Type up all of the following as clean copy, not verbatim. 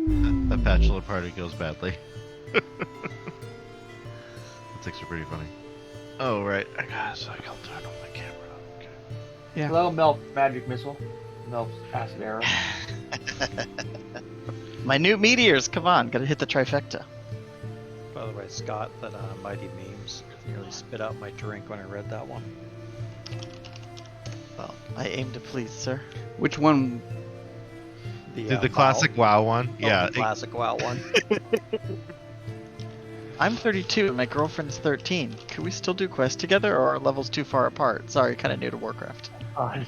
A bachelor party goes badly. That's actually pretty funny. Oh, right. I got so I'll turn on my camera. Okay. Yeah. Hello, Melp magic missile. Melp's acid arrow. Minute meteors, come on, gotta hit the trifecta. By the way, Scott, that Mighty Memes nearly spit out my drink when I read that one. Well, I aim to please, sir. Which one? Did the classic WoW one? Oh, Yeah. the classic WoW one. I'm 32 and my girlfriend's 13. Could we still do quests together, or are levels too far apart? Sorry, kind of new to Warcraft. Yeah,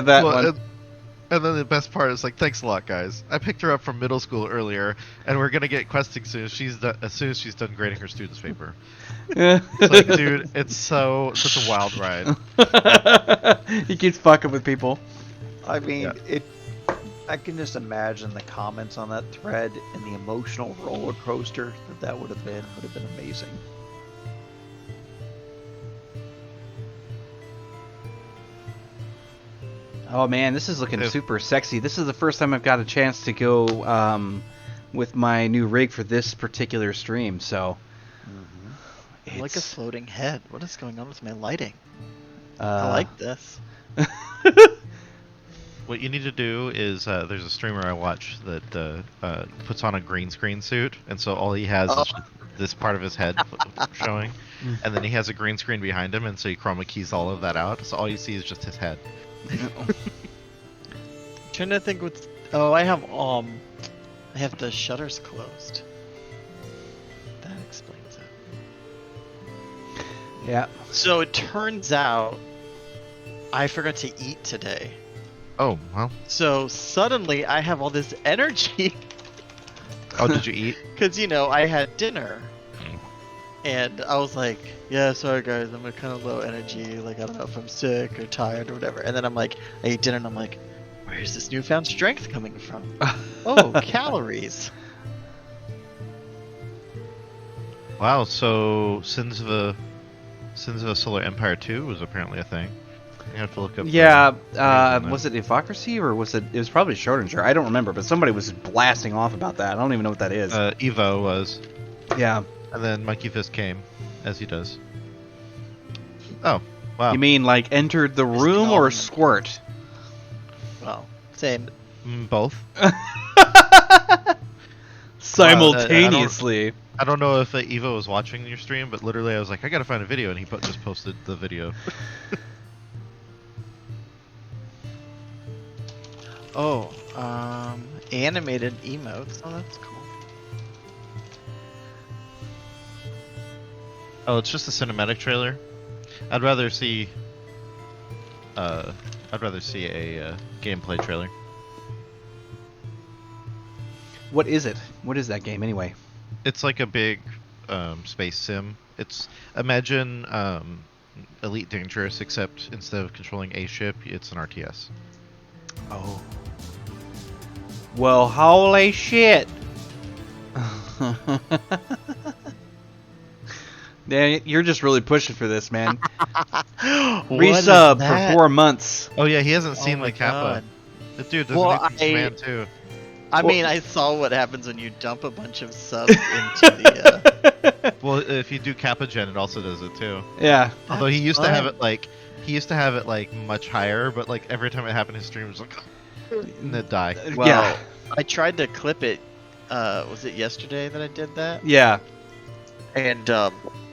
that one. And then the best part is like, thanks a lot, guys. I picked her up from middle school earlier, and we're gonna get questing soon. As soon as she's done grading her students' paper. It's like, dude, it's such a wild ride. He keeps fucking with people. I mean, Yeah. I can just imagine the comments on that thread and the emotional roller coaster that would have been amazing. Oh man, this is looking If- super sexy. This is the first time I've got a chance to go with my new rig for this particular stream. So, I'm like a floating head. What is going on with my lighting? I uh, like this. What you need to do is there's a streamer I watch that puts on a green screen suit, and so all he has is just this part of his head showing, and then he has a green screen behind him, and so he chroma keys all of that out. So all you see is just his head. Trying to think what's. Oh, I have the shutters closed. That explains it. Yeah. So it turns out I forgot to eat today. Oh well. So suddenly I have all this energy Oh, did you eat? because I had dinner, and I was like, "Yeah, sorry guys, I'm kind of low energy. Like I don't know if I'm sick or tired or whatever." And then I'm like, I ate dinner and I'm like, "Where's this newfound strength coming from?" Oh, calories. Wow. So Sins of a Solar Empire 2 was apparently a thing. You have to look up. Yeah, on was it Evocracy or was it? It was probably Schrodinger. I don't remember, but somebody was blasting off about that. I don't even know what that is. Evo was, Yeah. and then Monkey Fist came, as he does. Oh, wow. You mean like entered the room or squirt? Well, same. Both? Simultaneously. I don't know if Evo was watching your stream, but literally I was like, I gotta find a video, and he just posted the video. Oh, animated emotes. Oh, that's cool. Oh, it's just a cinematic trailer. I'd rather see a gameplay trailer. What is it? What is that game anyway? It's like a big space sim. Imagine Elite Dangerous, except instead of controlling a ship, it's an RTS. Oh. Well, holy shit. Dan, you're just really pushing for this, man. Resub for 4 months. Oh yeah, he hasn't seen my the Kappa. God. Dude, there's Well, a new command too. I mean, I saw what happens when you dump a bunch of subs into the. Well, if you do Kappa Gen, it also does it too. Yeah. Although he used to have fun. it like much higher, but like every time it happened, his stream was like, and it'd die. Well, Yeah. I tried to clip it. Was it yesterday that I did that? Yeah. And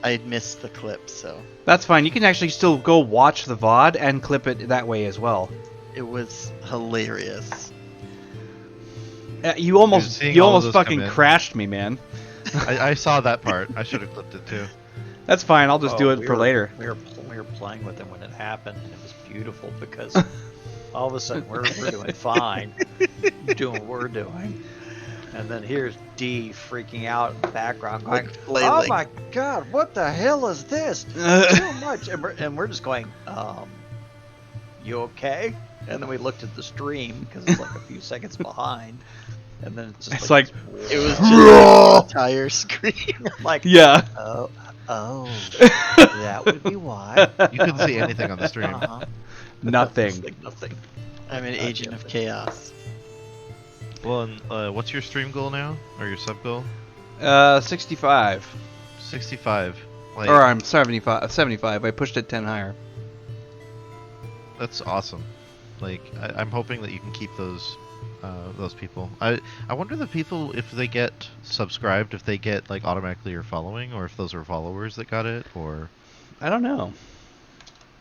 I missed the clip, so That's fine. You can actually still go watch the VOD and clip it that way as well. it was hilarious. You almost seeing all of those fucking come in. crashed me, man. I saw that part. I should have clipped it too. That's fine. I'll just do Oh, it for later. We were playing with him when it happened, and it was beautiful because all of a sudden we're doing fine, doing what we're doing, and then here's D freaking out in the background, going, Like "Oh flailing. my God, what the hell is this? Too much!" And we're just going, "You okay?" And then we looked at the stream because it's like a few seconds behind, and then it's just It's like, It was just the entire screen. like, yeah. oh, that would be why. You couldn't see anything on the stream. Uh-huh. Nothing. Just like nothing. I'm an agent of chaos. Well, and, what's your stream goal now, or your sub goal? 65. 65. Like, Or I'm 75. I pushed it 10 higher. that's awesome. Like, I'm hoping that you can keep those people. I wonder the people, if they get subscribed, if they get like automatically your following, or if those are followers that got it, or I don't know.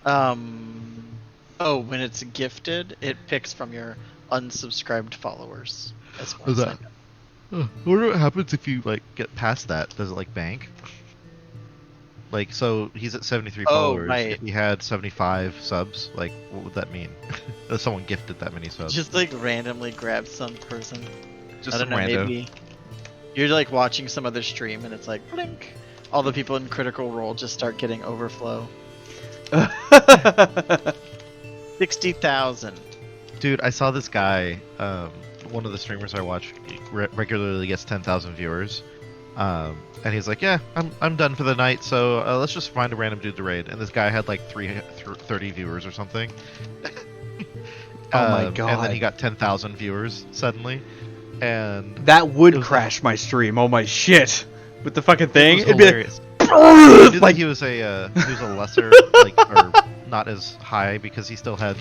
Oh, when it's gifted, it picks from your unsubscribed followers. As far Is as I that- know. I wonder what happens if you like get past that. Does it like bank? Like, so he's at 73 Oh, followers. right. If he had 75 subs, like, what would that mean? If someone gifted that many subs. Just like randomly grab some person. Just I don't some know, rando. maybe you're like watching some other stream and it's like blink. All the people in Critical Role just start getting overflow. 60,000. Dude, I saw this guy, one of the streamers I watch regularly gets 10,000 viewers. And he's like, yeah, I'm done for the night, so let's just find a random dude to raid. And this guy had like 30 viewers or something. Oh my And God. then he got 10,000 viewers suddenly. And That would It was crash my stream. Oh my shit. With the fucking it thing. was It'd be hilarious. like, I knew that like he was a lesser, like, or not as high, because he still had,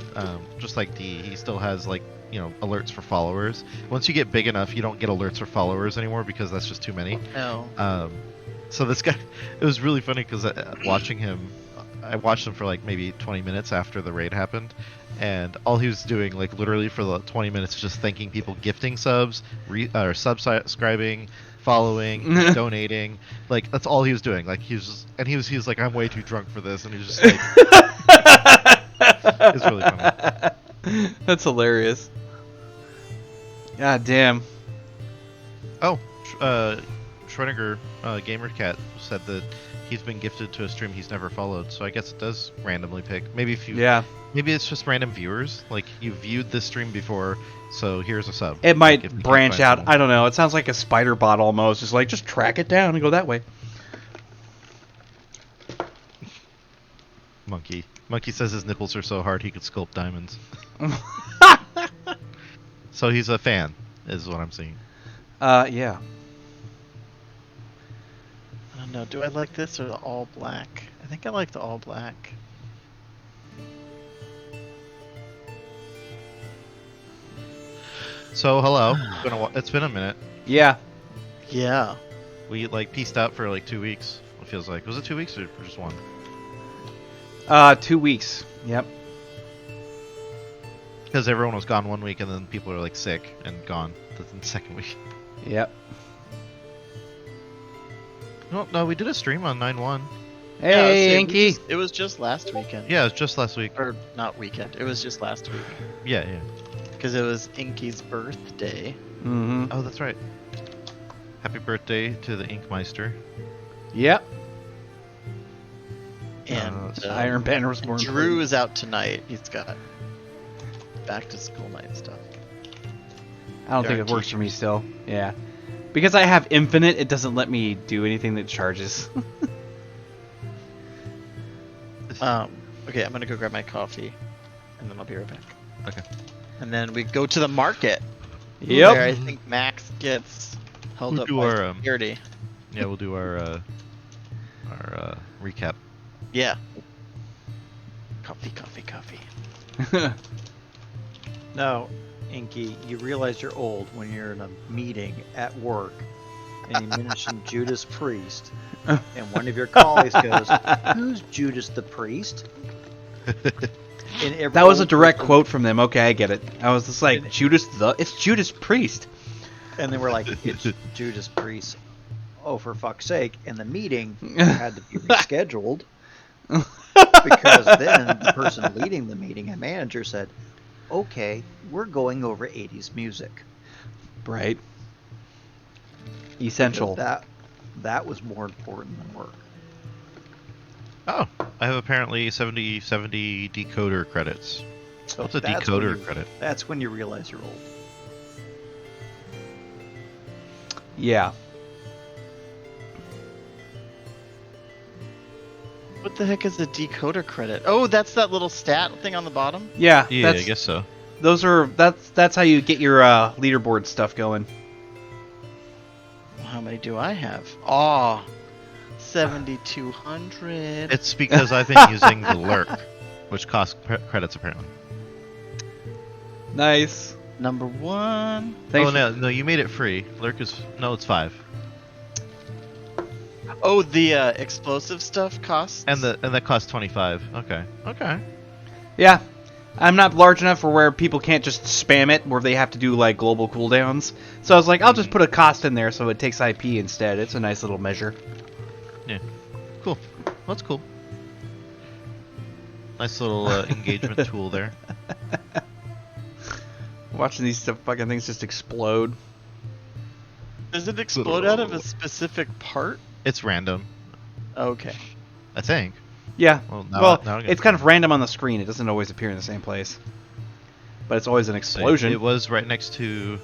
just like D, he still has, like, you know, alerts for followers. Once you get big enough, you don't get alerts for followers anymore, because that's just too many. No. So this guy, it was really funny, because watching him, I watched him for like maybe 20 minutes after the raid happened, and all he was doing, like, literally for the 20 minutes, just thanking people, gifting subs, or subscribing, following, donating. Like, that's all he was doing. Like, he was like, I'm way too drunk for this, and he was just like, it's really funny. That's hilarious. God damn. Oh, Schrödinger GamerCat said that he's been gifted to a stream he's never followed, so I guess it does randomly pick. Maybe if you, Yeah. maybe it's just random viewers. Like, you viewed this stream before, so here's a sub. It Like, might if you can't branch find out. someone. I don't know. It sounds like a spider bot almost. Just like, just track it down and go that way. Monkey says his nipples are so hard he could sculpt diamonds. So he's a fan, is what I'm seeing. Yeah. I don't know. Do I like this or the all black? I think I like the all black. So hello, it's been a minute. Yeah. Yeah. We like pieced out for like 2 weeks. It feels like, was it 2 weeks or just one? 2 weeks. Yep. Because everyone was gone 1 week, and then people were like sick and gone the second week. Yep. No, we did a stream on 9/1. Hey, Yeah, Inky. it was just last weekend. Yeah, it was just last week. Or not weekend. It was just last week. Yeah. Because it was Inky's birthday. Mm-hmm. Oh, that's right. Happy birthday to the Inkmeister. Yep. And Iron Banner was born. Drew is out tonight. He's got back to school night stuff. I don't think it works for me still. Yeah. Because I have infinite, it doesn't let me do anything that charges. Okay, I'm gonna go grab my coffee, and then I'll be right back. Okay. And then we go to the market. Yep. Where I think Max gets held We'll up do by our, security. Yeah, we'll do our recap. Yeah. Coffee. No, Inky, you realize you're old when you're in a meeting at work and you mention Judas Priest, and one of your colleagues goes, "Who's Judas the Priest?" And every That was a old direct person- quote from them. Okay, I get it. I was just like, it's Judas Priest. And they were like, "It's Judas Priest." Oh, for fuck's sake! And the meeting had to be rescheduled because then the person leading the meeting, a manager, said, "Okay, we're going over 80s music." Right. Essential. That was more important than work. Oh, I have apparently 70 decoder credits. So What's a that's when decoder you- credit? That's when you realize you're old. Yeah. What the heck is a decoder credit? Oh, that's that little stat thing on the bottom? Yeah. Yeah, I that's, guess so. That's how you get your leaderboard stuff going. How many do I have? Oh, 7,200. It's because I've been using the lurk, which costs credits apparently. Nice. Number 1. Thanks. No, you made it free. Lurk is it's 5, Oh, the explosive stuff costs. and that costs 25. Okay. Yeah. I'm not large enough for where people can't just spam it, where they have to do like global cooldowns. So I was like, I'll just put a cost in there so it takes IP instead. It's a nice little measure. Yeah, cool. That's cool. Nice little engagement tool there. Watching these fucking things just explode. Does it explode out of a specific part? It's random, Okay. I think. Yeah. Well, now I'm It's kind of random on the screen. It doesn't always appear in the same place. But it's always an explosion. It was right next to.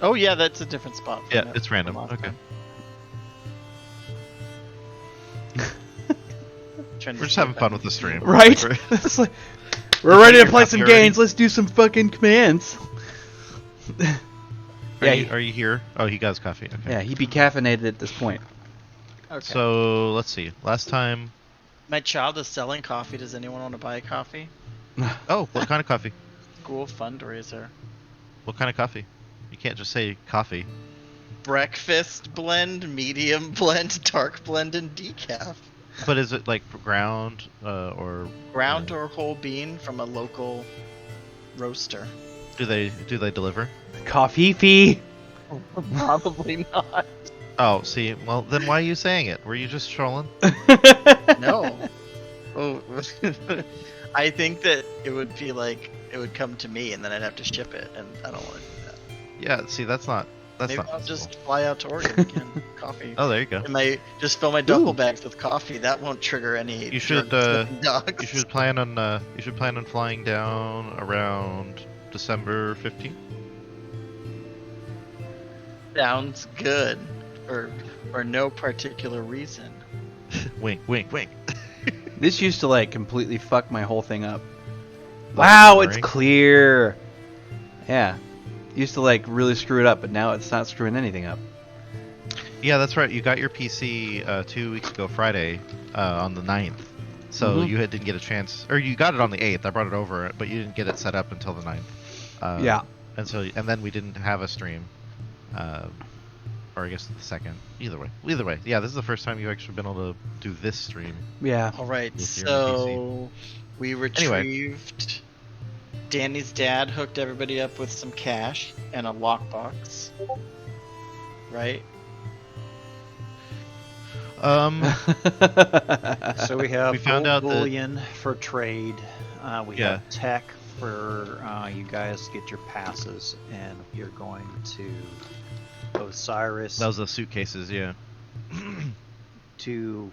Oh yeah, that's a different spot. from Yeah, it- it's random. from last Okay. time. Trying to We're just see having if I fun can with the see stream. Right? We're- It's like, we're ready to You're play happy some already? games. Let's do some fucking commands. Are you here? Oh, he got his coffee. Okay. Yeah, he'd be caffeinated at this point. Okay. So let's see. Last time. My child is selling coffee. Does anyone want to buy coffee? Oh, what kind of coffee? School fundraiser. What kind of coffee? You can't just say coffee. Breakfast blend, medium blend, dark blend, and decaf. But is it like ground or Ground or whole bean from a local roaster. do they deliver? Coffee fee. Probably not. Oh, see. Well, then why are you saying it? Were you just trolling? No. Oh, I think that it would be like it would come to me and then I'd have to ship it, and I don't want to do that. Yeah. See, that's not. That's Maybe not. I'll possible. just fly out to Oregon again. Coffee. Oh, there you go. And just fill my duffel Ooh. bags with coffee. That won't trigger any. You should, drug-sniffing dogs. You should plan on flying down around December 15th. Sounds good. For no particular reason. Wink, wink, wink. This used to like completely fuck my whole thing up. Wow, it's boring. clear. Yeah. Used to like really screw it up, but now it's not screwing anything up. Yeah, that's right. You got your PC 2 weeks ago Friday on the 9th. So Mhm. you didn't get a chance, or you got it on the 8th. I brought it over, but you didn't get it set up until the 9th. Yeah. And then we didn't have a stream, or I guess the second. Either way, yeah. This is the first time you've actually been able to do this stream. Yeah. All right, With your so we Anyway. retrieved. Danny's dad hooked everybody up with some cash and a lockbox. Right? So we have We found gold out that- bullion for trade. We Yeah. have tech for you guys to get your passes, and you're going to Osiris That was the suitcases, yeah. to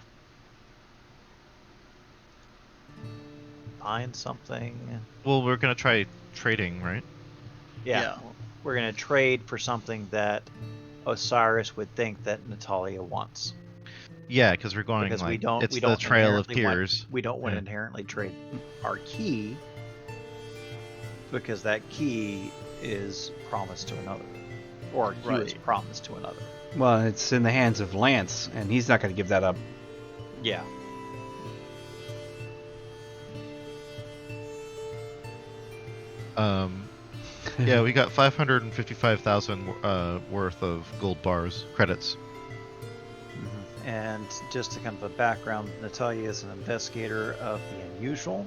find something. Well, we're gonna try trading, right? Yeah, we're going to trade for something that Osiris would think that Natalia wants. Yeah, because we're going Because like we don't, it's we the don't Trail of inherently want- Tears. we don't want to Yeah. inherently trade our key because that key is promised to another, or our key is Right. promised to another. Well, it's in the hands of Lance, and he's not going to give that up. Yeah. Yeah, we got 555,000 worth of gold bars credits. And just to kind of a background, Natalia is an investigator of the unusual,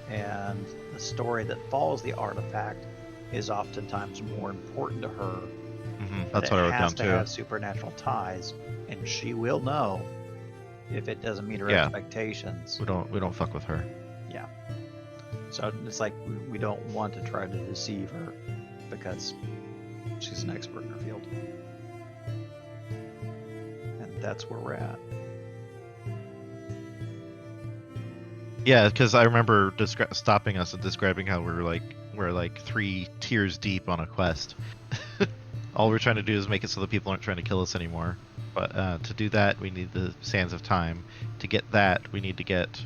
and the story that follows the artifact is oftentimes more important to her. That's That what I it wrote has down to too. have supernatural ties, and she will know if it doesn't meet her Yeah. expectations. We don't fuck with her. Yeah. So it's like we don't want to try to deceive her because she's an expert in her field. And that's where we're at. Yeah, because I remember stopping us and describing how we're like 3 tiers deep on a quest. All we're trying to do is make it so that people aren't trying to kill us anymore. But to do that, we need the Sands of Time. To get that, we need to get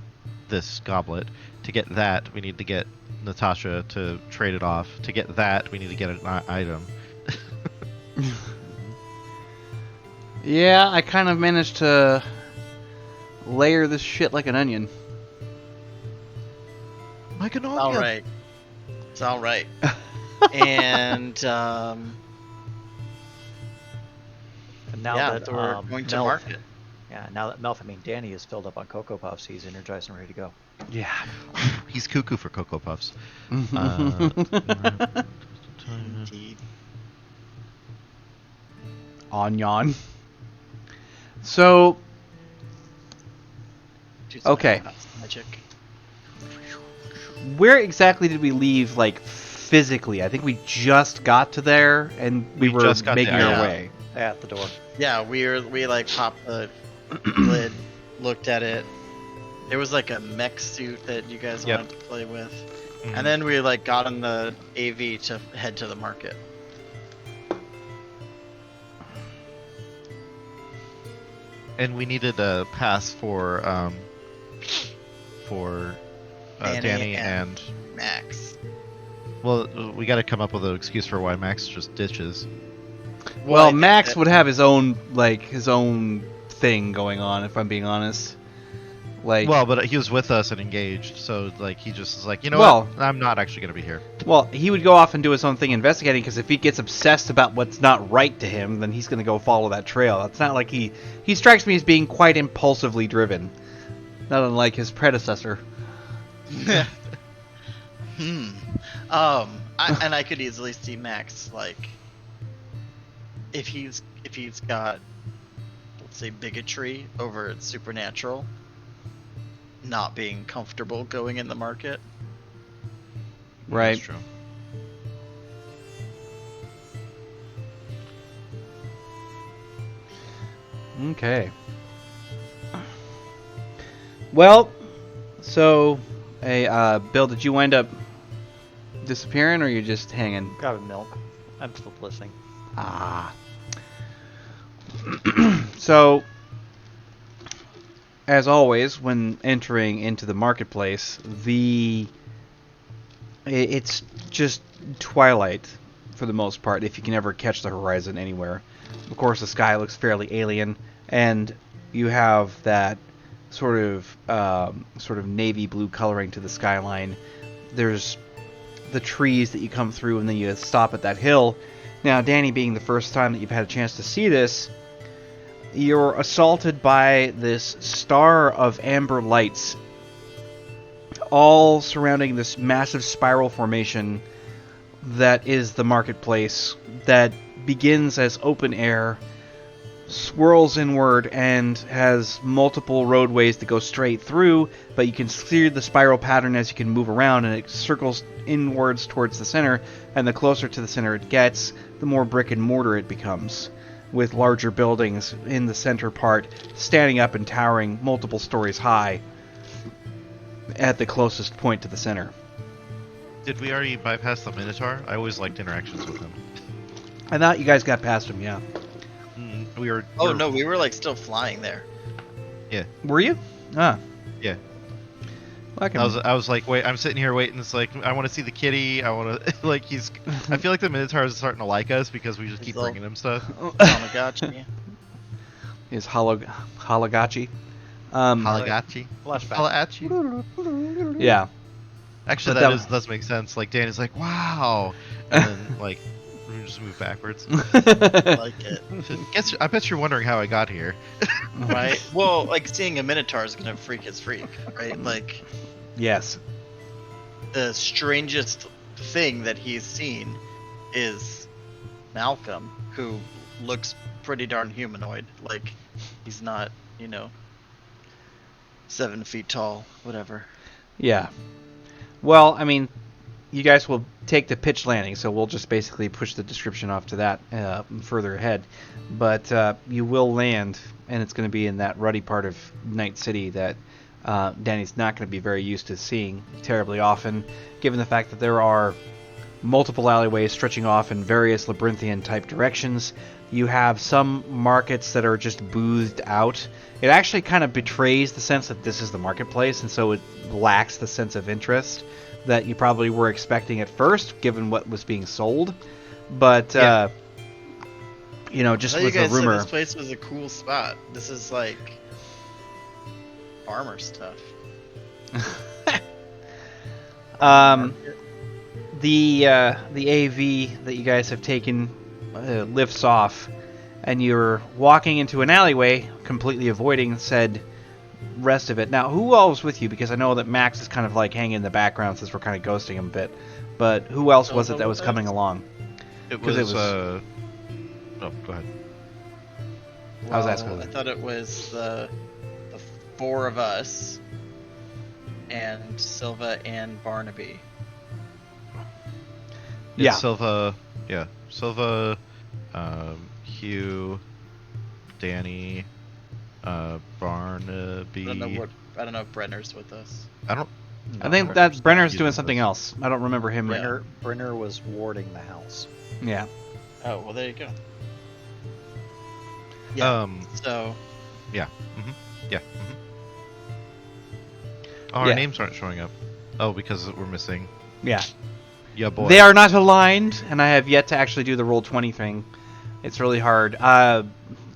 this goblet. To get that, we need to get Natasha to trade it off. To get that, we need to get an item. Yeah, I kind of managed to layer this shit like an onion. Like an All onion. right. It's all right. And And now yeah, that so we're going to Melf- market. Yeah, now that Danny is filled up on Cocoa Puffs, he's energized and ready to go. Yeah. He's cuckoo for Cocoa Puffs. Indeed. Onion. So, Do some Okay. Magic. where exactly did we leave, like, physically? I think we just got to there, and we We were just got making there, our yeah. way. At the door. Yeah, we like popped the lid, looked at it. There was like a mech suit that you guys Yep. wanted to play with, Mhm. and then we like got on the AV to head to the market. And we needed a pass for Danny and Max. well, we got to come up with an excuse for why Max just ditches. Well, I think Max that- would have his own thing going on, if I'm being honest. Like, Well, but he was with us and engaged, so like he just is like, you know Well- what? I'm not actually gonna be here. well, he would go off and do his own thing investigating, because if he gets obsessed about what's not right to him, then he's going to go follow that trail. It's not like he strikes me as being quite impulsively driven, not unlike his predecessor. I could easily see Max like if he's got, let's say, bigotry over supernatural, not being comfortable going in the market. Right. That's true. Okay. Well, so, hey, Bill, did you wind up disappearing, or you just hanging? Grabbing milk. I'm still listening. Ah. So, as always, when entering into the marketplace, it's just twilight for the most part, if you can ever catch the horizon anywhere. Of course, the sky looks fairly alien, and you have that sort of navy blue coloring to the skyline. There's the trees that you come through, and then you stop at that hill. Now, Danny, being the first time that you've had a chance to see this, you're assaulted by this star of amber lights, all surrounding this massive spiral formation that is the marketplace, that begins as open air, swirls inward, and has multiple roadways that go straight through, but you can see the spiral pattern as you can move around, and it circles inwards towards the center, and the closer to the center it gets, the more brick and mortar it becomes, with larger buildings in the center part standing up and towering multiple stories high at the closest point to the center. Did we already bypass the Minotaur? I always liked interactions with him. I thought you guys got past him, yeah. We were. Oh no, we were like still flying there. Were you? Ah. Yeah. Well, I can- I was like, wait, I'm sitting here waiting. It's like, I want to see the kitty. I want to, like, I feel like the Minotaur is starting to like us because we just keep He's all- bringing him stuff. Tamagotchi. is Halagachi. Halagachi. Flashback. Halachi. Yeah. Actually, But that that- does make sense. Like, Danny's like, wow. And then, like, we just move backwards. Like it, I bet you're wondering how I got here. right? Well, like seeing a Minotaur is gonna freak his freak, right? Like Yes. the strangest thing that he's seen is Malcolm, who looks pretty darn humanoid. Like he's not, 7 feet tall, whatever. Yeah. Well, I mean, you guys will take the pitch landing, so we'll just basically push the description off to that further ahead. But you will land, and it's going to be in that ruddy part of Night City that Danny's not going to be very used to seeing terribly often, given the fact that there are multiple alleyways stretching off in various labyrinthian type directions. You have some markets that are just boothed out. It actually kind of betrays the sense that this is the marketplace, and so it lacks the sense of interest that you probably were expecting at first, given what was being sold. But Yeah. you know, just I thought with you the guys said rumor. this place was a cool spot. This is like farmer stuff. The AV that you guys have taken lifts off, and you're walking into an alleyway, completely avoiding said rest of it. Now, who all was with you? Because I know that Max is kind of like hanging in the background since we're kind of ghosting him a bit. But who else was it that was coming along? It 'Cause was. it was- Oh, go ahead. I was asking I that. thought it was the four of us and Silva and Barnaby. It's Yeah. Silva. Yeah. Silva, Hugh, Danny, Barnaby. I don't know if Brenner's with us. I don't. I think that Brenner's He's doing with something us. else. I don't remember him. Brenner was warding the house. Yeah. Oh well, there you go. Yeah. So Yeah. Oh, our Yeah. names aren't showing up. Oh, because we're missing. Yeah. Yeah, boy. They are not aligned, and I have yet to actually do the roll 20 thing. It's really hard.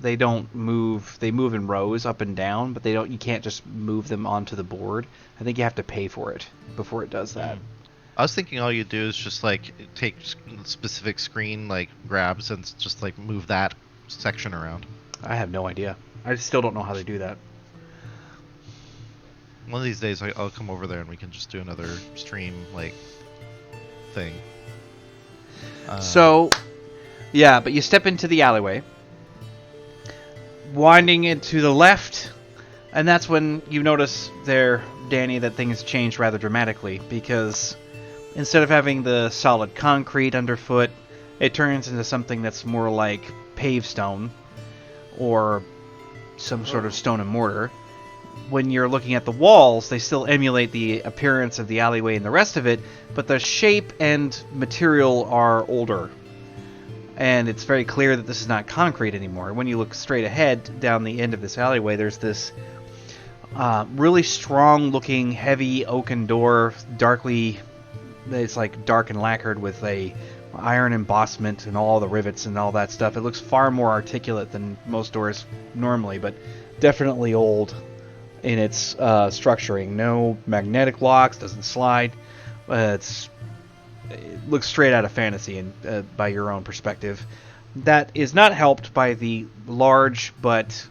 They don't move. They move in rows up and down, but they don't. You can't just move them onto the board. I think you have to pay for it before it does that. I was thinking all you do is just like take specific screen like grabs and just like move that section around. I have no idea. I still don't know how they do that. One of these days I'll come over there and we can just do another stream like thing. So, yeah, but you step into the alleyway, winding it to the left, and that's when you notice there, Danny, that things changed rather dramatically, because instead of having the solid concrete underfoot, it turns into something that's more like paved stone, or some sort of stone and mortar. When you're looking at the walls, they still emulate the appearance of the alleyway and the rest of it, but the shape and material are older. And it's very clear that this is not concrete anymore. When you look straight ahead down the end of this alleyway, there's this really strong-looking, heavy oaken door, it's like dark and lacquered with a iron embossment and all the rivets and all that stuff. It looks far more articulate than most doors normally, but definitely old in its structuring. No magnetic locks, doesn't slide. It looks straight out of fantasy, and by your own perspective. That is not helped by the large but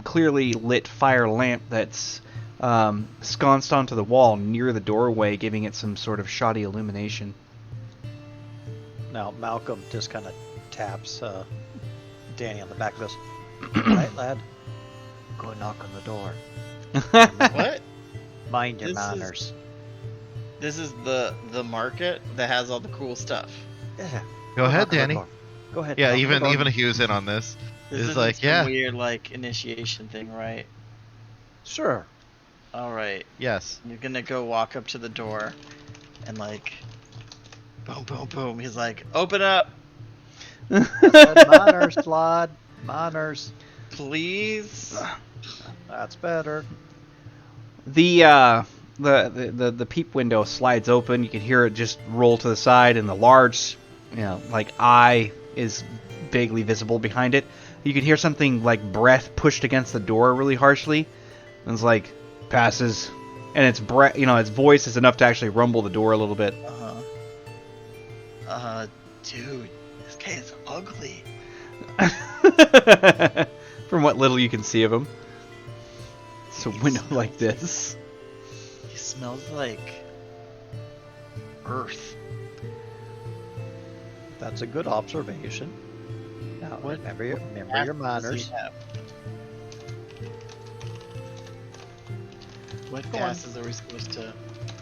clearly lit fire lamp that's sconced onto the wall near the doorway, giving it some sort of shoddy illumination. Now Malcolm just kind of taps Danny on the back and goes, "Right, lad, go knock on the door. what? Mind your This is- manners." This is the market that has all the cool stuff. Yeah. Go ahead, knock on the Danny. door. Go ahead. Yeah, knock on the door. even Hugh's in on this. This It's isn't like, some yeah. weird like initiation thing, right? Sure. All right. Yes. You're gonna go walk up to the door, and like, boom, boom, boom. He's like, "Open up, Said manners, lad. Manners. please." That's better. The peep window slides open. You can hear it just roll to the side, and the large, like eye is vaguely visible behind it. You can hear something like breath pushed against the door really harshly, and it's like passes, and its breath, its voice is enough to actually rumble the door a little bit. Dude, this guy is ugly. From what little you can see of him, it's a window like this. He smells like earth. That's a good observation. Now, What- remember your Does he manners. have? What passes are we supposed to?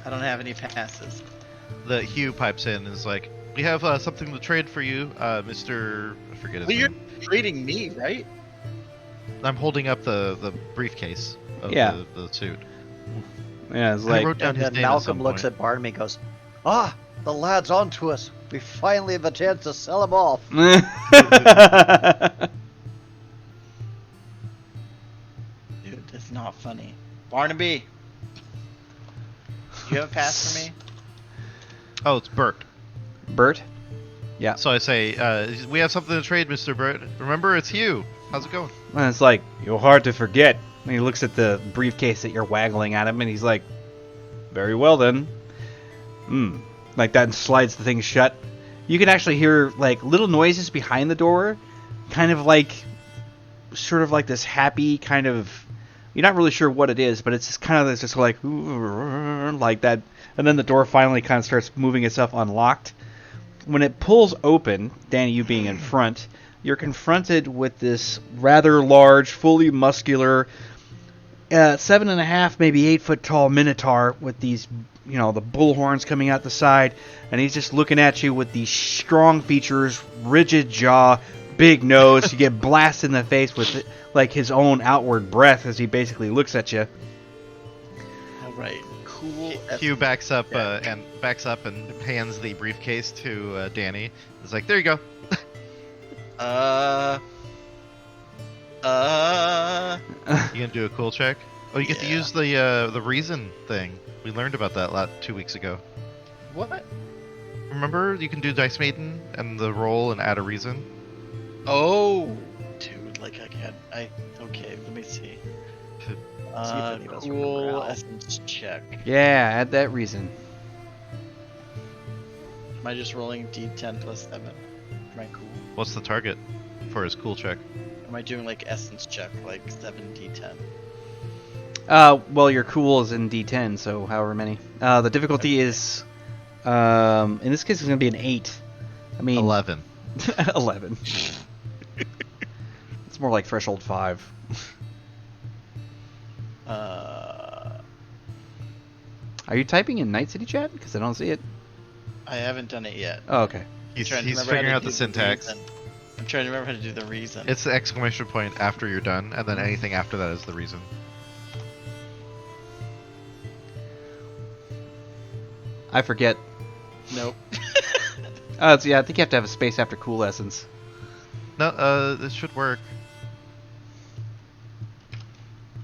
I don't have any passes. The Hugh pipes in and is like, "We have something to trade for you, Mr. I forget his Well, you're name. trading me, right? I'm holding up the briefcase of Yeah. the suit. Yeah, it's I like wrote down And his then name Malcolm at some looks point. at Barnaby and goes, "Ah, the lad's on to us. We finally have a chance to sell them off. Dude, that's not funny. Barnaby, you have a pass for me? Oh, it's Bert. Bert? Yeah. So I say, we have something to trade, Mr. Bert. Remember, it's you. How's it going? And it's like, you're hard to forget. And he looks at the briefcase that you're waggling at him, and he's like, very well then. Like that, and slides the thing shut. You can actually hear, like, little noises behind the door. Kind of like, sort of like this happy kind of, you're not really sure what it is, but it's just kind of just like that. And then the door finally kind of starts moving itself unlocked. When it pulls open, Danny, you being in front, you're confronted with this rather large, fully muscular, 7.5, maybe 8 foot tall minotaur with these, you know, the bull horns coming out the side, and he's just looking at you with these strong features, rigid jaw, big nose. You get blasted in the face with like his own outward breath as he basically looks at you. All right. Cool. Hugh backs up and hands the briefcase to Danny. It's like, there you go. You gonna do a cool check? Oh, you get to Yeah. use the reason thing. We learned about that 2 weeks ago. What? Remember, you can do Dice Maiden and the roll and add a reason. Oh, dude, like okay, let me see. if any of us remember Cool how. essence check. Yeah, add that reason. Am I just rolling D10 plus 7? Am I cool? What's the target for his cool check? Am I doing like essence check, like 7D10? Well, your cool is in D10, so however many. The difficulty is, in this case, it's going to be an 8. I mean, 11. 11. It's more like threshold 5. Are you typing in Night City chat? Because I don't see it. I haven't done it yet. Oh, okay. He's Trying to remember how figuring to out the do syntax. reason. I'm trying to remember how to do the reason. It's the exclamation point after you're done, and then anything after that is the reason. I forget. Nope. Yeah, I think you have to have a space after cool essence. No, this should work.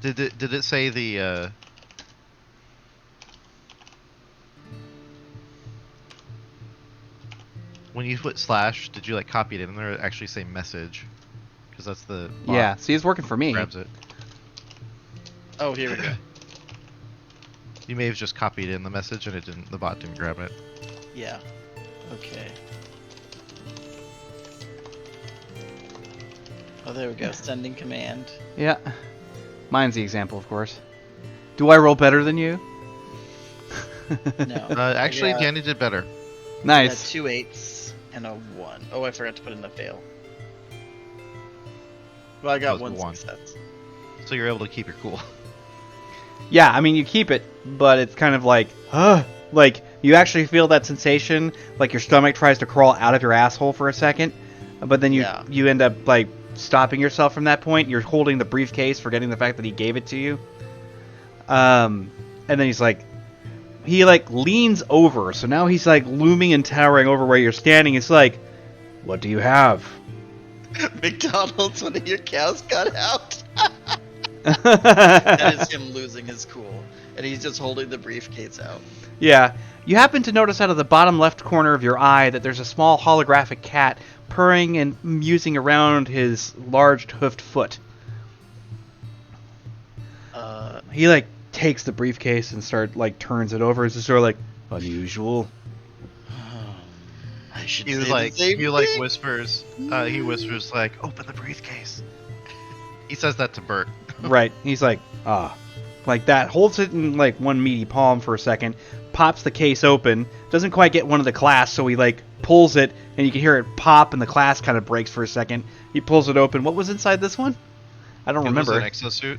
Did it say the when you put slash, did you like copy it in there or actually say message? Because that's the bot Yeah, see, it's working for me. grabs it. Oh, here we go. You may have just copied in the message and the bot didn't grab it. Yeah. Okay. Oh, there we go. Sending command. Yeah. Mine's the example, of course. Do I roll better than you? No. Actually, I got- Danny did better. I got Nice. 2 8s and a 1. Oh, I forgot to put in the fail. Well, I That got was the one one. success. So you're able to keep your cool. Yeah, I mean, you keep it, but it's kind of like, like, you actually feel that sensation, like your stomach tries to crawl out of your asshole for a second, but then Yeah. you end up, like, stopping yourself from that point. You're holding the briefcase, forgetting the fact that he gave it to you. And then he's like, he, like, leans over, so now he's, like, looming and towering over where you're standing. It's like, what do you have? McDonald's, one of your cows got out. That is him losing his cool. And he's just holding the briefcase out. Yeah. You happen to notice out of the bottom left corner of your eye that there's a small holographic cat purring and musing around his large hoofed foot. He, like, takes the briefcase and turns it over. It's just sort of like, unusual. I should He say was the like, same he like thing. whispers. He whispers like, "Open the briefcase." He says that to Bert. Right. He's like, like that, holds it in, like, one meaty palm for a second, pops the case open, doesn't quite get one of the glass, so he, like, pulls it, and you can hear it pop, and the glass kind of breaks for a second. He pulls it open. What was inside this one? I don't remember. It was an exosuit.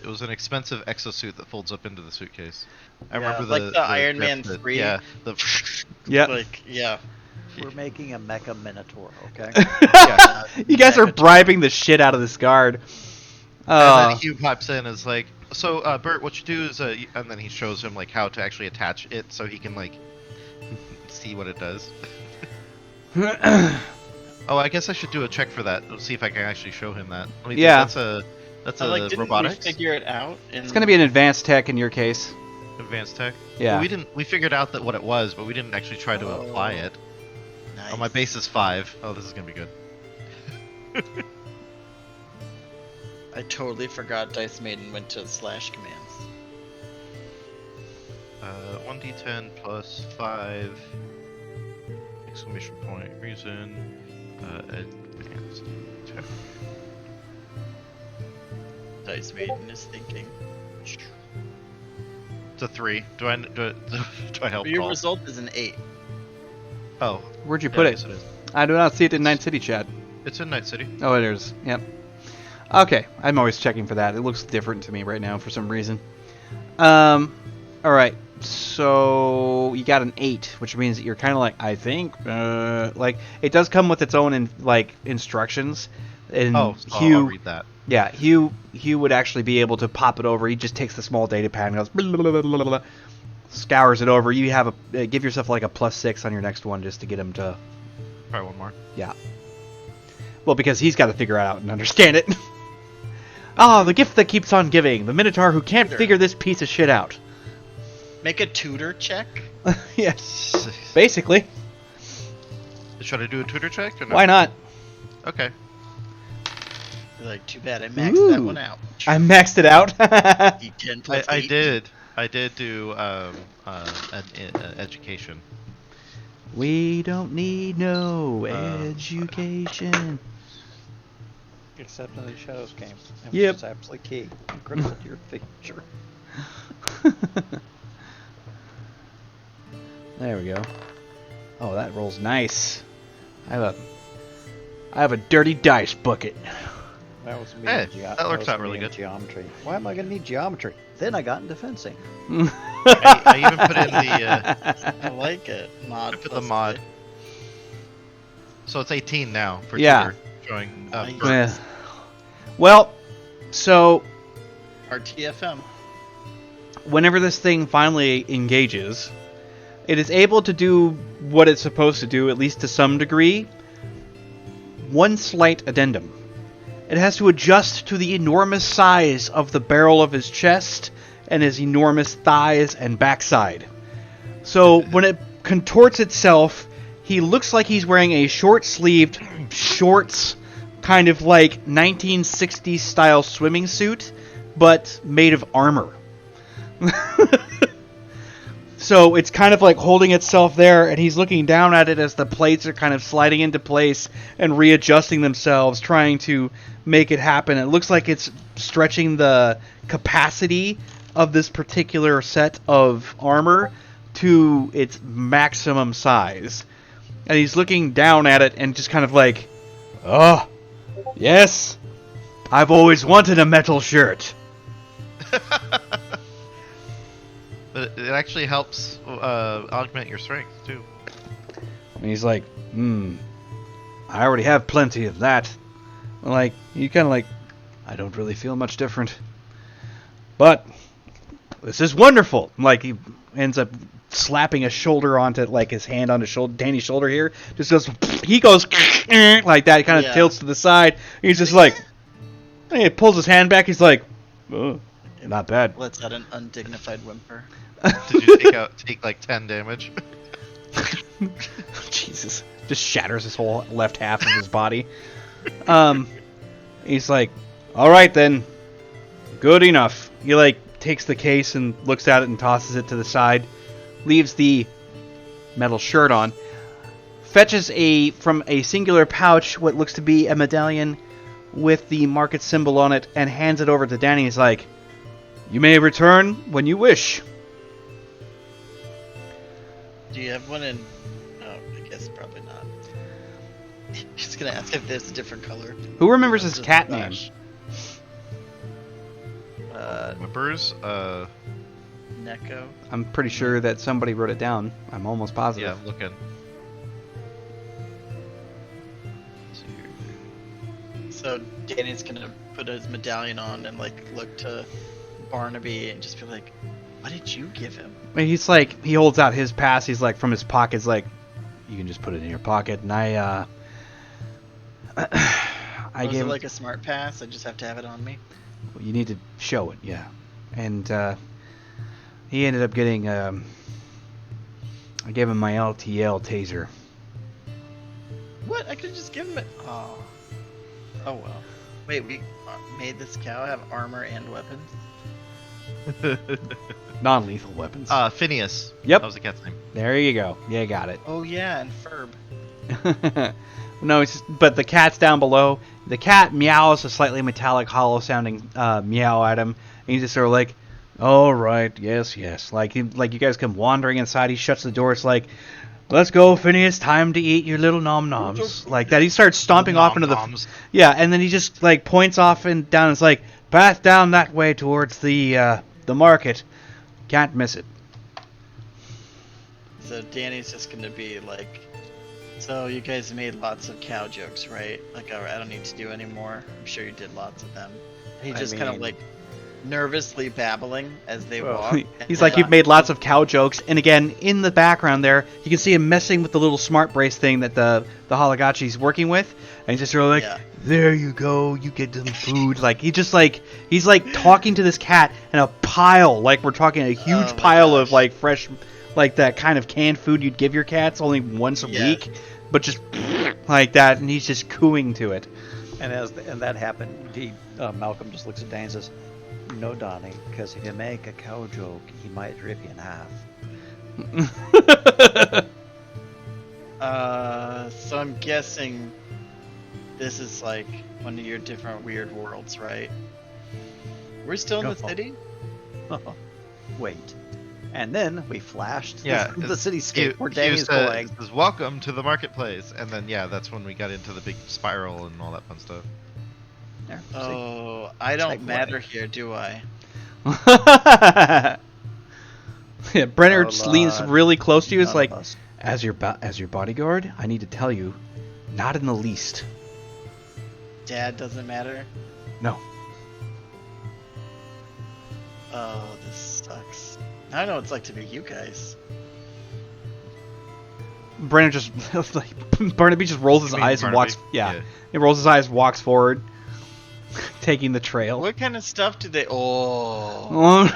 It was an expensive exosuit that folds up into the suitcase. I Yeah, remember like the Iron grip Man that- 3. Yeah. The Yep. Like, yeah. We're making a mecha minotaur, okay? yeah. You guys are bribing the shit out of this guard. And then Hugh pops in and is like, "So, Bert, what you do is," and then he shows him like how to actually attach it so he can like see what it does. Oh, I guess I should do a check for that. Let's see if I can actually show him that. Let me think. Yeah. That's I a like, didn't robotics we figure it out? It's gonna be an advanced tech in your case. advanced tech. Yeah. Well, we figured out that what it was, but we didn't actually try to apply it. Nice. Oh, my base is 5. Oh, this is gonna be good. I totally forgot Dice Maiden went to / commands. 1d10 plus 5 exclamation point reason advanced tech. Dice Maiden is thinking. It's a 3. Do I help? Your Paul? result is an 8. Oh, Where'd you yeah, put I it? guess it is. I do not see it in Night City chat. It's in Night City. Oh, it is. Yep. Okay, I'm always checking for that. It looks different to me right now for some reason. All right. So you got an 8, which means that you're kind of like, I think, like it does come with its own instructions. And Oh, so Hugh, I'll read that. yeah, Hugh would actually be able to pop it over. He just takes the small data pad and goes, blah, blah, blah, blah, blah, scours it over. You have a give yourself like a +6 on your next one just to get him to, Probably one more. yeah. Well, because he's got to figure it out and understand it. Ah, the gift that keeps on giving. The Minotaur who can't Sure. figure this piece of shit out. Make a tutor check. Yes. Basically. Should I do a tutor check or no? Why not? Okay. You're like, too bad I maxed that Ooh. one out. I maxed it out. D10 plus I 8. did. I did do education. We don't need no Uh, education. Except in the Shadows game. And Yep. Which is absolutely key. And critical to your future. There we go. Oh, that rolls nice. I have a dirty dice bucket. That was me. Hey, in that works was out me really in good. Geometry. Why am I going to need geometry? Then I got into fencing. I even put in the I like it. Mod. I put the plus mod. three. So it's 18 now for Yeah. tutor showing. Nice. Yeah. Well, so RTFM. whenever this thing finally engages, it is able to do what it's supposed to do, at least to some degree. One slight addendum. It has to adjust to the enormous size of the barrel of his chest and his enormous thighs and backside. So when it contorts itself, he looks like he's wearing a short-sleeved shorts, kind of like 1960s style swimming suit, but made of armor. So it's kind of like holding itself there, and he's looking down at it as the plates are kind of sliding into place and readjusting themselves, trying to make it happen. It looks like it's stretching the capacity of this particular set of armor to its maximum size. And he's looking down at it and just kind of like, oh, yes, I've always wanted a metal shirt. But it actually helps augment your strength too. And he's like, I already have plenty of that. Like, you kind of like, I don't really feel much different. But, this is wonderful. Like, he ends up slapping a shoulder onto, like, his hand on his shoulder, Danny's shoulder here. Just goes, he goes, like that. He kind of Yeah. tilts to the side. He's just like, and he pulls his hand back. He's like, oh, not bad. Lets out an undignified whimper. Did you take like 10 damage? Jesus. Just shatters his whole left half of his body. He's like, alright then. Good enough. He like takes the case and looks at it and tosses it to the side. Leaves the metal shirt on. Fetches from a singular pouch what looks to be a medallion with the market symbol on it and hands it over to Danny. He's like, you may return when you wish. Do you have one in? Oh, I guess probably not. He's gonna ask if there's a different color. Who remembers his Just cat name? Bash. Whippers? Neko. I'm pretty sure that somebody wrote it down. I'm almost positive. Yeah, I'm looking. So Danny's gonna put his medallion on and like look to Barnaby and just be like, "What did you give him?" And he's like, he holds out his pass. He's like, from his pockets, like, You can just put it in your pocket, and I Was gave it him. like a smart pass? I just have to have it on me. You need to show it, yeah. And he ended up getting. I gave him my LTL taser. What? I could just give him it. Oh. Oh well. Wait, we made this cow have armor and weapons? Non-lethal weapons. Phineas. Yep. That was the cat's name. There you go. Yeah, got it. Oh yeah, and Ferb. No, it's just, but the cat's down below. The cat meows a slightly metallic, hollow-sounding meow at him. And he's just sort of like, "All right, yes, yes." Like you guys come wandering inside. He shuts the door. It's like, "Let's go, Phineas. Time to eat your little nom noms." Like that. He starts stomping off into the Nom-noms. yeah, and then he just like points off and down. It's like, "Path down that way towards the market. Can't miss it." So Danny's just gonna be like, so you guys made lots of cow jokes, right? Like, all right, I don't need to do any more. I'm sure you did lots of them. He I just kind of mean- like nervously babbling as they Well, walk. He's like, "You've made lots of cow jokes," and again, in the background there, you can see him messing with the little smart brace thing that the Holagachi's working with, and he's just sort of like, Yeah. "There you go, you get some food." Like he's like talking to this cat in a pile, like we're talking a huge Oh my pile of gosh. like fresh, like that kind of canned food you'd give your cats only once a Yeah. week, but just like that, and he's just cooing to it. And and that happened, Malcolm just looks at Danny and says, "No, Donnie, because if you make a cow joke, he might rip you in half." So I'm guessing this is like one of your different weird worlds, right? We're still in the No. city? Wait. And then we flashed Yeah, the it's- cityscape where He Danny's said, going. says, "Welcome to the marketplace," and then yeah, that's when we got into the big spiral and all that fun stuff. There, see? Oh, I don't Segue. matter here, do I? Yeah, Brenner Oh, just leans Lord. really close to you. It's None like, of us. as your bodyguard, I need to tell you, not in the least. Dad doesn't matter? No. Oh, this sucks. I know what it's like to be you guys. Brenner just like Barnaby just rolls his You mean eyes and Barnaby? walks. Yeah, he rolls his eyes, walks forward, taking the trail. What kind of stuff do they? Oh.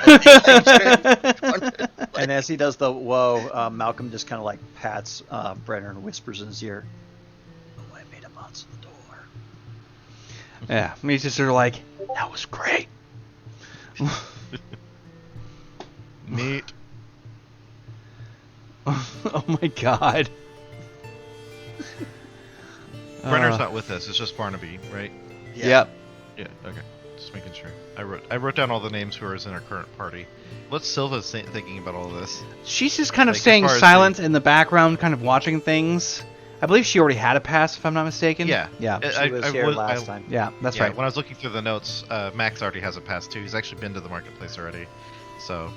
And as he does the whoa, Malcolm just kind of like pats Brenner and whispers in his ear, "Oh, I made a bounce on the door." Yeah, he's just sort of like, that was great. Neat. Oh my god. Brenner's not with us. It's just Barnaby, right? Yeah. Yep. Yeah. Okay. Just making sure. I wrote down all the names who are in our current party. What's Silva thinking about all this? She's just kind of Like, as staying far as silent in the background, kind of watching things. I believe she already had a pass, if I'm not mistaken. Yeah. Yeah. She was here last time. Yeah, that's yeah, right. When I was looking through the notes, Max already has a pass too. He's actually been to the marketplace already. So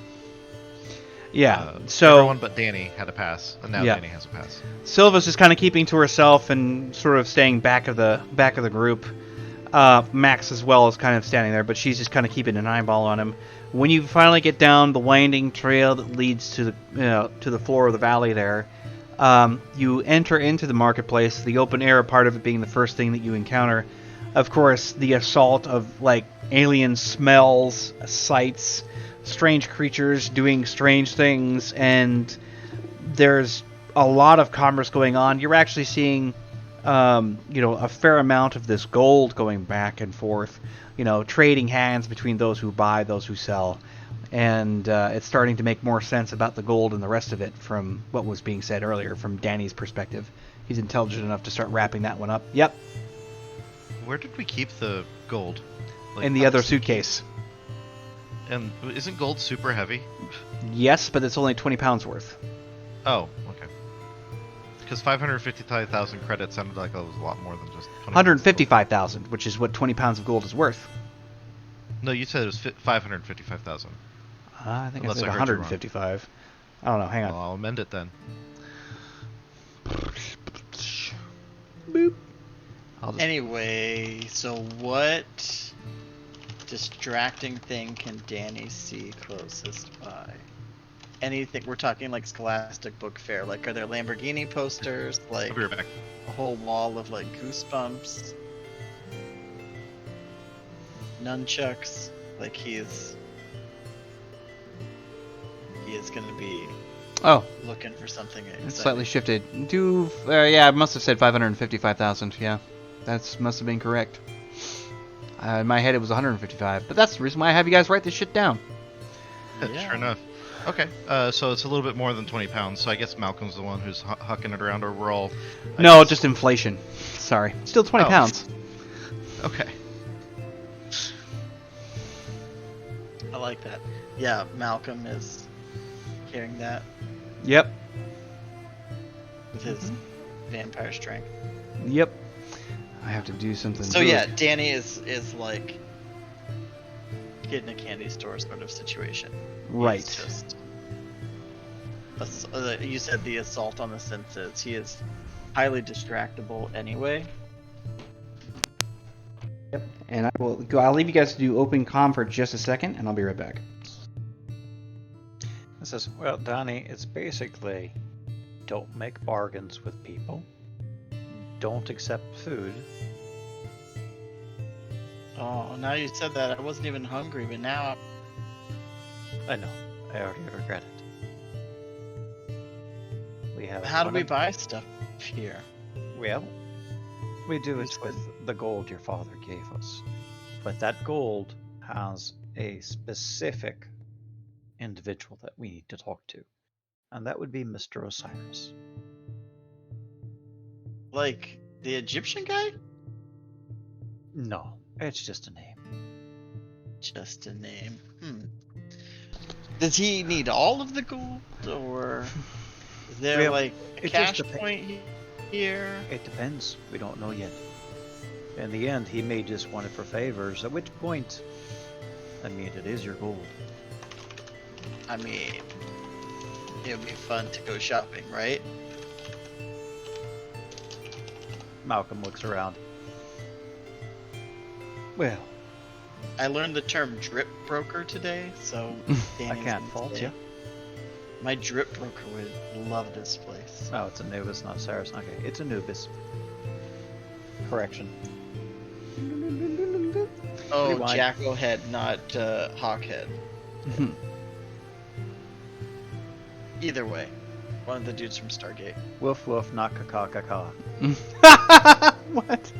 Yeah. So everyone but Danny had a pass, and now Yeah. Danny has a pass. Silva's just kind of keeping to herself and sort of staying back of the group. Max as well is kind of standing there, but she's just kind of keeping an eyeball on him. When you finally get down the winding trail that leads to the floor of the valley there, you enter into the marketplace. The open air part of it being the first thing that you encounter. Of course, the assault of like alien smells, sights, strange creatures doing strange things, and there's a lot of commerce going on. You're actually seeing a fair amount of this gold going back and forth, trading hands between those who buy, those who sell. And it's starting to make more sense about the gold and the rest of it from what was being said earlier from Danny's perspective. He's intelligent enough to start wrapping that one up. Yep, Where did we keep the gold? Like, in the other suitcase. And isn't gold super heavy? Yes, but it's only 20 pounds worth. Oh, okay. Because 555,000 credits sounded like it was a lot more than just 20 155,000, which is what 20 pounds of gold is worth. No, you said it was 555,000. I think Unless I said I heard you wrong. 155. I don't know. Hang Well, on. I'll amend it then. Boop. I'll just Anyway, so what distracting thing can Danny see closest by? anything. We're talking like Scholastic Book Fair. Like, are there Lamborghini posters? Like I'll be right back. a whole wall of like Goosebumps, nunchucks. Like he is gonna be Oh, looking for something it's exciting. slightly shifted. Yeah, I must have said 555,000. Yeah, that must have been correct. In my head, it was 155, but that's the reason why I have you guys write this shit down. Yeah. Sure enough. Okay, so it's a little bit more than 20 pounds. So I guess Malcolm's the one who's hucking it around, or we're all. I No, guess- just inflation. Sorry, still 20 Oh. pounds. Okay. I like that. Yeah, Malcolm is carrying that Yep, with his vampire strength. yep. I have to do something. So good. yeah, Danny is like kid in a candy store sort of situation. Right. He's just you said the assault on the senses. He is highly distractible anyway. And I'll leave you guys to do open comm for just a second, and I'll be right back. It says, well, Donnie, it's basically don't make bargains with people, don't accept food. Oh, now you said that, I wasn't even hungry, but now I know, I already regret it. We have. how do we buy stuff here? Well, we do it with the gold your father gave us. But that gold has a specific individual that we need to talk to. And that would be Mr. Osiris. Like the Egyptian guy? No, it's just a name. Just a name. Does he need all of the gold, or is there Well, like a it cash just point here? It depends. We don't know yet. In the end, he may just want it for favors, at which point, I mean, it is your gold. I mean, it would be fun to go shopping, right? Malcolm looks around. Well, I learned the term drip broker today, so I Danny's can't gonna fault say, you. My drip broker would love this place. Oh, it's Anubis, not Cyrus. Okay, it's Anubis. Correction. Oh, Rewind. Jackal head, not Hawk head. Either way, one of the dudes from Stargate. Woof woof, not caca caca. What?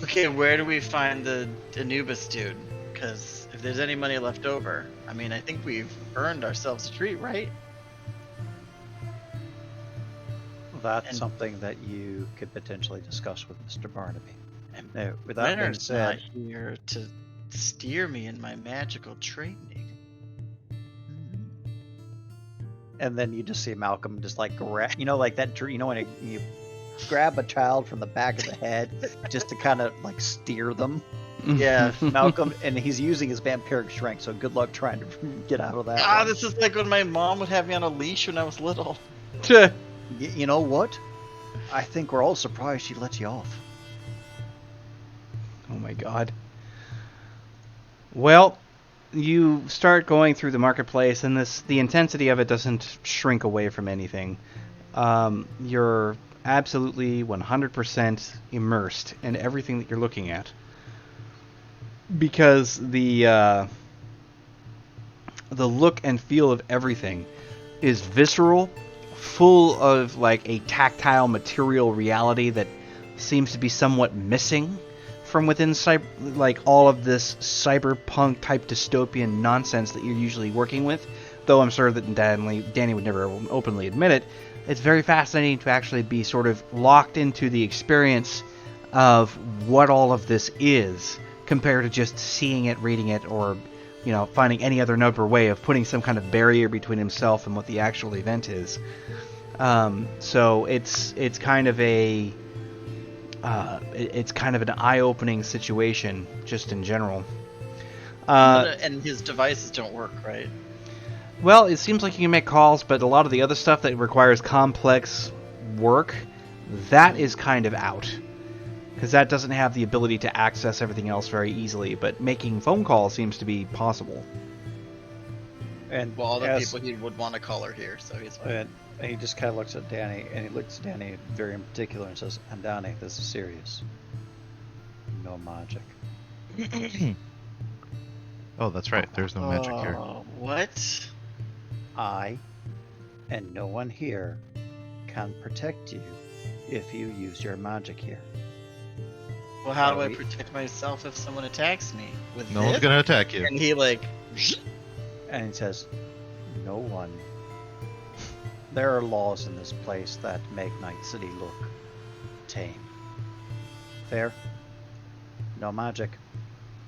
Okay, where do we find the Anubis dude? Because if there's any money left over, I mean, I think we've earned ourselves a treat, right? That's And- something that you could potentially discuss with Mr. Barnaby. And Now, with that being Leonard's not said, here to steer me in my magical training. and then you just see Malcolm just like grab, like that, when you grab a child from the back of the head just to kind of like steer them. Yeah. Malcolm, and he's using his vampiric strength, so good luck trying to get out of that. one. This is like when my mom would have me on a leash when I was little. You know what? I think we're all surprised she let you off. Oh my god. Well, you start going through the marketplace, and the intensity of it doesn't shrink away from anything. You're absolutely 100% immersed in everything that you're looking at, because the look and feel of everything is visceral, full of like a tactile material reality that seems to be somewhat missing from within like all of this cyberpunk type dystopian nonsense that you're usually working with. Though I'm sure that Danny would never openly admit it. It's very fascinating to actually be sort of locked into the experience of what all of this is, compared to just seeing it, reading it, or finding any other way of putting some kind of barrier between himself and what the actual event is. So it's kind of an eye-opening situation, just in general. And his devices don't work, right? Well, it seems like you can make calls, but a lot of the other stuff that requires complex work, that is kind of out. because that doesn't have the ability to access everything else very easily. But making phone calls seems to be possible. And Well, all the as- people he would want to call are here, so he's fine. and he just kind of looks at Danny, and he looks at Danny very in particular and says, "And Danny, this is serious. No magic." Oh, that's right. There's no magic here. What? I and no one here can protect you if you use your magic here. Well, how Are do I we- protect myself if someone attacks me? With No one's this? gonna attack you. And he like, And he says, "No one. There are laws in this place that make Night City look tame. Fair? No magic.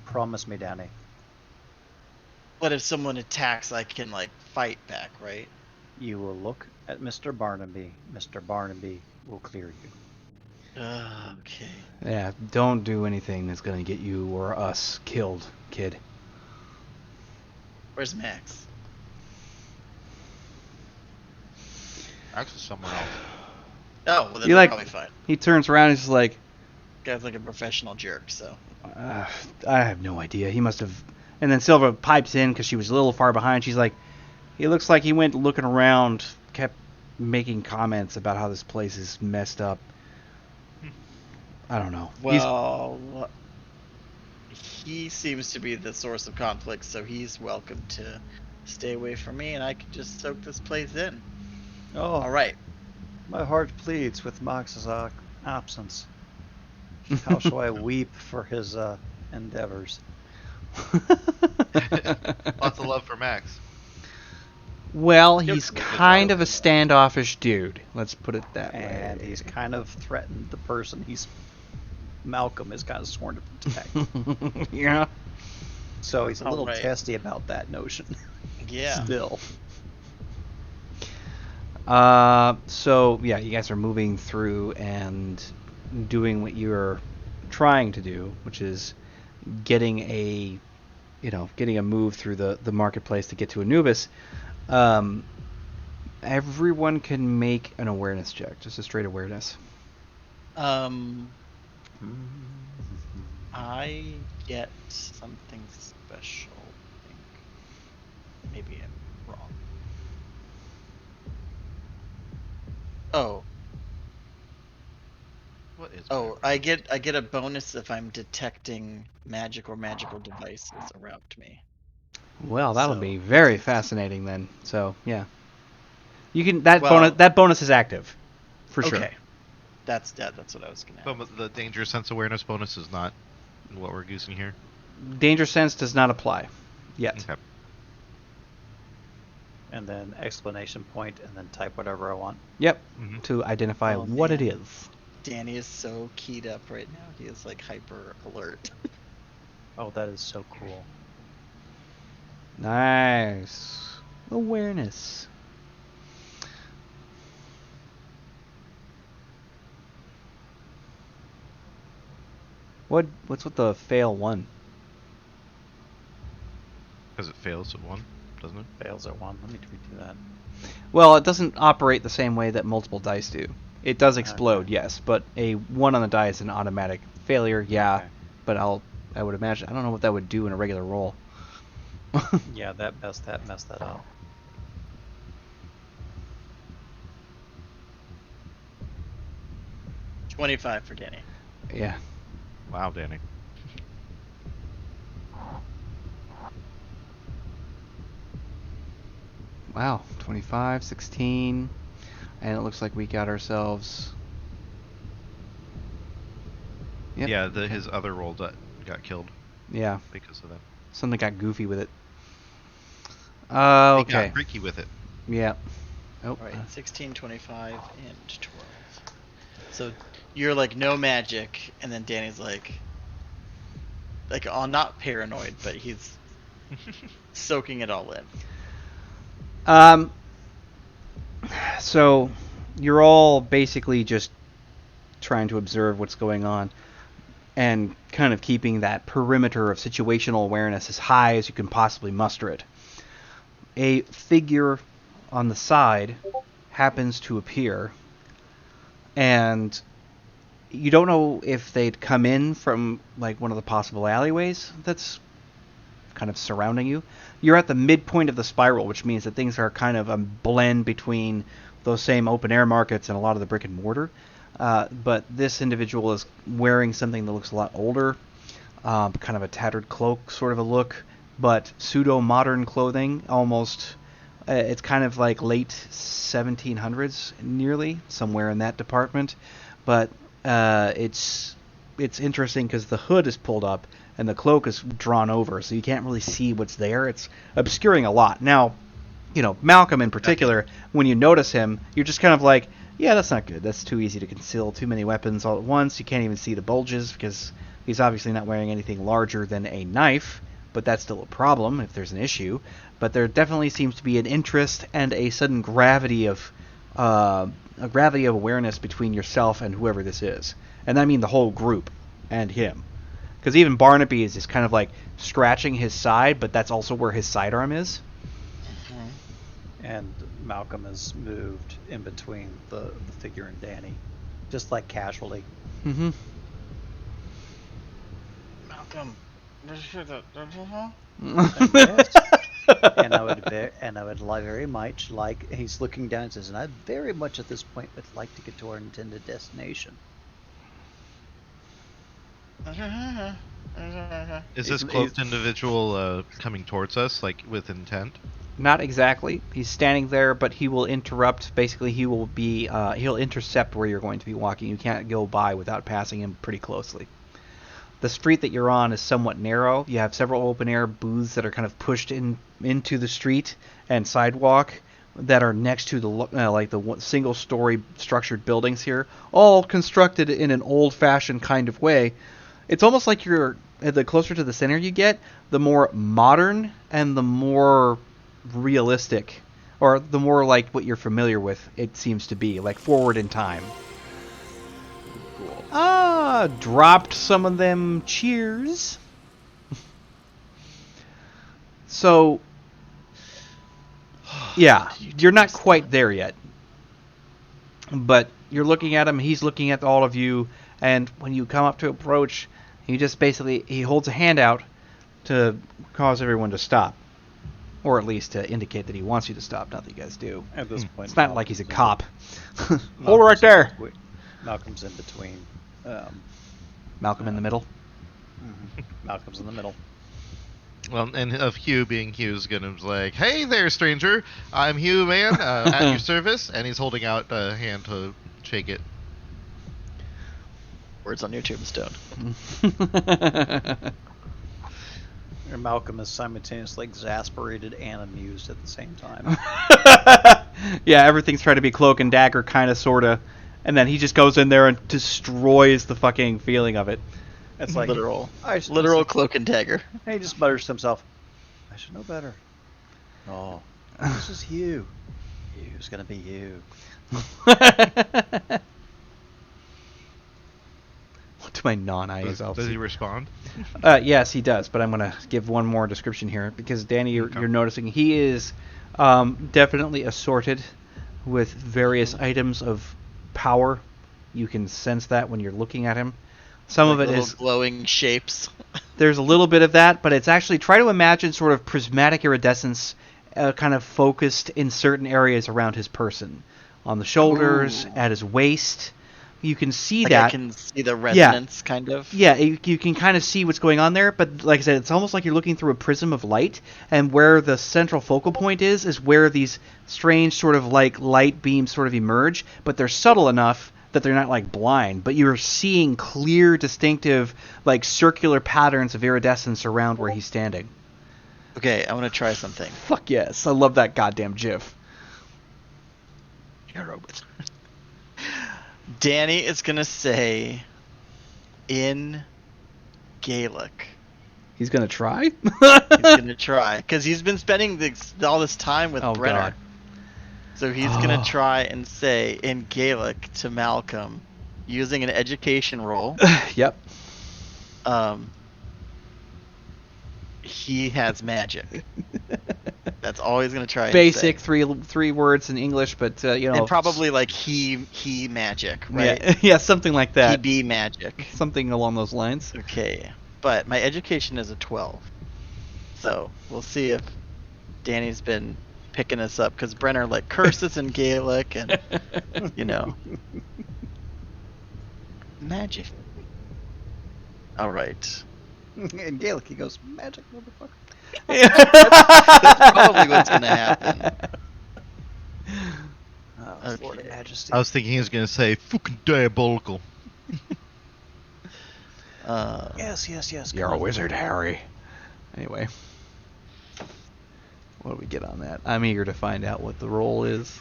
Promise me, Danny." but if someone attacks, I can like fight back, right? You will look at Mr. Barnaby. Mr. Barnaby will clear you. Okay. Yeah, don't do anything that's gonna get you or us killed, kid. Where's Max? Max is somewhere else. Oh, well then You we're like- probably fine. He turns around and he's like, Guy's like a professional jerk, so. I have no idea. He must have. And then Silva pipes in because she was a little far behind. She's like, he looks like he went looking around, kept making comments about how this place is messed up. I don't know. Well, he seems to be the source of conflict, so he's welcome to stay away from me, and I can just soak this place in. Oh, All right. my heart bleeds with Max's absence. How shall I weep for his endeavors? Lots of love for Max. Well, Yep. he's kind of a standoffish dude. Let's put it that And way. he's kind of threatened the person Malcolm is kind of sworn to protect. Yeah. So he's a little Alright. testy about that notion. Yeah. Still. So yeah, you guys are moving through and doing what you're trying to do, which is getting a move through the marketplace to get to Anubis. Everyone can make an awareness check, just a straight awareness. I get something special. I think. Maybe I'm wrong. Oh, What is? oh, I get a bonus if I'm detecting magic or magical devices around me. Well, that'll So- be very fascinating then. So yeah, you can Well- that bonus is active, for sure. Okay. That's what I was gonna ask. But the danger sense awareness bonus is not what we're using here. Danger sense does not apply yet. Okay. And then explanation point, and then type whatever I want. Yep. Mhm. To identify Oh, what it man. is. Danny is so keyed up right now. He is like hyper alert. Oh, that is so cool. Nice. Awareness. What's with the fail one? Because it fails at one, doesn't it? Fails at 1. Let me redo that. Well, it doesn't operate the same way that multiple dice do. It does explode, yes, but a 1 on the die is an automatic failure, yeah. Okay. But I would imagine, I don't know what that would do in a regular roll. Yeah, that messed that up. $25 for Danny. Yeah. Wow, Danny. Wow, 25, 16, and it looks like we got ourselves. Yep. Yeah, his other roll got killed Yeah, because of that. something got goofy with it. He Okay. got freaky with it. Yeah. Oh. All right, 16, 25, and 12. So you're like no magic, and then Danny's like, not paranoid, but he's soaking it all in. So you're all basically just trying to observe what's going on and kind of keeping that perimeter of situational awareness as high as you can possibly muster it. A figure on the side happens to appear, and you don't know if they'd come in from like one of the possible alleyways that's kind of surrounding you. You're at the midpoint of the spiral, which means that things are kind of a blend between those same open air markets and a lot of the brick and mortar. But this individual is wearing something that looks a lot older, kind of a tattered cloak sort of a look, but pseudo-modern clothing, almost. It's kind of like late 1700s, nearly, somewhere in that department. But it's interesting because the hood is pulled up and the cloak is drawn over, so you can't really see what's there. It's obscuring a lot. Now, Malcolm in particular, when you notice him, you're just kind of like, yeah, that's not good. That's too easy to conceal too many weapons all at once. You can't even see the bulges because he's obviously not wearing anything larger than a knife, but that's still a problem if there's an issue. But there definitely seems to be an interest and a sudden gravity of awareness between yourself and whoever this is. And I mean the whole group and him. Because even Barnaby is just kind of like scratching his side, but that's also where his sidearm is. And Malcolm has moved in between the figure and Danny, just like casually. Mm-hmm. Malcolm, did you hear that? And I would like very much like, he's looking down and says, and I very much at this point would like to get to our intended destination. Is this cloaked individual coming towards us, like with intent? Not exactly. He's standing there, but he will interrupt. Basically, he'll intercept where you're going to be walking. You can't go by without passing him pretty closely. The street that you're on is somewhat narrow. You have several open-air booths that are kind of pushed into the street and sidewalk that are next to the single-story structured buildings here, all constructed in an old-fashioned kind of way. It's almost like the closer to the center you get, the more modern and the more realistic, or the more like what you're familiar with it seems to be, like forward in time. Cool. Dropped some of them cheers. So, yeah, you're not quite there yet. But you're looking at him, he's looking at all of you, and when you come up to approach, he holds a hand out to cause everyone to stop. Or at least to indicate that he wants you to stop, not that you guys do. At this point, it's not like he's a cop. Hold it right there. Malcolm's in between. Malcolm in the middle. Malcolm's in the middle. Well, and of Hugh being Hugh's gonna be like, "Hey there, stranger! I'm Hugh, man, at your service." And he's holding out a hand to shake it. Words on your tombstone. And Malcolm is simultaneously exasperated and amused at the same time. Yeah, everything's trying to be cloak and dagger, kind of, sort of. And then he just goes in there and destroys the fucking feeling of it. It's like literal cloak and dagger. He just mutters to himself, I should know better. Oh, this is Hugh. Hugh's gonna be Hugh. To my non-IE self. Does he respond? Yes, he does, but I'm going to give one more description here, because Danny, you're noticing he is definitely assorted with various items of power. You can sense that when you're looking at him. Some of it is glowing shapes. There's a little bit of that, but it's actually, try to imagine sort of prismatic iridescence kind of focused in certain areas around his person. On the shoulders, at his waist. You can see like that. I can see the resonance, kind of. Yeah, you can kind of see what's going on there, but like I said, it's almost like you're looking through a prism of light, and where the central focal point is where these strange sort of like light beams sort of emerge, but they're subtle enough that they're not like blind, but you're seeing clear, distinctive, like circular patterns of iridescence around where he's standing. Okay, I want to try something. Fuck yes, I love that goddamn GIF. You're a robot. Danny is gonna say, in Gaelic. He's gonna try? He's gonna try, because he's been spending all this time with Brenner. God. So he's gonna try and say in Gaelic to Malcolm, using an education roll. Yep. He has magic. That's all he's gonna try. basic and say. three words in English, but you know, And probably like he magic, right? yeah, yeah, something like He that, be magic. something along those lines. Okay, but my education is a 12, so we'll see if Danny's been picking us up because Brenner like curses in Gaelic and you know magic. All right. In Gaelic, he goes, magic, motherfucker. That's probably what's gonna happen. Oh, Florida Okay. Majesty. I was thinking he was gonna say fucking diabolical. Yes. You're come a on. wizard, Harry. Anyway, what do we get on that? I'm eager to find out what the roll is.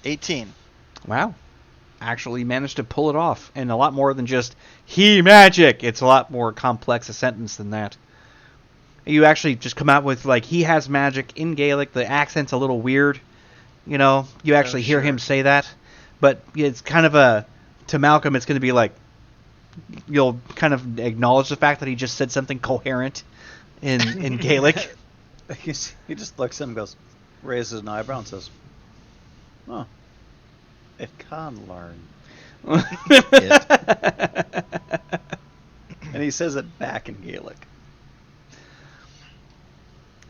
$18. Wow. Actually managed to pull it off. And a lot more than just, he magic. It's a lot more complex a sentence than that. You actually just come out with, like, he has magic in Gaelic. The accent's a little weird. You know, you actually hear him say that. But it's kind of a, to Malcolm, it's going to be like, you'll kind of acknowledge the fact that he just said something coherent in Gaelic. He just looks at him and goes, raises an eyebrow and says, oh, it can learn. And he says it back in Gaelic.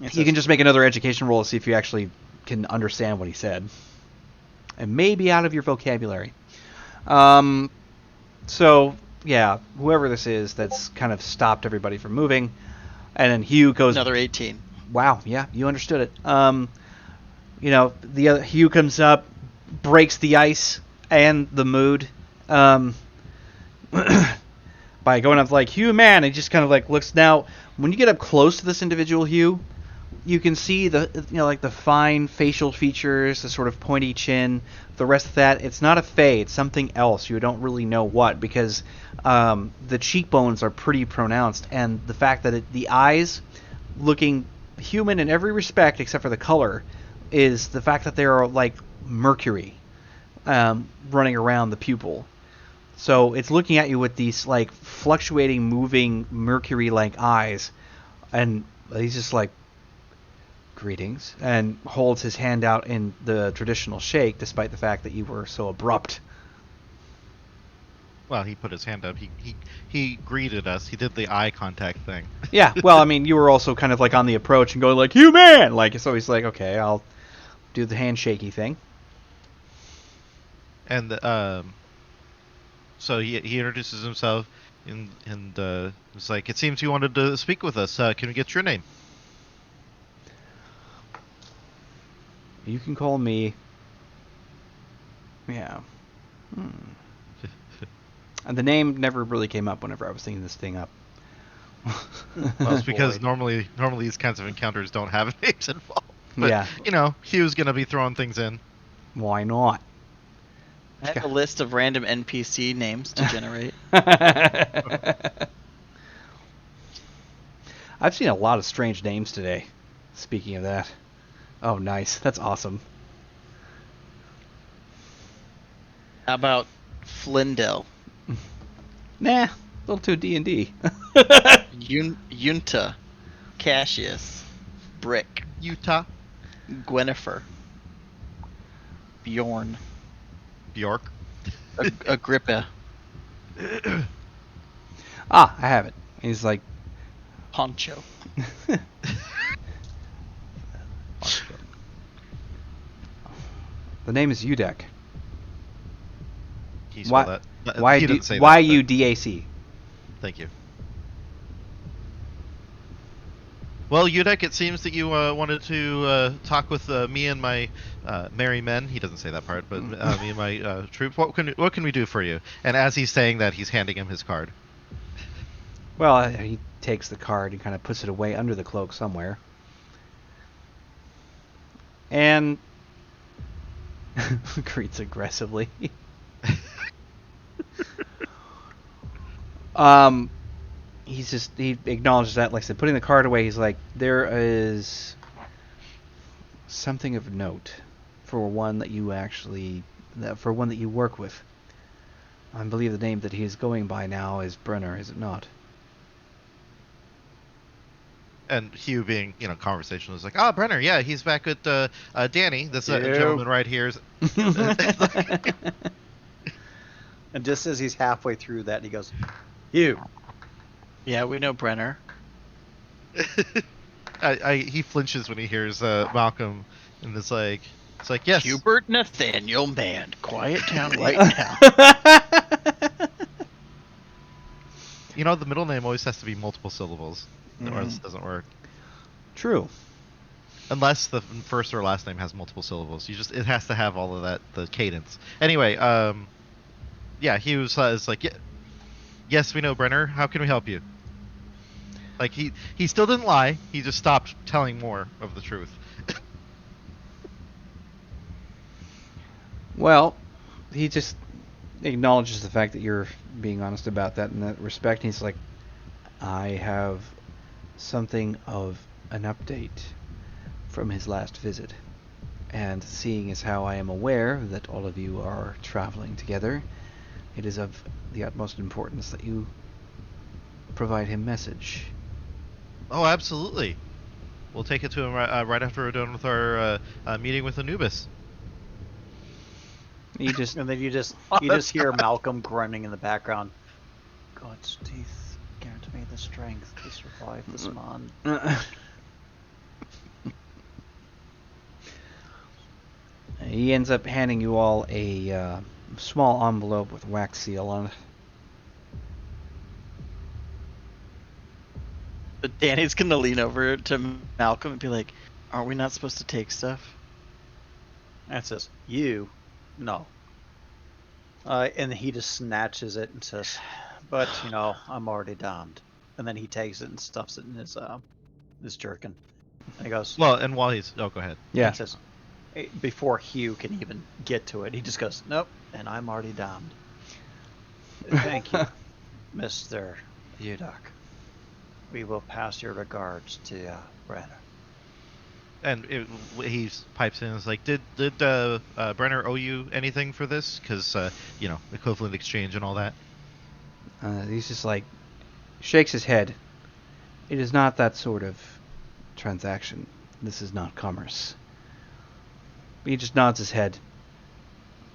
You can just make another education roll to see if you actually can understand what he said. And maybe out of your vocabulary. So, yeah, whoever this is that's kind of stopped everybody from moving. And then Hugh goes... Another 18. Wow, yeah, you understood it. You know, the other Hugh comes up, breaks the ice and the mood by going up like, Hugh, man, and he just kind of like looks. Now, when you get up close to this individual, Hugh, you can see the, you know, like the fine facial features, the sort of pointy chin, the rest of that. It's not a fae, it's something else. You don't really know what, because the cheekbones are pretty pronounced, and the fact that the eyes, looking human in every respect except for the color, is the fact that they are like mercury running around the pupil. So it's looking at you with these like fluctuating, moving mercury-like eyes, and he's just like, greetings, and holds his hand out in the traditional shake, despite the fact that you were so abrupt. Well, he put his hand up. He greeted us. He did the eye contact thing. Yeah, well, I mean, you were also kind of like on the approach and going like, "You man!" Like, so he's like, "Okay, I'll do the handshaky thing." And so he introduces himself and it's like, it seems you wanted to speak with us. Can we get your name? You can call me. Yeah. And the name never really came up whenever I was thinking this thing up. Well, it's because normally these kinds of encounters don't have names involved. But, Yeah. you know, Hugh's gonna be throwing things in. Why not? I have a list of random NPC names to generate. I've seen a lot of strange names today. Speaking of that. Oh, nice. That's awesome. How about Flindell? Nah, a little too D&D. Yunta, Cassius, Brick, Utah, Gwennifer, Bjorn, Bjork. Agrippa, Ah, I have it. He's like, Poncho. the name is Udek. He spelled that. Why he do, didn't say why that, you but DAC? Thank you. Well, Udek, it seems that you wanted to talk with me and my merry men. He doesn't say that part, but me and my troops. What can we do for you? And as he's saying that, he's handing him his card. Well, he takes the card and kind of puts it away under the cloak somewhere. And greets aggressively. He acknowledges that, like I said, putting the card away, he's like, there is something of note for one that you work with. I believe the name that he is going by now is Brenner, is it not? And Hugh, being conversational, is like, "Ah, Brenner, yeah, he's back with Danny. This Ew. gentleman right here is." And just as he's halfway through that, he goes, "You." Yeah, we know Brenner. He flinches when he hears Malcolm, and it's like, yes. Hubert Nathaniel Mann. Quiet down right now. The middle name always has to be multiple syllables, or else it doesn't work. True. Unless the first or last name has multiple syllables, it has to have all of that, the cadence. Anyway, yeah, he was is like, yes, we know Brenner. How can we help you? Like he still didn't lie. He just stopped telling more of the truth. Well, he just acknowledges the fact that you're being honest about that in that respect. He's like, I have something of an update from his last visit. And seeing as how I am aware that all of you are traveling together, it is of the utmost importance that you provide him message. Oh, absolutely. We'll take it to him right after we're done with our meeting with Anubis. You just And then you just hear Malcolm grunting in the background. God's teeth grant me the strength to survive this man. He ends up handing you all a small envelope with wax seal on it. But Danny's gonna lean over to Malcolm and be like, "Aren't we not supposed to take stuff?" And it says, "You, no." And he just snatches it and says, "But I'm already damned." And then he takes it and stuffs it in his jerkin. And he goes, Well, and while he's go ahead. Yeah. And says, before Hugh can even get to it, he just goes, "Nope," and I'm already damned. Thank you, Mr. Udoc. We will pass your regards to Brenner. And he pipes in and is like, did Brenner owe you anything for this? Because, equivalent exchange and all that. He's just like, shakes his head. It is not that sort of transaction. This is not commerce. He just nods his head.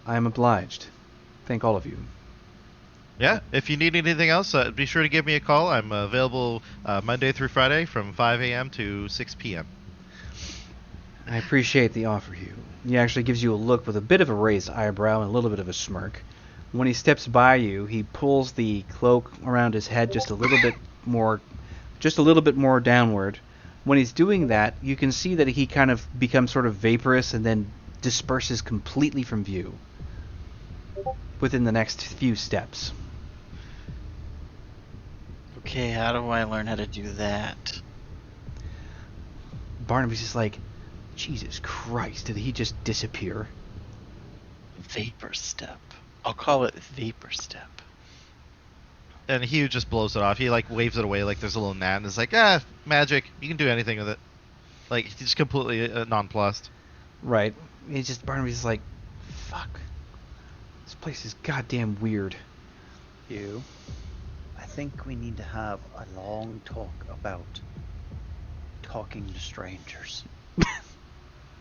I am obliged. Thank all of you. Yeah, if you need anything else, be sure to give me a call. I'm available Monday through Friday from 5 a.m. to 6 p.m. I appreciate the offer, Hugh. He actually gives you a look with a bit of a raised eyebrow and a little bit of a smirk. When he steps by you, he pulls the cloak around his head just a little bit more downward. When he's doing that, you can see that he kind of becomes sort of vaporous and then disperses completely from view within the next few steps. Okay, how do I learn how to do that? Barnaby's just like, Jesus Christ, did he just disappear? Vapor step. I'll call it vapor step. And Hugh just blows it off. He waves it away like there's a little gnat, and is like, magic. You can do anything with it. Like, he's just completely nonplussed. Right. Barnaby's just like, fuck. This place is goddamn weird. Hugh, I think we need to have a long talk about talking to strangers.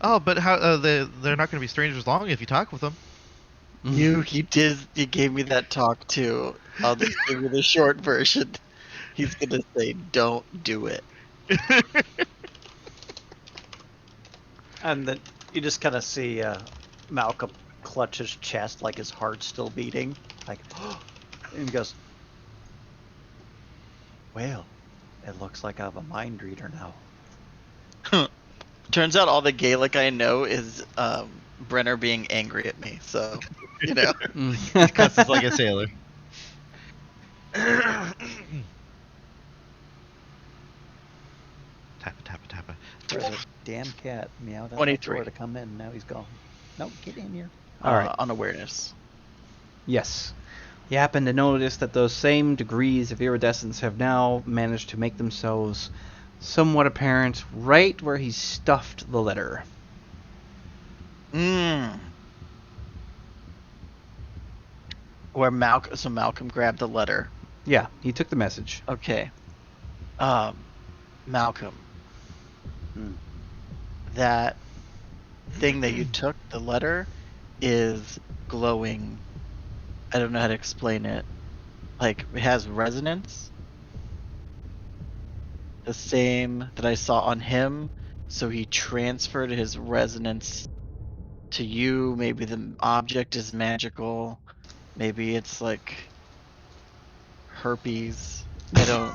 Oh, but how they're not going to be strangers long if you talk with them. You gave me that talk too. I'll just give you the short version. He's gonna say, "Don't do it." And then you just kind of see Malcolm clutch his chest like his heart's still beating. Like, and he goes, "Well, it looks like I have a mind reader now." Turns out all the Gaelic I know is Brenner being angry at me. So, Cusses like a sailor. Tappa, tappa, tappa. There's a damn cat meowed out the 23. door to come in. Now he's gone. No, get in here. All right. On awareness. Yes. You happen to notice that those same degrees of iridescence have now managed to make themselves somewhat apparent right where he stuffed the letter. where Malcolm grabbed the letter. Yeah, he took the message. Okay. Malcolm. Hmm. That thing that you took, the letter, is glowing. I don't know how to explain it. Like, it has resonance. The same that I saw on him. So he transferred his resonance to you. Maybe the object is magical. Maybe it's like herpes. I don't.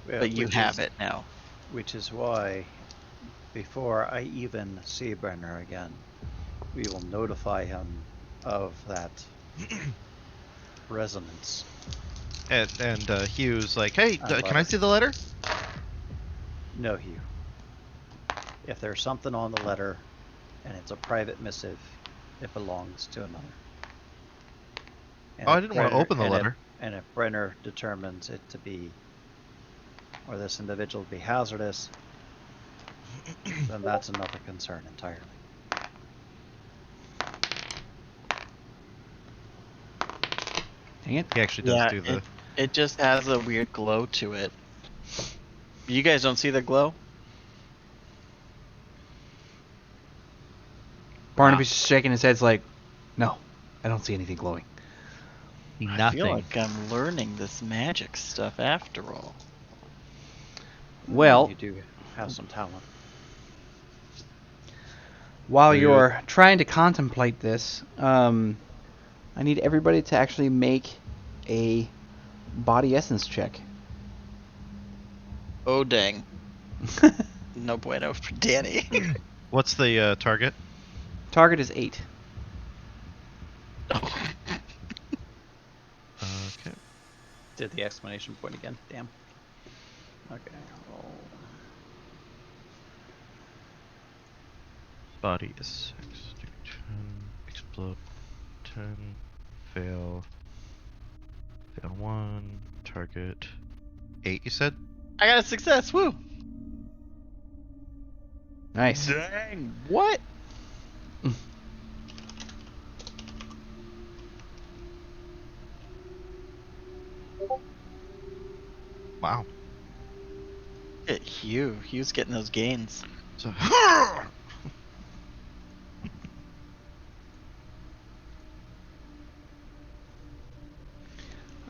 But you have it now. Which is why, before I even see Brenner again, we will notify him of that resonance. And Hugh's like, hey, I can I love it. see the letter? No, Hugh. If there's something on the letter and it's a private missive, it belongs to another. And Oh, I if didn't want to open the and if- letter. And if Brenner determines it to be, or this individual to be hazardous, then that's another concern entirely. Dang it. He actually does do the. It just has a weird glow to it. You guys don't see the glow? Barnaby's shaking his head like, no, I don't see anything glowing. I feel like I'm learning this magic stuff after all. Well, You do have some talent. while Yeah. you're trying to contemplate this, I need everybody to actually make a body essence check. Oh dang. No bueno for Danny. What's the target? Target is 8. Okay. Did the exclamation point again? Damn. Okay. Roll. Body is 6, 10, explode 10, fail 1, target 8. You said? I got a success, woo! Nice. Dang, what? Wow. Look at Hugh. Hugh's getting those gains. So.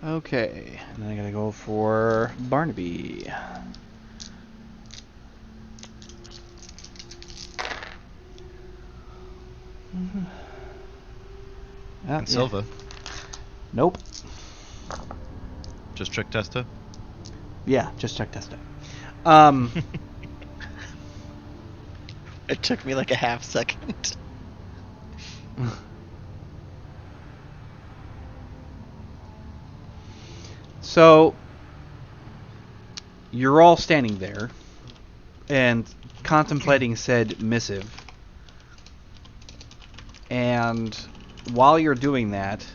Okay, and then I gotta go for Barnaby. Ah, And Silva. Nope. Just trick testa. Yeah, just check test it. It took me like a half second. So you're all standing there and contemplating said missive. And while you're doing that,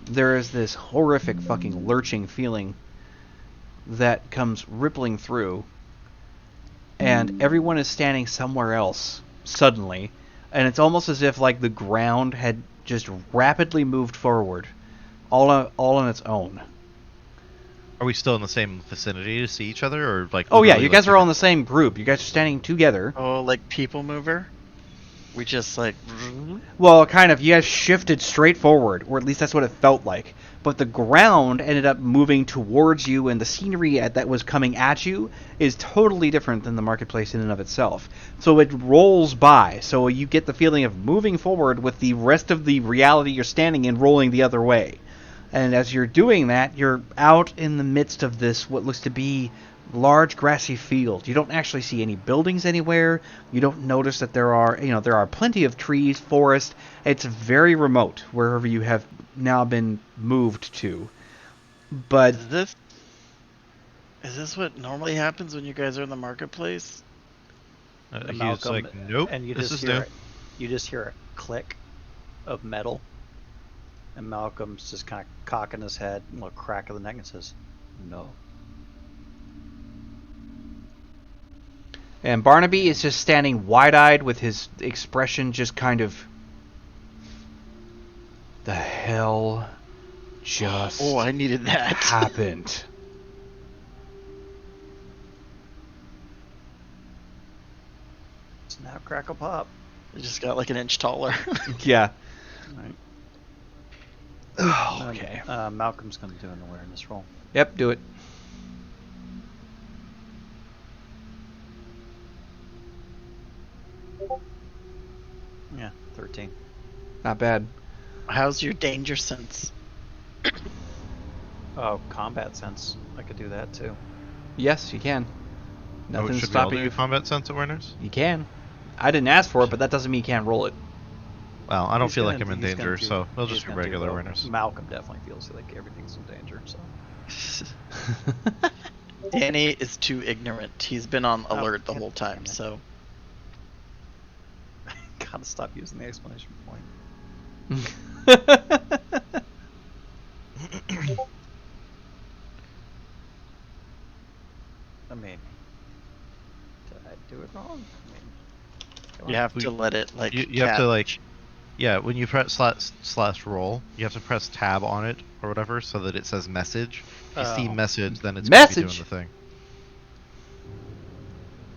there is this horrific fucking lurching feeling that comes rippling through. And everyone is standing somewhere else suddenly. And it's almost as if like the ground had just rapidly moved forward all on its own. Are we still in the same vicinity to see each other, or like? Oh yeah, literally, you guys like, are all in the same group. You guys are standing together. Oh, like people mover? We just like. Well, kind of. You guys shifted straight forward, or at least that's what it felt like. But the ground ended up moving towards you, and the scenery that was coming at you is totally different than the marketplace in and of itself. So it rolls by, so you get the feeling of moving forward with the rest of the reality you're standing in rolling the other way. And as you're doing that, you're out in the midst of this, what looks to be large grassy field. You don't actually see any buildings anywhere. You don't notice that there are plenty of trees, forest. It's very remote wherever you have now been moved to. But Is this what normally happens when you guys are in the marketplace? And He's Malcolm, like, nope. and you this just is hear new. you just hear a click of metal, and Malcolm's just kind of cocking his head, a little crack of the neck, and says, "No." and Barnaby is just standing wide-eyed with his expression just kind of, the hell just Oh, I needed that. happened. Snap, crackle, pop. I just got like an inch taller. Yeah. Right. Okay. Malcolm's going to do an awareness roll. Yep, do it. Yeah, 13. Not bad. How's your danger sense? Oh, combat sense. I could do that too. Yes, you can. Oh, Nothing's should we all stopping do you. combat sense awareness? You can. I didn't ask for it, but that doesn't mean you can't roll it. Well, I don't He's feel gonna like I'm in he's gonna danger, do- so we'll he's just do gonna regular well. awareness. Malcolm definitely feels like everything's in danger, so. Danny is too ignorant. He's been on Oh, alert the God whole time, damn it. so Gotta stop using the exclamation point. I mean, did I do it wrong? I mean, come you on. have to let it like. You have to catch. like, yeah, when you press slash roll, you have to press tab on it or whatever so that it says message. If you see Oh. message, then it's going to be doing Message? the thing.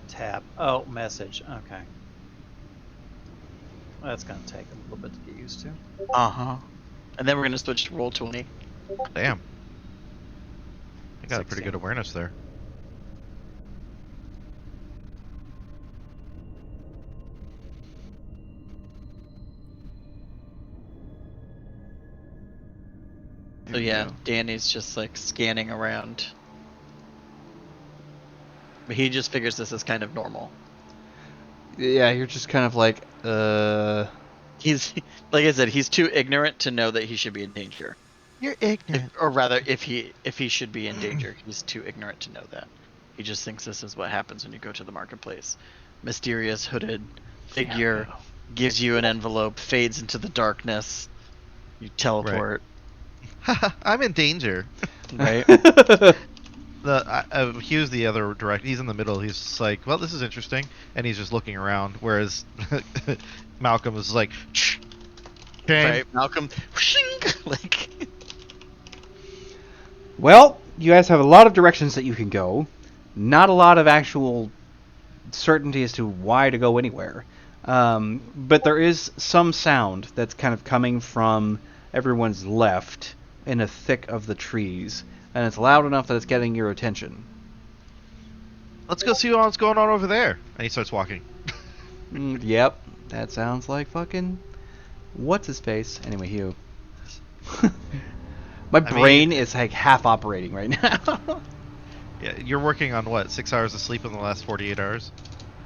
Tab. Oh, message. Okay. That's gonna take a little bit to get used to. And then we're gonna switch to roll 20. Damn. I got a pretty 16. good awareness there. So yeah, Danny's just like scanning around. But he just figures this is kind of normal. Yeah, you're just kind of like, He's like I said, he's too ignorant to know that he should be in danger. You're ignorant. Or rather, if he should be in danger, he's too ignorant to know that. He just thinks this is what happens when you go to the marketplace. Mysterious hooded figure gives you an envelope, fades into the darkness. You teleport, I'm in danger. right? Hugh's the other direct. He's in the middle. He's just like, well, this is interesting, and he's just looking around. Whereas Malcolm is like, shh, shame. Right, Malcolm, like. Well, you guys have a lot of directions that you can go. Not a lot of actual certainty as to why to go anywhere. But there is some sound that's kind of coming from everyone's left in a thick of the trees. And it's loud enough that it's getting your attention. Let's go see what's going on over there. And he starts walking. Yep, that sounds like fucking... What's his face? Anyway, Hugh. My brain is like half operating right now. Yeah, you're working on what? 6 hours of sleep in the last 48 hours?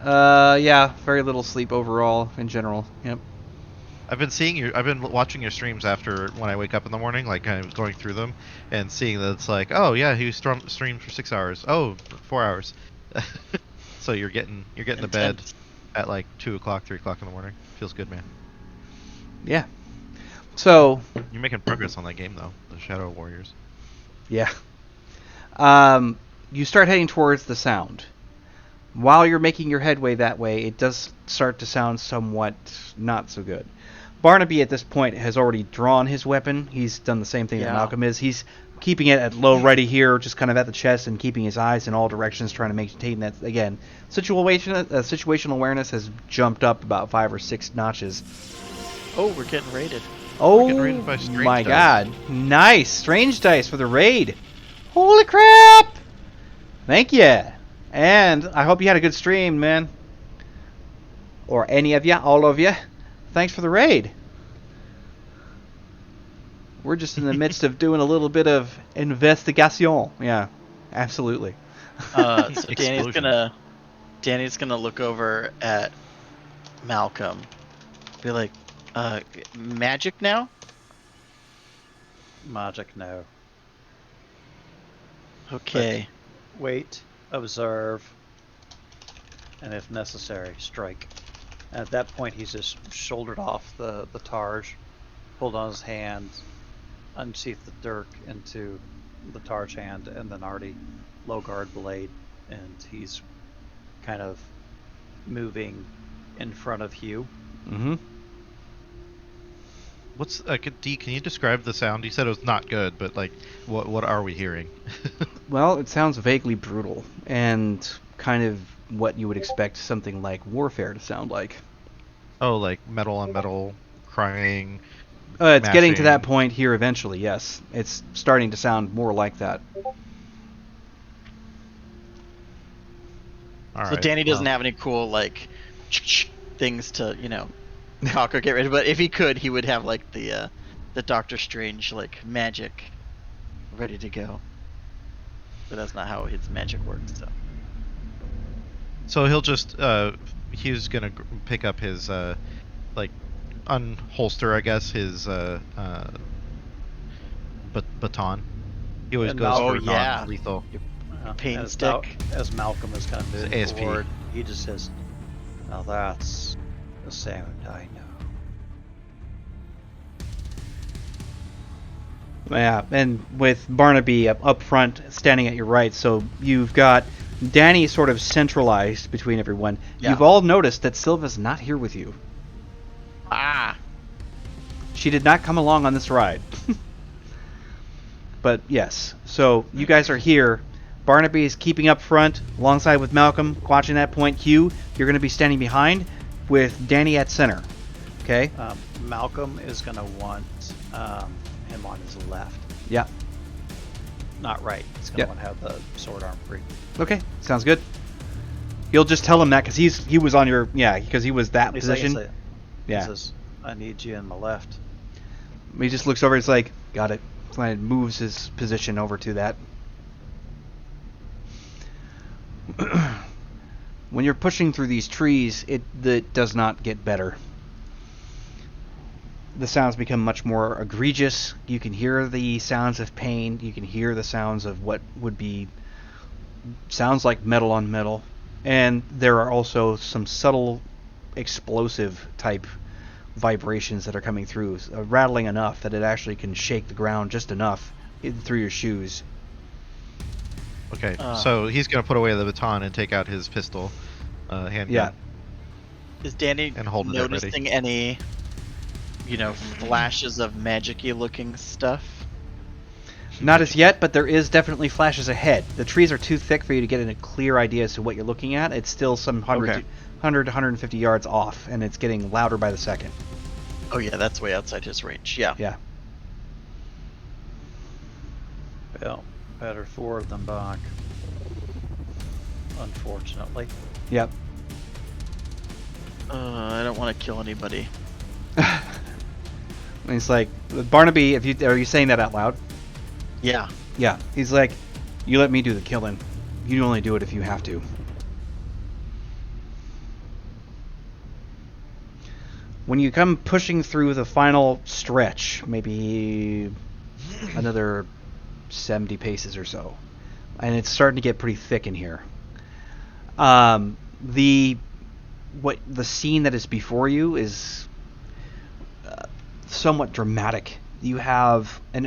Yeah, very little sleep overall in general. Yep. I've been watching your streams after when I wake up in the morning, like kind of going through them and seeing that it's like, oh yeah, he streamed for 6 hours. Oh, 4 hours. So you're getting to bed Intense. at like 2 o'clock, 3 o'clock in the morning. Feels good, man. Yeah. So, You're making progress on that game though, the Shadow Warriors. yeah. You start heading towards the sound. While you're making your headway that way, it does start to sound somewhat not so good. Barnaby at this point has already drawn his weapon. He's done the same thing that Yeah. Malcolm is. He's keeping it at low ready here, just kind of at the chest and keeping his eyes in all directions, trying to maintain that. Again, situational awareness has jumped up about 5 or 6 notches. Oh, we're getting raided. Oh getting raided by strange my dice. god. Nice. Strange dice for the raid. Holy crap. Thank you. And I hope you had a good stream, man. Or any of you, all of you. Thanks for the raid. We're just in the midst of doing a little bit of investigation. Yeah, absolutely. So Explosion. Danny's gonna look over at Malcolm, be like, magic now? Magic, no. Okay. Wait, observe, and if necessary, strike. And at that point, he's just shouldered off the targe, pulled on his hand, unsheathed the dirk into the targe hand, and then already low guard blade, and he's kind of moving in front of Hugh. Mm-hmm. What's D? Can you describe the sound? You said it was not good, but like, what are we hearing? Well, it sounds vaguely brutal and kind of what you would expect something like warfare to sound like. Oh, like metal on metal, crying. It's getting to that Mashing. point here eventually, yes. It's starting to sound more like that. All So right. Danny doesn't well, have any cool like things to cock or get rid of. But if he could, he would have like the Doctor Strange like magic ready to go. But that's not how his magic works. So he'll just he's gonna pick up his like unholster, I guess, his baton. He always And goes Oh, for yeah. non-lethal. Pain as stick. As Malcolm is kind of moving ASP. forward, he just says, "Now that's the sound I know." Yeah, and with Barnaby up front, standing at your right, so you've got Danny sort of centralized between everyone. Yeah. You've all noticed that Silva's not here with you. Ah. She did not come along on this ride. But yes, so you guys are here. Barnaby is keeping up front alongside with Malcolm, watching that point. Hugh, you're going to be standing behind with Danny at center. Okay? Malcolm is going to want him on his left, Yeah. not right. He's going to Yep. want to have the sword arm free. Okay, sounds good. You'll just tell him that because he was on your because he was that He's like- position. he's like- Yeah. He says, "I need you in my left." He just looks over. It's like, got it. And moves his position over to that. When you're pushing through these trees, it does not get better. The sounds become much more egregious. You can hear the sounds of pain. You can hear the sounds of what would be sounds like metal on metal. And there are also some subtle explosive type vibrations that are coming through, rattling enough that it actually can shake the ground just enough through your shoes. Okay, so he's gonna put away the baton and take out his pistol, handgun. Yeah. Is Danny And hold it ready. noticing any, flashes of magic-y looking stuff? Not as yet, but there is definitely flashes ahead. The trees are too thick for you to get a clear idea as to what you're looking at. It's still some 100 to 150 yards off, and it's getting louder by the second. Oh yeah, that's way outside his range. Yeah. Yeah. Well, better forward than back. Unfortunately. Yep. I don't want to kill anybody. And it's like, Barnaby, are you saying that out loud? Yeah. Yeah. He's like, you let me do the killing. You only do it if you have to. When you come pushing through the final stretch, maybe another 70 paces or so, and it's starting to get pretty thick in here. The scene that is before you is somewhat dramatic. You have an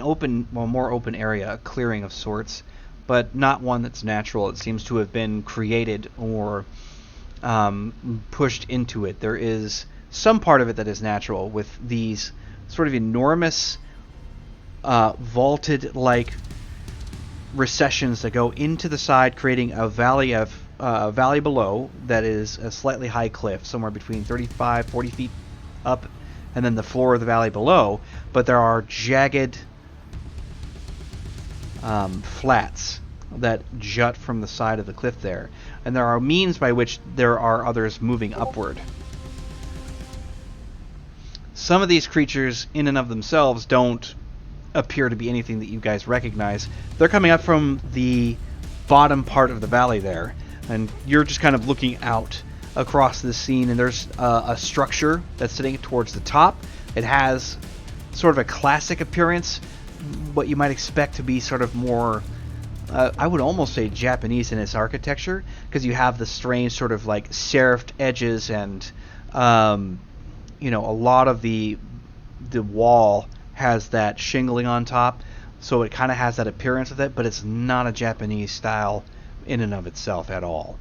more open area, a clearing of sorts, but not one that's natural. It seems to have been created or pushed into it. There is some part of it that is natural, with these sort of enormous vaulted-like recessions that go into the side, creating a valley below that is a slightly high cliff, somewhere between 35-40 feet up, and then the floor of the valley below. But there are jagged flats that jut from the side of the cliff there, and there are means by which there are others moving upward. Some of these creatures in and of themselves don't appear to be anything that you guys recognize. They're coming up from the bottom part of the valley there, and you're just kind of looking out across this scene, and there's a structure that's sitting towards the top. It has sort of a classic appearance, what you might expect to be sort of more, I would almost say Japanese in its architecture, because you have the strange sort of like serifed edges, and a lot of the wall has that shingling on top, so it kind of has that appearance of it, but it's not a Japanese style in and of itself at all.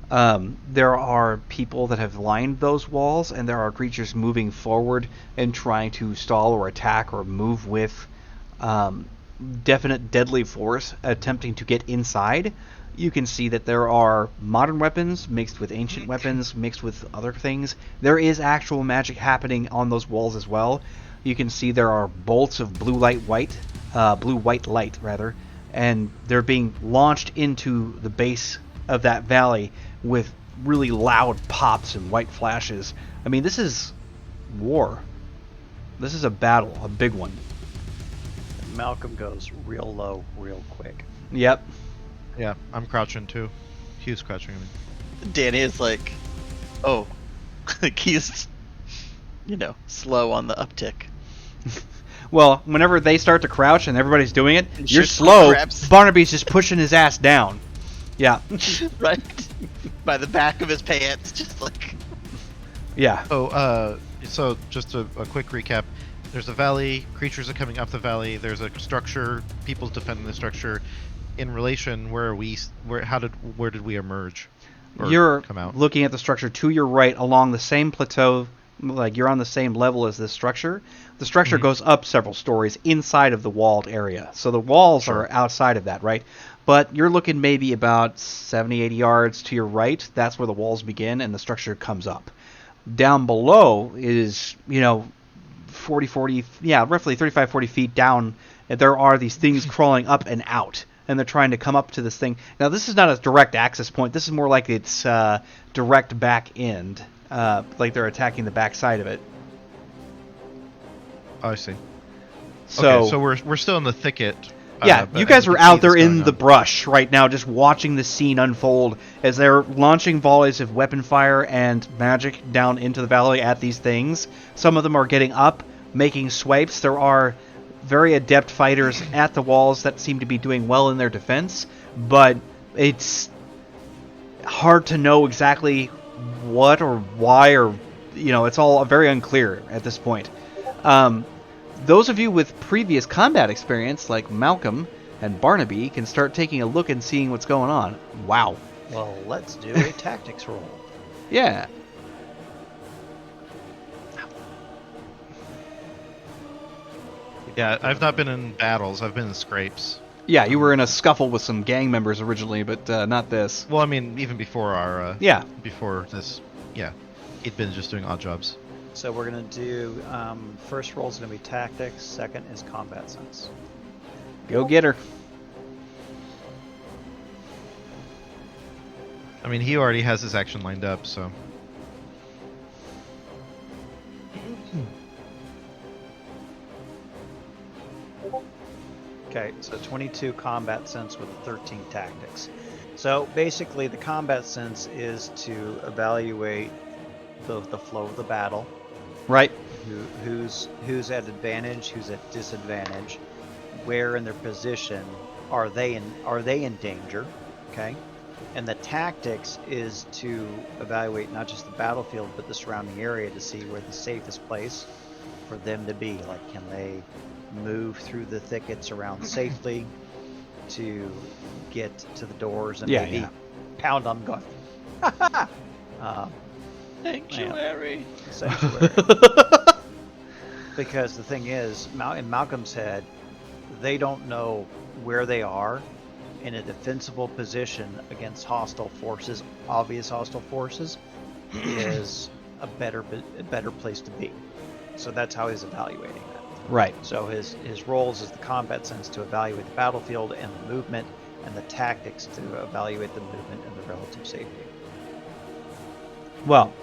There are people that have lined those walls, and there are creatures moving forward and trying to stall or attack or move with definite deadly force, attempting to get inside. You can see that there are modern weapons mixed with ancient weapons, mixed with other things. There is actual magic happening on those walls as well. You can see there are bolts of blue white light, and they're being launched into the base of that valley with really loud pops and white flashes. I mean, this is war. This is a battle, a big one. Malcolm goes real low, real quick. Yep. Yeah, I'm crouching too. Hugh's crouching. I mean. Danny is like, oh, like he's, slow on the uptick. Well, whenever they start to crouch and everybody's doing it, And you're shit slow. grabs. Barnaby's just pushing his ass down. Yeah. Right? By the back of his pants, just like. Yeah. So just a quick recap. There's a valley, creatures are coming up the valley, there's a structure, people's defending the structure. In relation, where did we emerge? Or You're come out? looking at the structure to your right along the same plateau, like you're on the same level as this structure. The structure goes up several stories inside of the walled area. So the walls are outside of that, right? But you're looking maybe about 70, 80 yards to your right. That's where the walls begin and the structure comes up. Down below is, roughly 35, 40 feet down. And there are these things crawling up and out. And they're trying to come up to this thing. Now, this is not a direct access point. This is more like it's direct back end. Like they're attacking the back side of it. Oh, I see. So, Okay, so we're still in the thicket. Yeah, but you guys you are can see out there this in going the on. brush right now, just watching the scene unfold as they're launching volleys of weapon fire and magic down into the valley at these things. Some of them are getting up, making swipes. There are very adept fighters at the walls that seem to be doing well in their defense, but it's hard to know exactly what or why, or it's all very unclear at this point. Those of you with previous combat experience, like Malcolm and Barnaby, can start taking a look and seeing what's going on. Wow. Well, let's do a tactics roll. Yeah. Yeah, I've not been in battles. I've been in scrapes. Yeah, you were in a scuffle with some gang members originally, but not this. Well, I mean, even before our Yeah. before this, yeah, he'd been just doing odd jobs. So we're going to do, first roll is going to be tactics, second is combat sense. Go get her. I mean, he already has his action lined up, so. Okay, so 22 combat sense with 13 tactics. So basically the combat sense is to evaluate the flow of the battle, Right. who's at advantage, who's at disadvantage, where in their position are they in danger, okay? And the tactics is to evaluate not just the battlefield but the surrounding area to see where the safest place for them to be. Like, can they move through the thickets around safely to get to the doors and maybe pound on them going, Sanctuary. sanctuary. Because the thing is, in Malcolm's head, they don't know where they are in a defensible position against hostile forces. Obvious hostile forces is a better place to be. So that's how he's evaluating that. Right. So his roles is the combat sense to evaluate the battlefield and the movement, and the tactics to evaluate the movement and the relative safety. Well,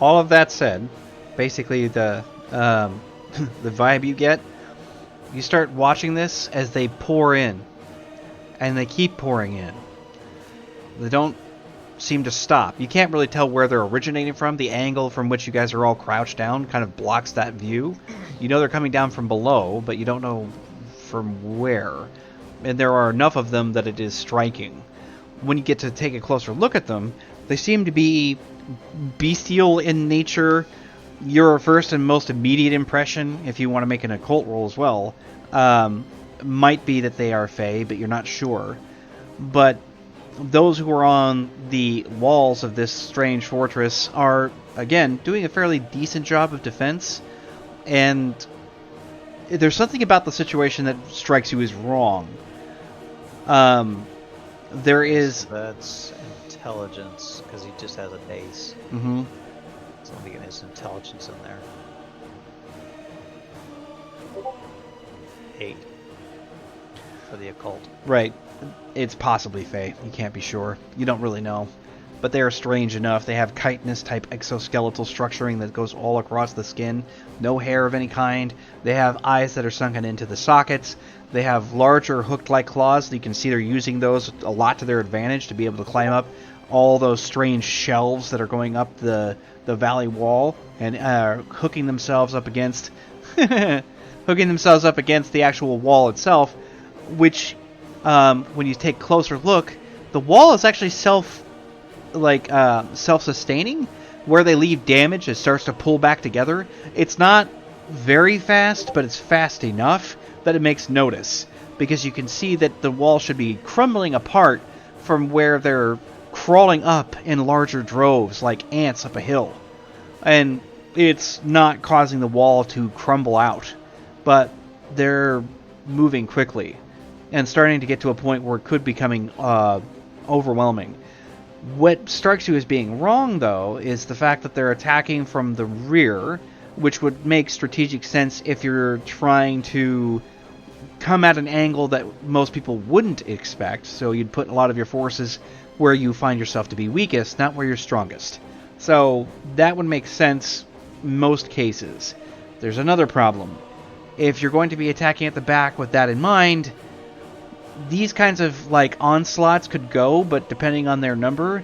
all of that said, basically the the vibe you get, you start watching this as they pour in, and they keep pouring in. They don't seem to stop. You can't really tell where they're originating from. The angle from which you guys are all crouched down kind of blocks that view. You know they're coming down from below, but you don't know from where. And there are enough of them that it is striking. When you get to take a closer look at them, they seem to be bestial in nature. Your first and most immediate impression, if you want to make an occult roll as well, might be that they are Fae, but you're not sure. But those who are on the walls of this strange fortress are, again, doing a fairly decent job of defense, and there's something about the situation that strikes you as wrong. There is... That's intelligence, because he just has a base. Mhm. So let me get his intelligence in there. 8 for the occult. Right. It's possibly Fae. You can't be sure. You don't really know. But they are strange enough. They have chitinous-type exoskeletal structuring that goes all across the skin. No hair of any kind. They have eyes that are sunken into the sockets. They have larger hooked-like claws. You can see they're using those a lot to their advantage to be able to climb up all those strange shelves that are going up the valley wall and hooking themselves up against the actual wall itself, which, when you take a closer look, the wall is actually self-sustaining. Where they leave damage, it starts to pull back together. It's not very fast, but it's fast enough that it makes notice, because you can see that the wall should be crumbling apart from where they're crawling up in larger droves like ants up a hill. And it's not causing the wall to crumble out, but they're moving quickly and starting to get to a point where it could be becoming overwhelming. What strikes you as being wrong, though, is the fact that they're attacking from the rear, which would make strategic sense if you're trying to come at an angle that most people wouldn't expect. So you'd put a lot of your forces where you find yourself to be weakest, not where you're strongest. So that would make sense most cases. There's another problem. If you're going to be attacking at the back with that in mind, these kinds of onslaughts could go, but depending on their number,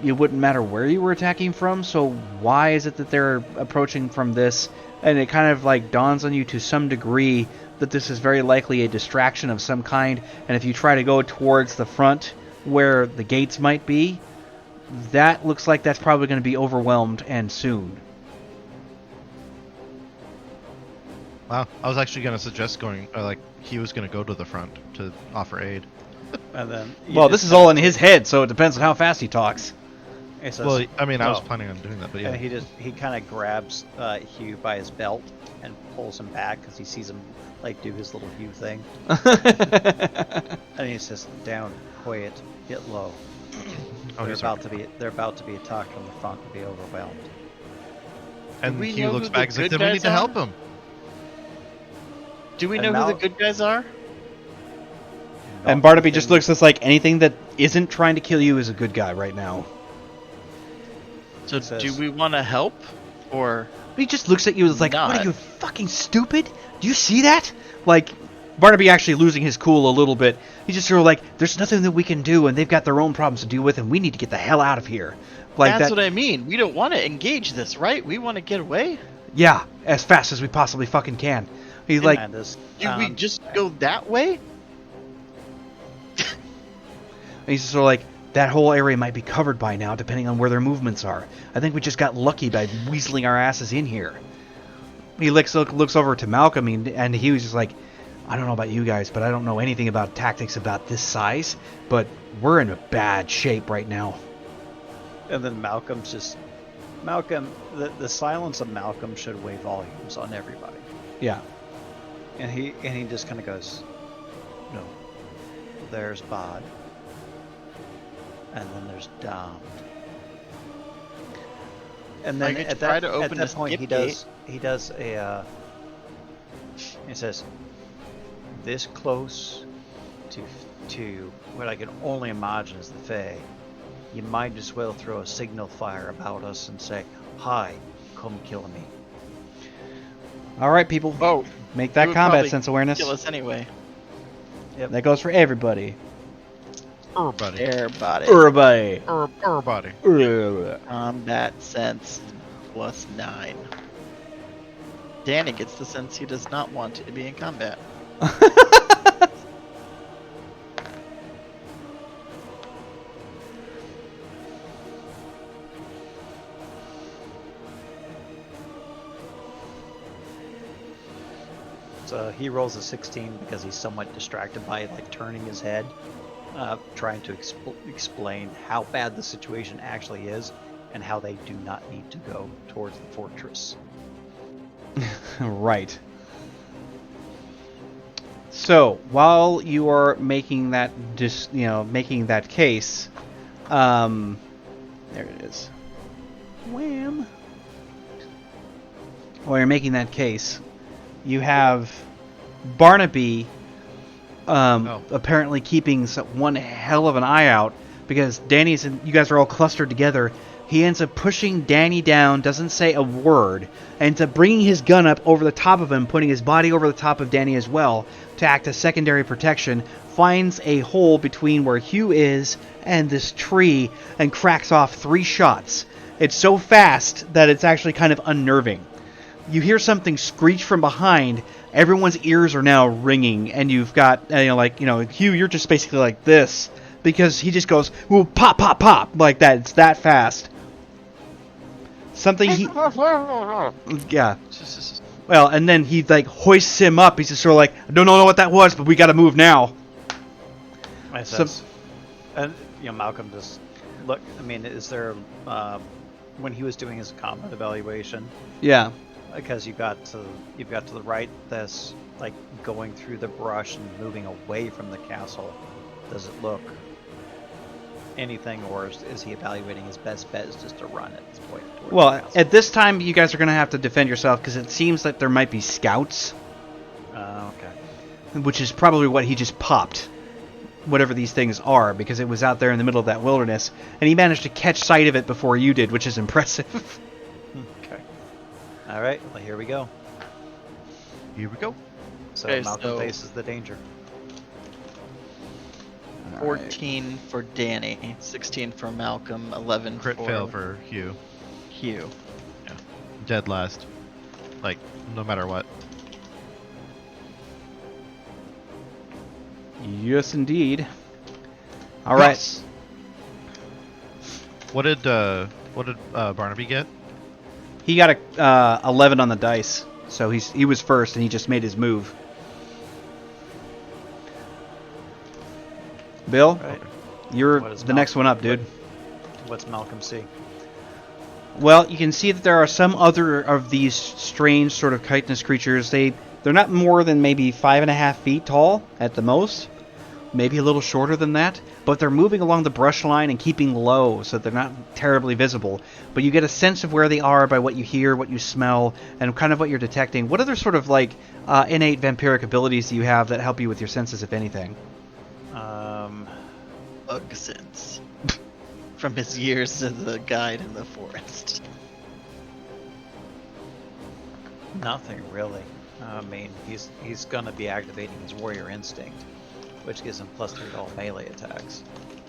it wouldn't matter where you were attacking from. So why is it that they're approaching from this? And it kind of dawns on you to some degree that this is very likely a distraction of some kind, and if you try to go towards the front where the gates might be, that looks like that's probably going to be overwhelmed and soon. Wow, I was actually going to suggest going, he was going to go to the front to offer aid. And then Well, this is all in his head, so it depends on how fast he talks. Well, I mean, I was planning on doing that, but yeah. And he kind of grabs Hugh by his belt and pulls him back because he sees him do his little Hugh thing. And he says, "Down, quiet, get low. They're about to be attacked from the front and be overwhelmed." And we Hugh know looks who back the as if good we need guys to are? help him. Do we And know now- who the good guys are? And Barnaby just looks at anything that isn't trying to kill you is a good guy right now. So Says- do we want to help, or He just looks at you as what Not. are you, fucking stupid? Do you see that? Barnaby actually losing his cool a little bit. He's just sort of there's nothing that we can do, and they've got their own problems to deal with, and we need to get the hell out of here. that's what I mean? We don't want to engage this, right? We want to get away. Yeah, as fast as we possibly fucking can. He's like, And this, Do we just go that way? he's just sort of that whole area might be covered by now, depending on where their movements are. I think we just got lucky by weaseling our asses in here. He looks over to Malcolm, and he was just I don't know about you guys, but I don't know anything about tactics about this size, but we're in a bad shape right now. And then Malcolm, the silence of Malcolm should weigh volumes on everybody. Yeah. And he just kind of goes, "No, there's Bod, and then there's Dom." And then I get to at try that, to open at that this point, skip he does a. He says, "This close to what I can only imagine is the Fae. You might as well throw a signal fire about us and say, 'Hi, come kill me.'" All right, people. Oh, Make it that would combat probably sense awareness. kill us anyway. That goes for everybody. Everybody. Everybody. Everybody. Everybody. Combat sense +9. Danny gets the sense he does not want to be in combat. So he rolls a 16 because he's somewhat distracted by turning his head trying to explain how bad the situation actually is and how they do not need to go towards the fortress. Right. So while you are making that, making that case, there it is. Wham. While you're making that case, you have Barnaby apparently keeping one hell of an eye out because you guys are all clustered together. He ends up pushing Danny down, doesn't say a word, ends up bringing his gun up over the top of him, putting his body over the top of Danny as well to act as secondary protection, finds a hole between where Hugh is and this tree, and cracks off 3 shots. It's so fast that it's actually kind of unnerving. You hear something screech from behind, everyone's ears are now ringing, and you've got, Hugh, you're just basically like this, because he just goes, "Ooh, pop, pop, pop," like that. It's that fast. Something he... Yeah. Well, and then he, hoists him up. He's just sort of like, "I don't know what that was, but we gotta move now." And, Malcolm just... Look, I mean, is there... when he was doing his combat evaluation... Yeah. Because you've got to the right, this, going through the brush and moving away from the castle. Does it look anything, or is he evaluating his best bet is just to run at this point? Well, at this time, you guys are going to have to defend yourself because it seems like there might be scouts. Okay. Which is probably what he just popped. Whatever these things are, because it was out there in the middle of that wilderness, and he managed to catch sight of it before you did, which is impressive. Okay. All right. Well, here we go. Here we go. So Okay, Malcolm faces the danger. 14 for Danny, 16 for Malcolm, 11 Crit for fail for Hugh. Hugh. Dead last. No matter what. Yes, indeed. All right. Yes. What did Barnaby get? He got a 11 on the dice, so he was first, and he just made his move. Bill, Right. you're What is the next one up, dude. What's Malcolm see? Well, you can see that there are some other of these strange sort of chitinous creatures. They're not more than maybe 5.5 feet tall at the most, maybe a little shorter than that, but they're moving along the brush line and keeping low, so they're not terribly visible. But you get a sense of where they are by what you hear, what you smell, and kind of what you're detecting. What other sort of innate vampiric abilities do you have that help you with your senses, if anything? Bug sense. From his years as a guide in the forest. Nothing really. I mean, he's gonna be activating his warrior instinct, which gives him +3 to all melee attacks.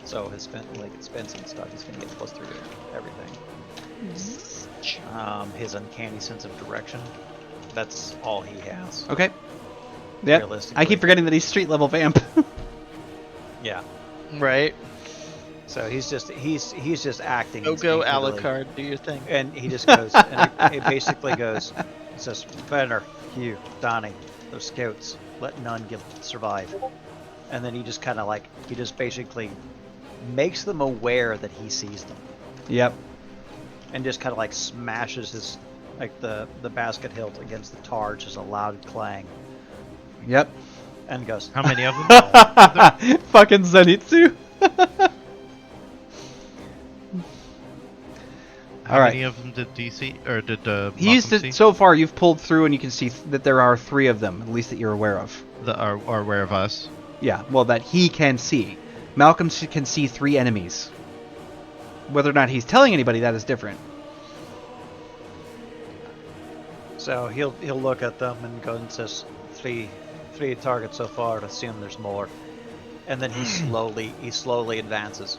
So his spins and stuff, he's gonna get +3 to everything. His uncanny sense of direction, that's all he has. Okay. Yep. Realistically. I keep forgetting that he's street level vamp. Yeah. Right. So he's just acting. Go instinctively. Alucard, do your thing. And he just goes, and it basically goes, it says, Fenner, Hugh, Donnie, those scouts, let none survive. And then he just kind of he just basically makes them aware that he sees them. Yep. And just kind of smashes his, the basket hilt against the tar, just a loud clang. Yep. And goes, How many of them? Fucking Zenitsu. How many of them did DC or did He used Malcolm it see? so far. You've pulled through, and you can see that there are 3 of them, at least that you're aware of. That are aware of us? Yeah, well, that he can see. Malcolm can see 3 enemies. Whether or not he's telling anybody, that is different. so he'll look at them and go and says, three targets so far. Assume there's more. And then he slowly advances.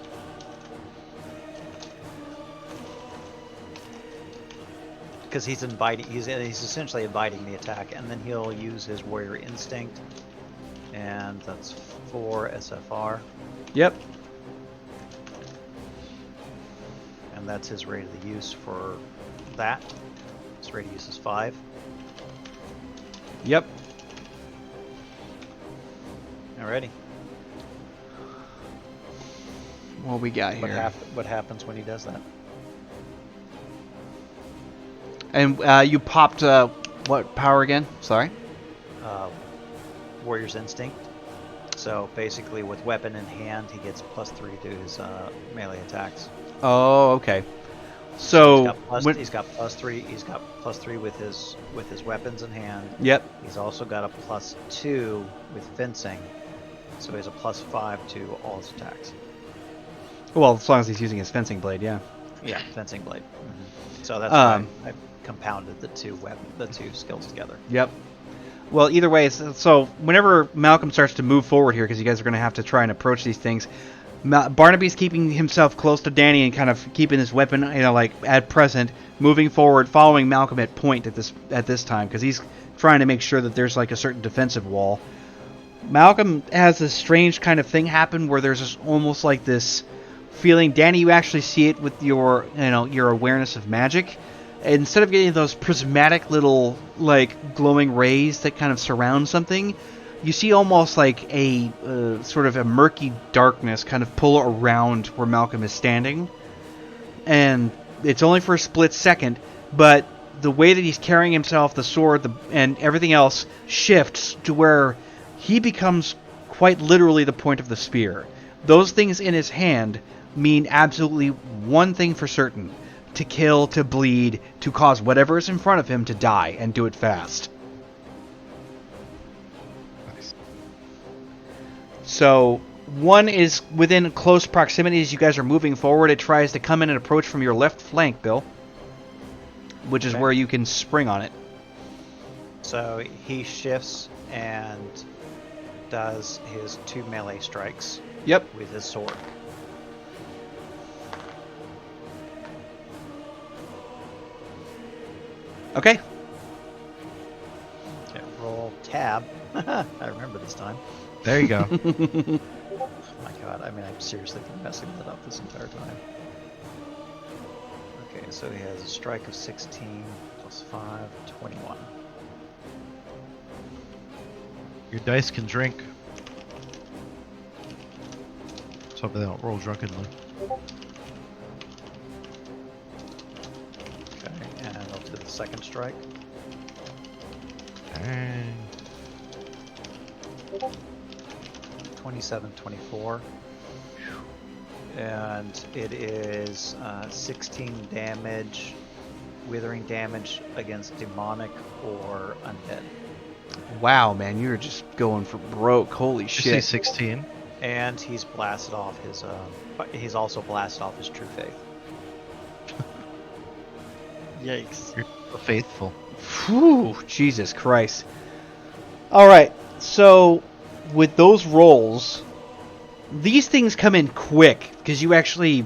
Because he's essentially inviting the attack, and then he'll use his warrior instinct, and that's 4 SFR, Yep. and that's his rate of the use for that. His rate of use is 5. Yep. Alrighty. What we got here? What happens when he does that? And you popped what power again? Sorry. Warrior's Instinct. So basically, with weapon in hand, he gets +3 to his melee attacks. Oh, okay. So he's got +3. He's got +3 with his weapons in hand. Yep. He's also got a +2 with fencing. So he has a +5 to all his attacks. Well, as long as he's using his fencing blade, yeah. Yeah, fencing blade. So that's why I compounded the two skills together. Yep. Well, either way, so whenever Malcolm starts to move forward here, because you guys are going to have to try and approach these things, Barnaby's keeping himself close to Danny and kind of keeping his weapon, like at present, moving forward, following Malcolm at point at this time, because he's trying to make sure that there's like a certain defensive wall. Malcolm has this strange kind of thing happen where there's almost like this feeling. Danny, you actually see it with your awareness of magic. Instead of getting those prismatic little like glowing rays that kind of surround something, you see almost like a sort of a murky darkness kind of pull around where Malcolm is standing. And it's only for a split second, but the way that he's carrying himself, the sword, and everything else shifts to where he becomes quite literally the point of the spear. Those things in his hand mean absolutely one thing for certain: to kill, to bleed, to cause whatever is in front of him to die, and do it fast. Nice. So, one is within close proximity as you guys are moving forward. It tries to come in and approach from your left flank, Bill, which is where you can spring on it. So he shifts and does his 2 melee strikes. Yep. With his sword. Okay. Okay, roll tab. I remember this time. There you go. Oh my god, I mean, I've seriously been messing that up this entire time. Okay, so he has a strike of 16 plus 5, 21. Your dice can drink. So they don't roll drunkenly. Okay, and I'll do the second strike. Dang. 27, 24. And it is 16 damage, withering damage against demonic or undead. Wow, man, you're just going for broke. Holy Did you say shit. 16? And he's blasted off his, he's also blasted off his true faith. Yikes. You're faithful. Whew, Jesus Christ. Alright, so with those rolls, these things come in quick, because you actually,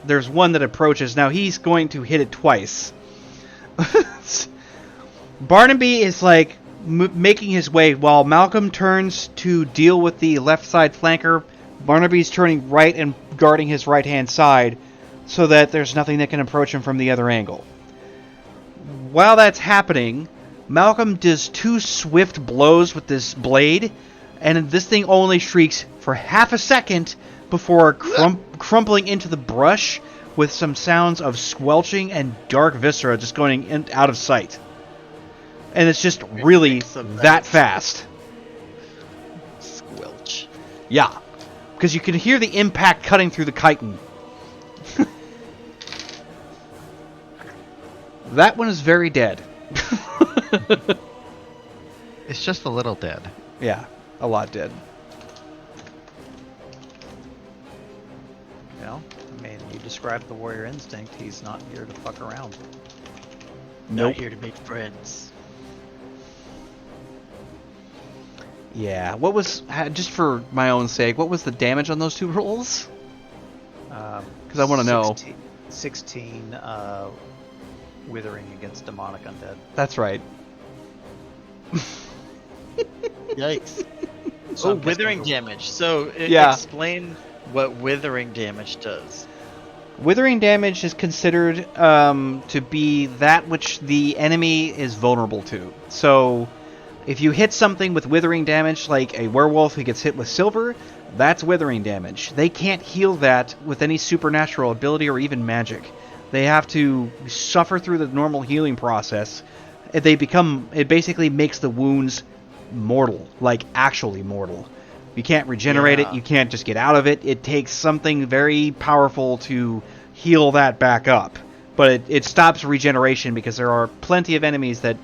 there's one that approaches. Now he's going to hit it twice. Barnaby is like making his way while Malcolm turns to deal with the left side flanker. Barnaby's turning right and guarding his right hand side so that there's nothing that can approach him from the other angle. While that's happening, Malcolm does 2 swift blows with this blade, and this thing only shrieks for half a second before crumpling into the brush with some sounds of squelching and dark viscera just going out of sight. And it's just really that fast. Squelch. Yeah. Because you can hear the impact cutting through the chitin. That one is very dead. It's just a little dead. Yeah, a lot dead. I mean, you described the warrior instinct. He's not here to fuck around. Nope. Not here to make friends. Yeah, what was, just for my own sake, what was the damage on those 2 rolls? Because I want to know. 16 withering against demonic undead. That's right. Yikes. So Oh, I'm guessing withering the- damage. So Yeah. explain what withering damage does. Withering damage is considered to be that which the enemy is vulnerable to. So, If you hit something with withering damage, like a werewolf who gets hit with silver, that's withering damage. They can't heal that with any supernatural ability or even magic. They have to suffer through the normal healing process. It basically makes the wounds mortal, like actually mortal. You can't regenerate it, you can't just get out of it. It takes something very powerful to heal that back up. But it stops regeneration because there are plenty of enemies that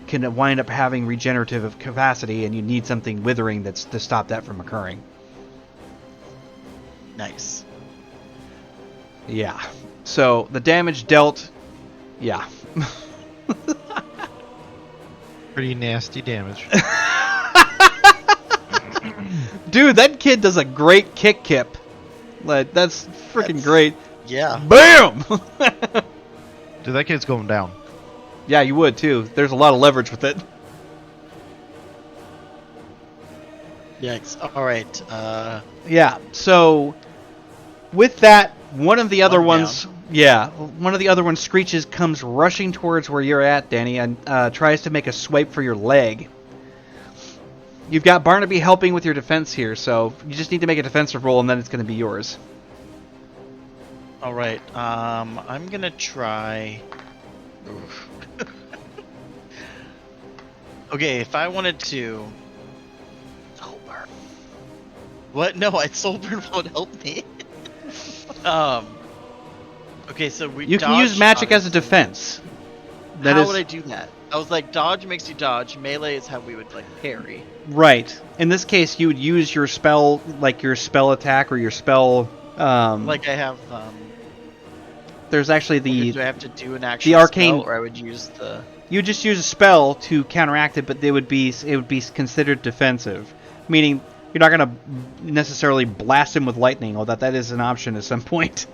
can wind up having regenerative capacity, and you need something withering to stop that from occurring. Nice. Yeah. So the damage dealt, yeah. Pretty nasty damage. Dude, that kid does a great kick kip. Like, that's freaking great. Yeah. BAM! Dude, that kid's going down. Yeah, you would too. There's a lot of leverage with it. Yikes. Alright, Yeah, so with that, one of the other One ones... Yeah, one of the other ones screeches, comes rushing towards where you're at, Danny, and tries to make a swipe for your leg. You've got Barnaby helping with your defense here, so you just need to make a defensive roll, and then it's going to be yours. alright, I'm gonna try... Oof. Okay, if I wanted to... Soulburn. What? No, Soulburn won't help me. Okay, so we You can dodge, use magic as a obviously. defense. How would I do that? I was like, dodge makes you dodge. Melee is how we would like parry. Right. In this case, you would use your spell, like your spell attack or your spell... Like I have. there's actually Do I have to do an actual arcane- spell, or I would use the? You just use a spell to counteract it, but it would be considered defensive, meaning you're not going to necessarily blast him with lightning, although that is an option at some point.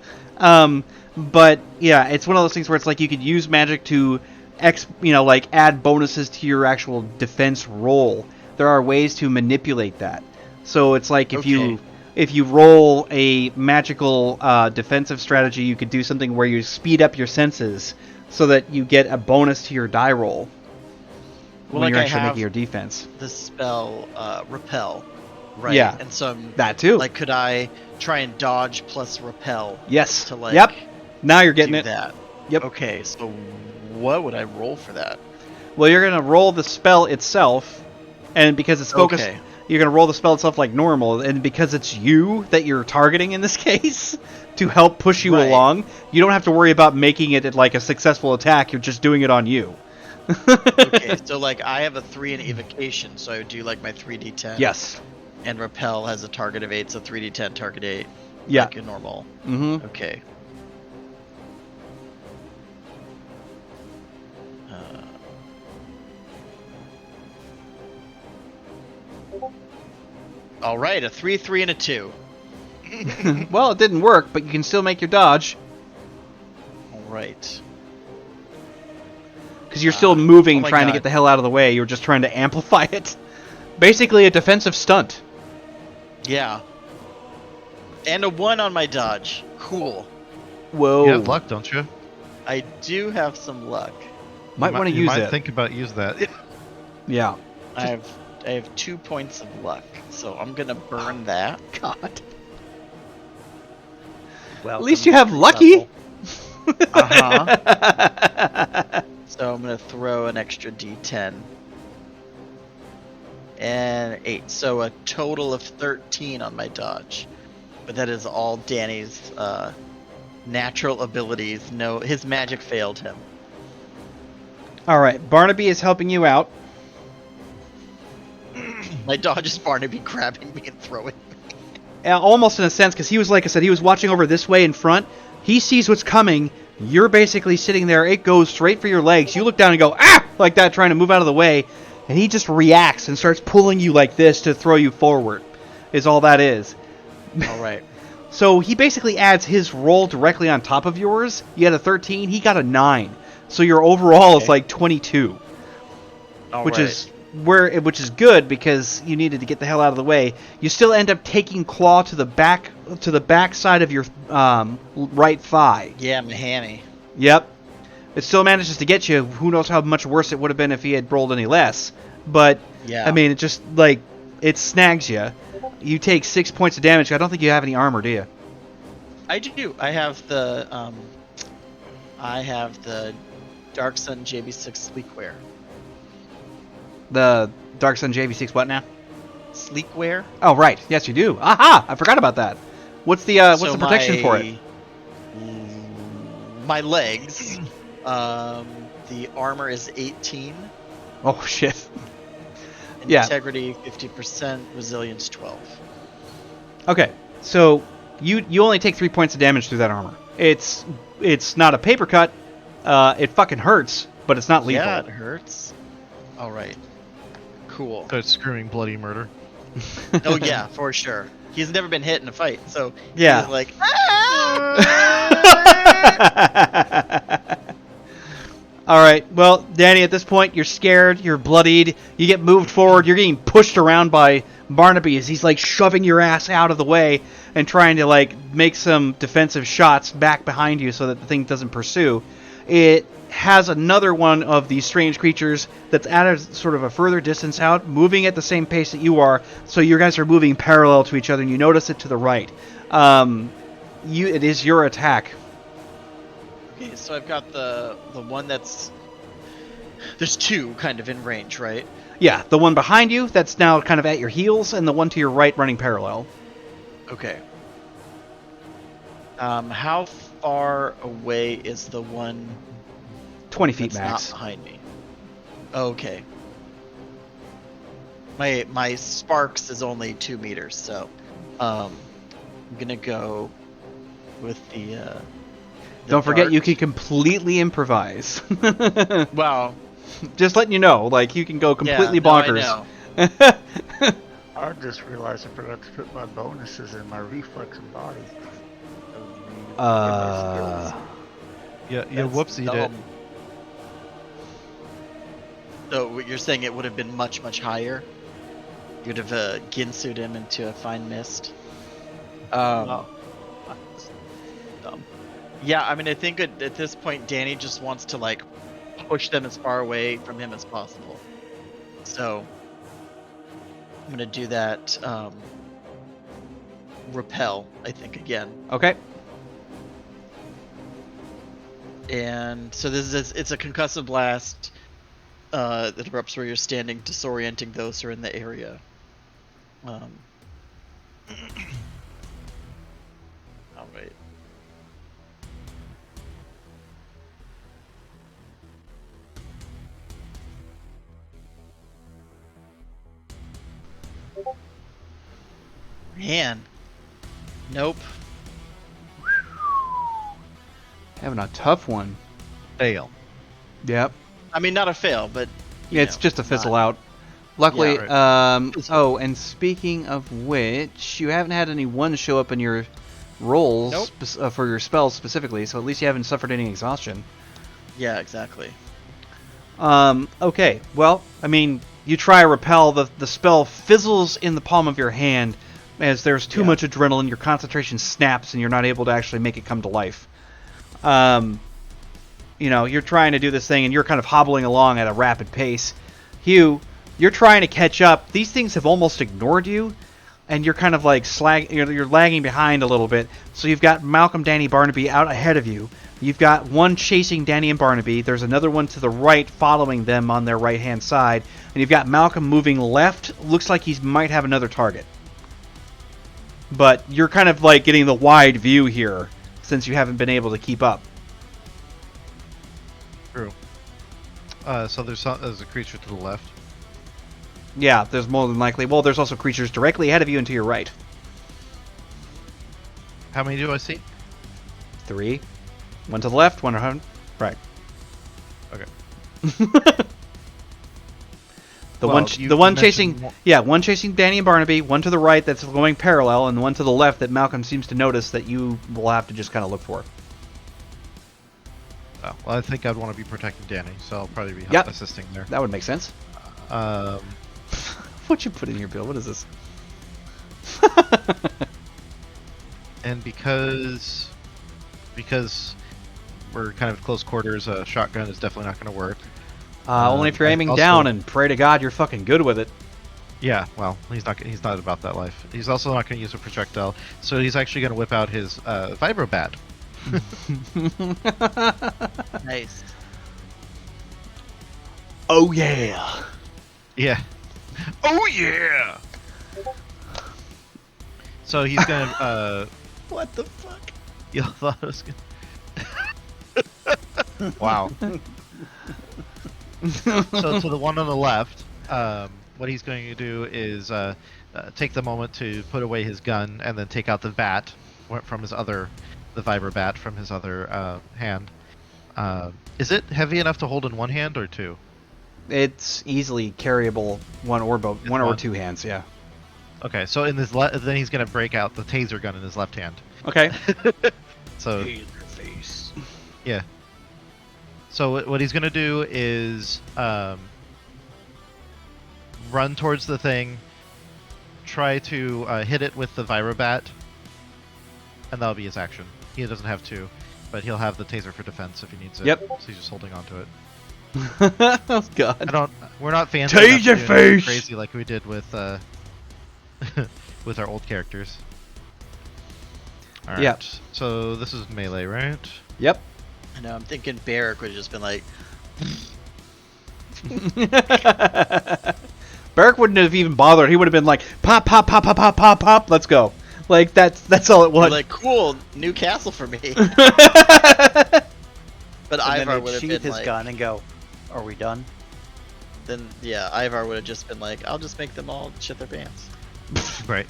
But yeah, it's one of those things where it's like you could use magic to like add bonuses to your actual defense roll. There are ways to manipulate that. So it's like if you roll a magical defensive strategy, you could do something where you speed up your senses so that you get a bonus to your die roll Well, when like you're I actually have making your defense. the spell repel, right? Yeah. And so I'm, That too. like, could I try and dodge plus repel Yes. to like? Yep. Now you're getting do it. that. Yep. Okay, so what would I roll for that? Well, you're going to roll the spell itself, and because it's focused, Okay. you're going to roll the spell itself like normal, and because it's you that you're targeting in this case to help push you Right. along, you don't have to worry about making it like a successful attack. You're just doing it on you. Okay, so like I have a 3 in evocation, so I would do like my 3d10. Yes. And repel has a target of 8, so 3d10 target 8. Yeah. Like a normal. Mm-hmm. Okay. All right, a 3, 3, and a 2. Well, it didn't work, but you can still make your dodge All right. because you're still moving, oh my trying to God. get the hell out of the way. You're just trying to amplify it. Basically, a defensive stunt. Yeah. And a 1 on my dodge. Cool. Whoa. You have luck, don't you? I do have some luck. Might want to You use might it. think about using that. Yeah. I have 2 points of luck, so I'm gonna burn that. God. Well, At least you have lucky. Uh-huh. So I'm gonna throw an extra d10. And 8. So a total of 13 on my dodge. But that is all Danny's natural abilities. No, his magic failed him. All right. Barnaby is helping you out. My dodge is Barnaby grabbing me and throwing. Almost in a sense, because he was, like I said, he was watching over this way in front. He sees what's coming. You're basically sitting there. It goes straight for your legs. You look down and go, ah! Like that, trying to move out of the way. And he just reacts and starts pulling you like this to throw you forward, is all that is. All right. So he basically adds his roll directly on top of yours. You had a 13, he got a 9. So your overall is Okay. like 22. All which right. is good because you needed to get the hell out of the way. You still end up taking Claw to the back side of your right thigh. Yeah, my hammy. Yep. It still manages to get you. Who knows how much worse it would have been if he had rolled any less. but Yeah. I mean, it just like it snags you. You take 6 points of damage. I don't think you have any armor, do you? I do. I have the Dark Sun JB6 sleekwear. The Dark Sun JV6 what now? Sleekwear. Oh right, yes you do. Aha! I forgot about that. What's the protection for it? My legs. The armor is 18. Oh shit. Yeah. Integrity 50%. Resilience 12. Okay, so you only take 3 points of damage through that armor. It's not a paper cut. It fucking hurts, but it's not lethal. Yeah, it hurts. All right. Cool. Starts screaming bloody murder. Oh yeah, for sure. He's never been hit in a fight, so Yeah. he's like, All right. Well, Danny, at this point, you're scared. You're bloodied. You get moved forward. You're getting pushed around by Barnaby as he's like shoving your ass out of the way and trying to like make some defensive shots back behind you so that the thing doesn't pursue. It has another one of these strange creatures that's at a sort of a further distance out, moving at the same pace that you are. So you guys are moving parallel to each other, and you notice it to the right. It is your attack. okay, so I've got the one that's there's two kind of in range, right? Yeah, the one behind you that's now kind of at your heels, and the one to your right running parallel. Okay. How far away is the one 20 feet that's max. not behind me? Okay. My sparks is only 2 meters, so I'm gonna go with the Don't forget, you dart. can completely improvise. Well, Just letting you know, like you can go completely yeah, no, I bonkers. know. I just realized I forgot to put my bonuses in my reflex and body. Yeah, That's whoopsied it. dumb. So what you're saying it would have been much, much higher? You'd have Ginsu'd him into a fine mist? Dumb. Yeah, I mean, I think at this point, Danny just wants to, like, push them as far away from him as possible. So, I'm gonna do that, repel, I think, again. Okay. And so it's a concussive blast that erupts where you're standing, disorienting those who are in the area. All right. Man. Nope. Having a tough one. Fail. Yep. I mean, not a fail, but you It's know, just a fizzle not- out. Luckily, Yeah, oh, and speaking of which, you haven't had any ones show up in your rolls Nope. for your spells specifically, so at least you haven't suffered any exhaustion. Yeah, exactly. Okay, well, I mean, you try to repel, the spell fizzles in the palm of your hand as there's too Yeah. much adrenaline, your concentration snaps, and you're not able to actually make it come to life. You know, you're trying to do this thing, and you're kind of hobbling along at a rapid pace. Hugh, you're trying to catch up. These things have almost ignored you, and you're kind of like you're lagging behind a little bit. So you've got Malcolm, Danny, Barnaby out ahead of you. You've got one chasing Danny and Barnaby. There's another one to the right following them on their right-hand side. And you've got Malcolm moving left. Looks like he might have another target. But you're kind of like getting the wide view here since you haven't been able to keep up. True. So there's a creature to the left. Yeah, there's more than likely. Well, there's also creatures directly ahead of you and to your right. How many do I see? 3. One to the left, one to the right. Okay. The Well, one, you the one mentioned chasing, one- yeah, one chasing Danny and Barnaby, one to the right that's going parallel, and one to the left that Malcolm seems to notice that you will have to just kind of look for. Oh, well, I think I'd want to be protecting Danny, so I'll probably be Yep. assisting there. That would make sense. What'd you put in your bill? What is this? And because we're kind of close quarters, a shotgun is definitely not going to work. Only if you're aiming also- down and pray to God you're fucking good with it. Yeah, well, he's not about that life. He's also not going to use a projectile, so he's actually going to whip out his vibrobat. Nice. Oh yeah. Yeah. Oh yeah. So he's gonna. What the fuck? You thought I was gonna. Wow. So to the one on the left, what he's going to do is take the moment to put away his gun and then take out the bat from his other, the vibrobat from his other hand. Is it heavy enough to hold in one hand or two? It's easily carryable one or one. two hands, yeah. Okay, so in his then he's gonna break out the taser gun in his left hand. Okay. So Taser face. yeah. So what he's gonna do is run towards the thing, try to hit it with the vibrobat, and that'll be his action. He doesn't have to, but he'll have the taser for defense if he needs it. Yep. So he's just holding on to it. Oh god. We're not fancy Taser enough to do anything face! crazy like we did with with our old characters. All right. Yep. So this is melee, right? Yep. I know. I'm thinking Barrick would have just been like, Barrick wouldn't have even bothered. He would have been like, pop, pop, pop, pop, pop, pop, pop. Let's go. Like that's all it was. like, cool, new castle for me. But And then Ivar he'd would have sheath been his like, gun and go, "Are we done?" then yeah, Ivar would have just been like, I'll just make them all shit their pants. Right.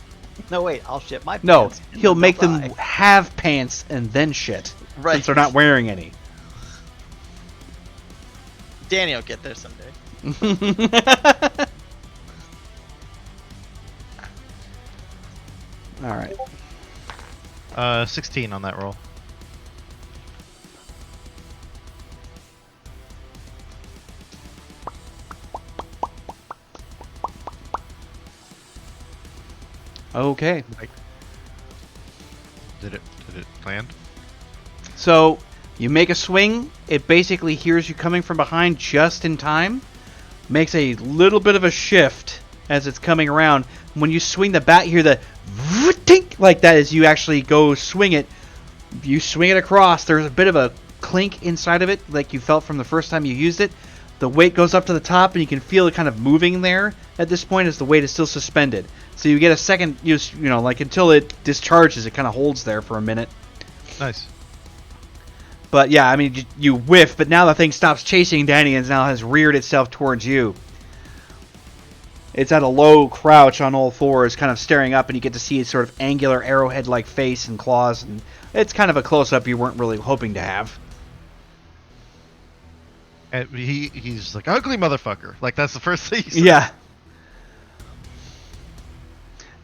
No, wait, I'll shit my No, pants. and he'll then make they'll them die. have pants and then shit. Right. Since they're not wearing any. Danny will get there someday. All right. 16 on that roll. Okay. Did it land? So you make a swing. It basically hears you coming from behind just in time. Makes a little bit of a shift as it's coming around. When you swing the bat, you hear the tink like that as you actually go swing it. You swing it across. There's a bit of a clink inside of it, like you felt from the first time you used it. The weight goes up to the top, and you can feel it kind of moving there at this point as the weight is still suspended. So you get a second, you know, like until it discharges, it kind of holds there for a minute. Nice. But yeah, I mean, you whiff, but now the thing stops chasing Danny and now has reared itself towards you. It's at a low crouch on all fours, kind of staring up, and you get to see its sort of angular arrowhead-like face and claws, and it's kind of a close-up you weren't really hoping to have. And he's like, ugly motherfucker. Like, that's the first thing he said. Yeah.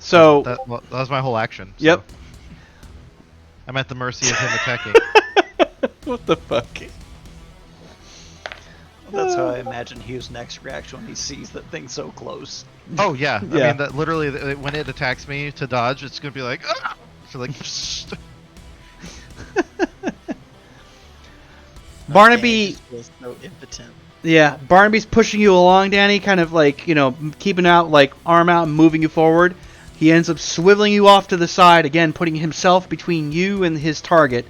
So, That was my whole action. So yep. I'm at the mercy of him attacking. What the fuck? That's how I imagine Hugh's next reaction when he sees that thing so close. Oh, yeah. Yeah. I mean, that literally, when it attacks me to dodge, it's going to be like, ah! So, like, Barnaby, Danny just feels so impotent. yeah, Barnaby's pushing you along, Danny, kind of like, you know, keeping out, like, arm out and moving you forward. He ends up swiveling you off to the side, again, putting himself between you and his target.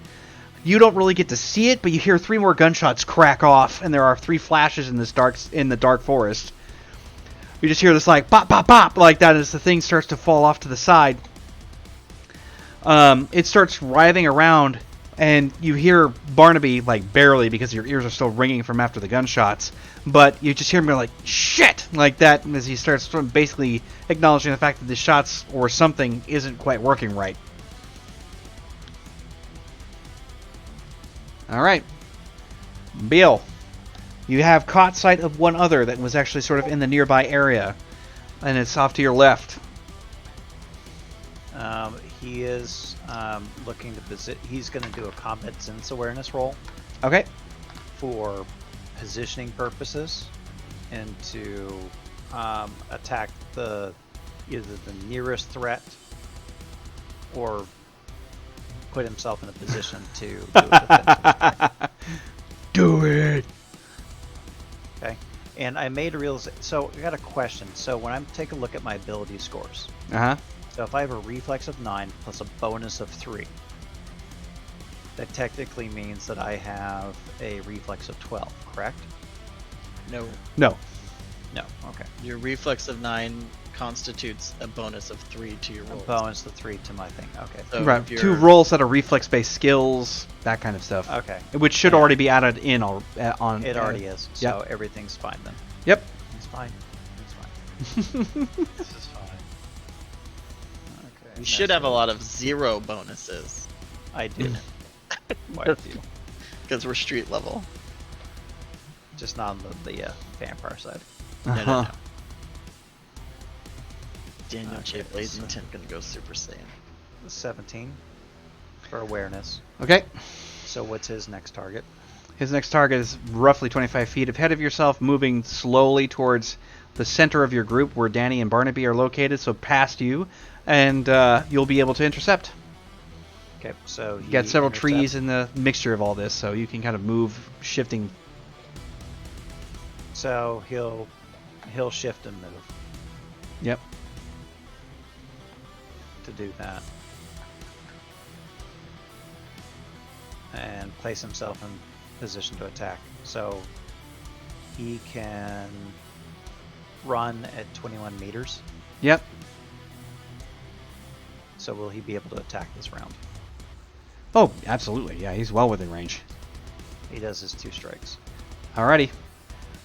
You don't really get to see it, but you hear 3 more gunshots crack off, and there are 3 flashes in the dark forest. You just hear this like pop, pop, pop, like that as the thing starts to fall off to the side. It starts writhing around, and you hear Barnaby, like barely, because your ears are still ringing from after the gunshots. But you just hear him go like, shit, like that, as he starts basically acknowledging the fact that the shots or something isn't quite working right. Alright. Bill, you have caught sight of one other that was actually sort of in the nearby area, and it's off to your left. He is looking to visit. He's going to do a combat sense awareness roll Okay. for positioning purposes, and to attack either the nearest threat or put himself in a position to do a defensive attack. Do it. Okay. And I made a realization. So I got a question. So when I'm taking a look at my ability scores, Uh-huh. so if I have a reflex of 9 plus a bonus of 3, that technically means that I have a reflex of 12, correct? No, No. No. Okay. your reflex of 9 constitutes a bonus of 3 to your A roll. bonus of 3 to my thing. Okay. So Right. if 2 you're- rolls that are reflex-based skills, that kind of stuff. Okay. Which should Yeah. already be added in on. It already is. So Yep. everything's fine then. Yep. It's fine. It's fine. This is fine. Okay. You should have a lot of 0 bonuses I do. Quite a few. because we're street level. Just not on the vampire side. No, no, Uh-huh. no. Daniel J. Okay, Blazington gonna go Super Saiyan. 17 for awareness. Okay. So what's his next target? His next target is roughly 25 feet ahead of yourself, moving slowly towards the center of your group where Danny and Barnaby are located, so past you, and you'll be able to intercept. Okay, so You got several trees in the mixture of all this, so you can kind of move, shifting. So he'll shift and move Yep. to do that, and place himself in position to attack. So he can run at 21 meters. Yep. So will he be able to attack this round? Oh, absolutely. Yeah, he's well within range. He does his 2 strikes. Alrighty.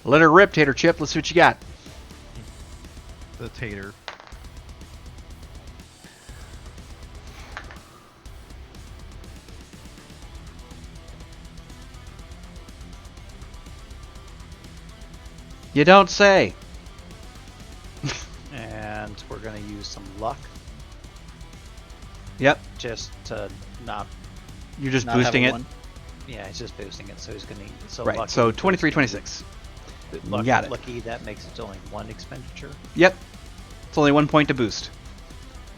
Let her rip, Tater Chip. Let's see what you got. The tater. You don't say. And we're going to use some luck Yep. just to not. You're just Not boosting having it. one. Yeah, he's just boosting it, so he's going to. So Right. lucky So is 23, gonna 26. be- Lucky, Got it. Lucky, that makes it only 1 expenditure. Yep. It's only 1 point to boost.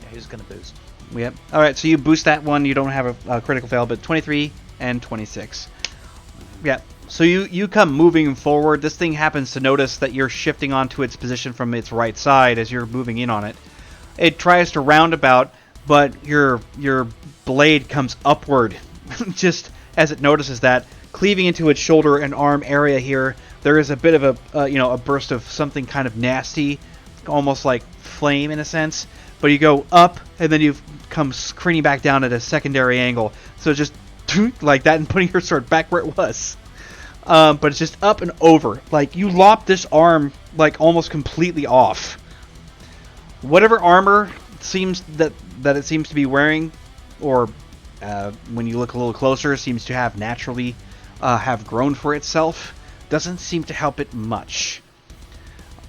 Yeah, he's going to boost. Yep. All right. So you boost that one. You don't have a critical fail, but 23 and 26. Yeah. So you come moving forward. This thing happens to notice that you're shifting onto its position from its right side as you're moving in on it. It tries to roundabout, but your blade comes upward, just as it notices that, cleaving into its shoulder and arm area here. There is a bit of a burst of something kind of nasty, almost like flame in a sense. But you go up, and then you come screening back down at a secondary angle. So just like that, and putting your sword back where it was. But it's just up and over. Like, you lop this arm, like, almost completely off. Whatever armor seems that it seems to be wearing, or when you look a little closer, seems to have naturally have grown for itself, doesn't seem to help it much.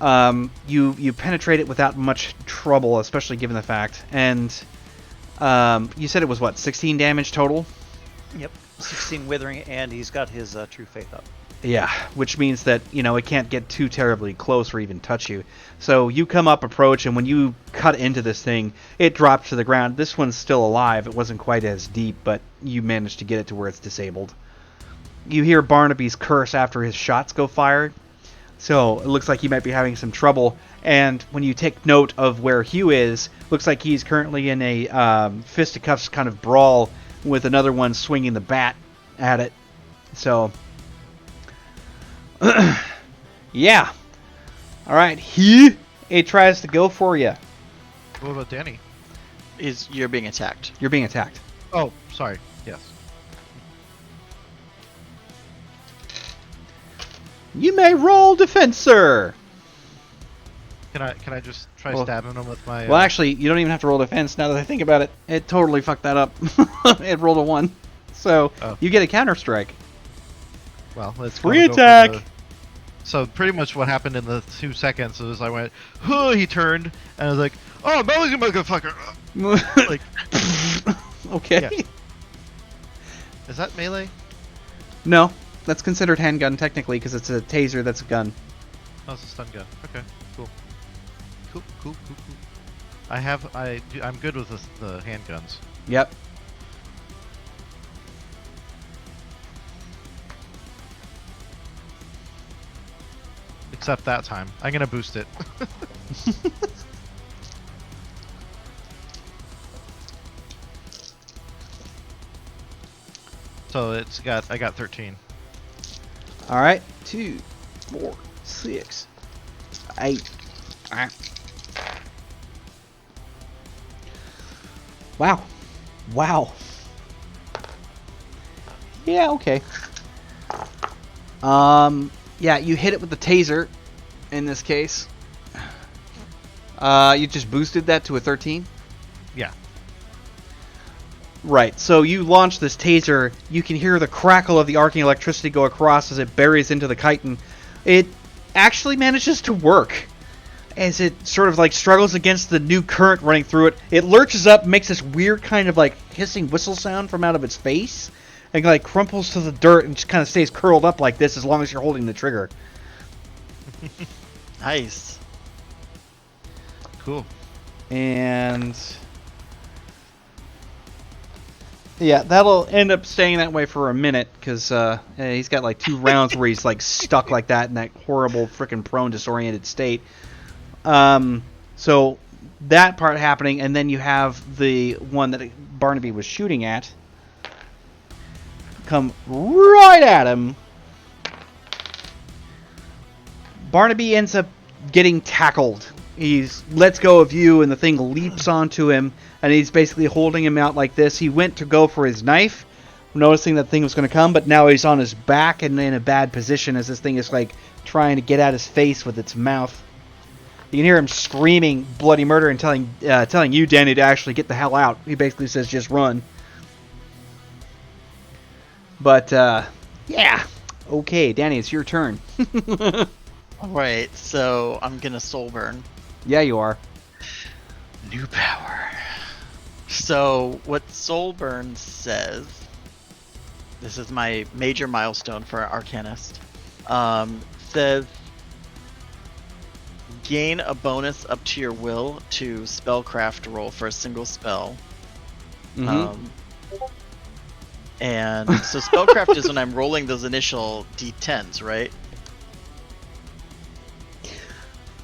You penetrate it without much trouble, especially given the fact. And you said it was, what, 16 damage total? Yep. 16 withering, and he's got his true faith up. Yeah, which means that, it can't get too terribly close or even touch you. So you come up, approach, and when you cut into this thing, it drops to the ground. This one's still alive. It wasn't quite as deep, but you managed to get it to where it's disabled. You hear Barnaby's curse after his shots go fired. So it looks like he might be having some trouble. And when you take note of where Hugh is, looks like he's currently in a fisticuffs kind of brawl with another one swinging the bat at it. So, yeah. All right, it tries to go for you. What about Danny? You're being attacked. You're being attacked. Oh, sorry. Yes. You may roll defense, sir. Can I just try Well- stabbing him with my? Well, actually, you don't even have to roll defense. Now that I think about it, it totally fucked that up. It rolled a 1, so Oh. you get a counter strike. well, let's Free go for attack! So pretty much what happened in the 2 seconds is I went, huh, he turned, and I was like, oh, melee motherfucker. Like, Okay. Yeah. is that melee? No, that's considered handgun technically because it's a taser that's a gun. Oh, it's a stun gun. Okay, cool. Cool. I'm good with the handguns. Yep. Except that time. I'm gonna boost it. So I got 13. All right, 2, 4, 6, 8. All right. Wow. Wow. Yeah, okay. Yeah, you hit it with the taser in this case. You just boosted that to a 13? Yeah. Right, so you launch this taser, you can hear the crackle of the arcing electricity go across as it buries into the chitin. It actually manages to work. As it sort of like struggles against the new current running through it, it lurches up, makes this weird kind of like hissing whistle sound from out of its face, and like crumples to the dirt and just kind of stays curled up like this as long as you're holding the trigger. Nice. Cool. And yeah, that'll end up staying that way for a minute because he's got like 2 rounds where he's like stuck like that in that horrible freaking prone disoriented state. So that part happening, and then you have the one that Barnaby was shooting at come right at him. Barnaby ends up getting tackled. He lets go of you, and the thing leaps onto him, and he's basically holding him out like this. He went to go for his knife, noticing that thing was going to come, but now he's on his back and in a bad position as this thing is like trying to get at his face with its mouth. You can hear him screaming bloody murder and telling you, Danny, to actually get the hell out. He basically says, just run. But, yeah. Okay, Danny, it's your turn. Alright, so I'm gonna soul burn. Yeah, you are. New power. So, what soul burn says, this is my major milestone for Arcanist, says, gain a bonus up to your will to spellcraft roll for a single spell. Mm-hmm. And so spellcraft is when I'm rolling those initial d10s, right?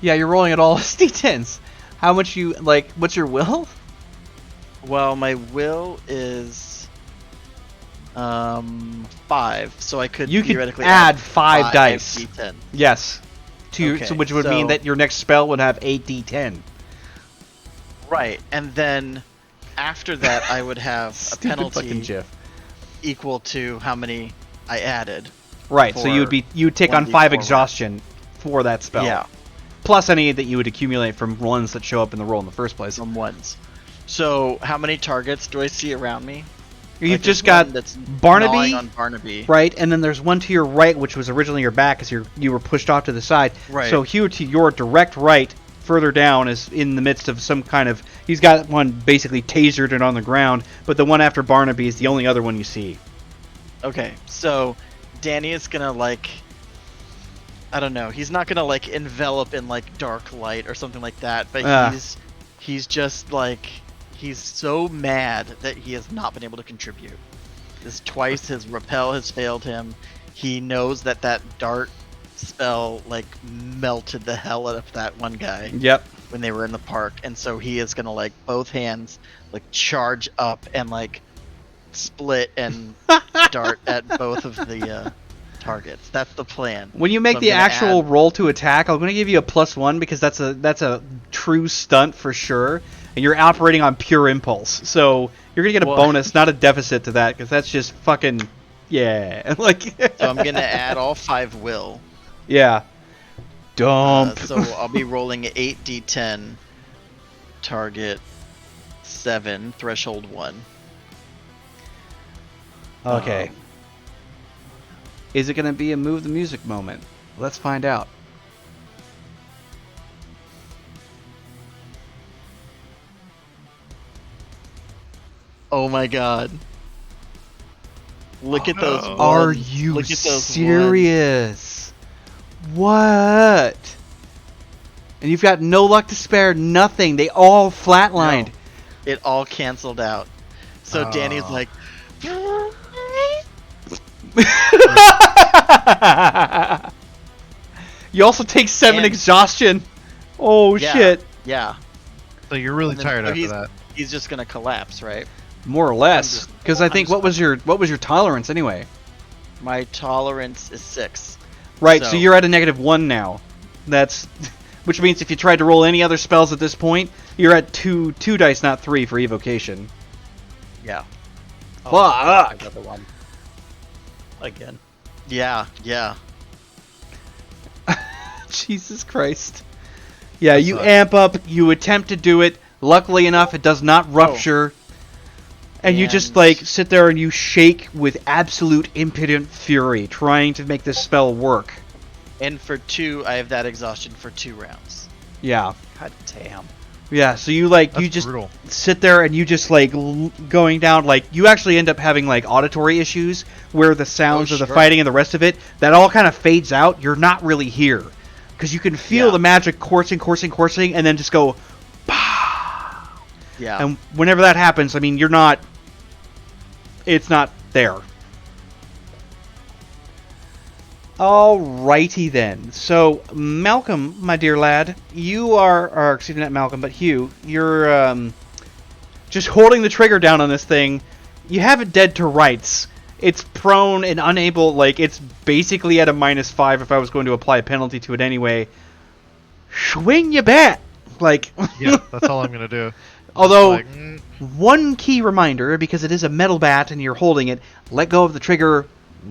Yeah, you're rolling it all as d10s. How much you, like, what's your will? Well, my will is 5, so I could You could theoretically add 5 dice. d10. Yes. To your, Okay, so which would mean that your next spell would have 8 d10. Right, and then after that I would have a Stupid fucking penalty GIF. equal to how many I added. Right, so you would take on 5 1d4 exhaustion for that spell. Yeah, Plus any that you would accumulate from ones that show up in the roll in the first place. from ones. So how many targets do I see around me? You've Like, just there's got one that's Barnaby, gnawing on Barnaby. right, and then there's one to your right, which was originally your back, as you were pushed off to the side. Right. So Hugh, to your direct right, further down, is in the midst of some kind of. He's got one basically tasered and on the ground, but the one after Barnaby is the only other one you see. Okay, so Danny is gonna like, I don't know, he's not gonna like envelop in like dark light or something like that, but he's just like, he's so mad that he has not been able to contribute. This twice his repel has failed him. He knows that dart spell like melted the hell out of that one guy Yep. when they were in the park, and so he is gonna like both hands like charge up and like split and dart at both of the targets. That's the plan. When you make So I'm the gonna actual add- roll to attack, I'm going to give you a +1 because that's a true stunt for sure, and you're operating on pure impulse. So you're going to get a Well- bonus, not a deficit to that, because that's just fucking yeah. Like So I'm gonna add all 5 will. yeah. Dump. So I'll be rolling 8d10. Target 7. Threshold 1. Okay. Is it going to be a move the music moment? Let's find out. Oh my god. Look at those. no. Are ones. you Look at those serious? What? And you've got no luck to spare, nothing. They all flatlined. ones. It all canceled out. So Danny's like, You also take 7 And- exhaustion. Oh Yeah. shit. Yeah. So you're really And then- tired so after that. He's just gonna collapse, right? More or less. Because I think just- what was your tolerance anyway? My tolerance is 6. Right, so So- you're at a -1 now. That's which means if you tried to roll any other spells at this point, you're at two dice, not 3 for evocation. Yeah. Fuck. Another one. Again. Yeah. Yeah. Jesus Christ. Yeah, That you sucks. amp up, you attempt to do it. Luckily enough, it does not rupture. And you just And- like sit there and you shake with absolute impotent fury, trying to make this spell work. And for 2, I have that exhaustion for 2 rounds. Yeah. God damn. Yeah, so you like That's you just brutal. sit there and you just like going down, like you actually end up having like auditory issues where the sounds of the sure. fighting and the rest of it, that all kind of fades out. You're not really here because you can feel Yeah. the magic coursing and then just go. Yeah. And whenever that happens, I mean, you're not. It's not there. Alrighty then. So, Malcolm, my dear lad, you are, or excuse me, not Malcolm, but Hugh, you're just holding the trigger down on this thing. You have it dead to rights. It's prone and unable, like, it's basically at a -5 if I was going to apply a penalty to it anyway. Swing your bat! Like, Yeah, that's all I'm gonna do. although, Like, one key reminder, because it is a metal bat and you're holding it, let go of the trigger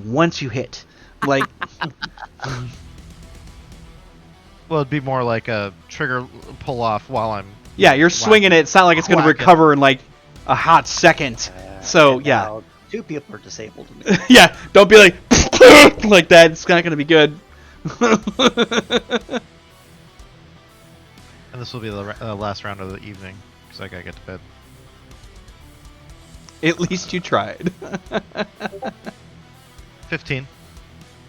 once you hit. Like, well, it'd be more like a trigger pull off while I'm. yeah, you're swinging it. It's not like it's going to Whack it. recover in like a hot second. So, And yeah. now 2 people are disabled. to me. Yeah, don't be like, like that. It's not going to be good. And this will be the last round of the evening because I gotta get to bed. At least you tried. 15.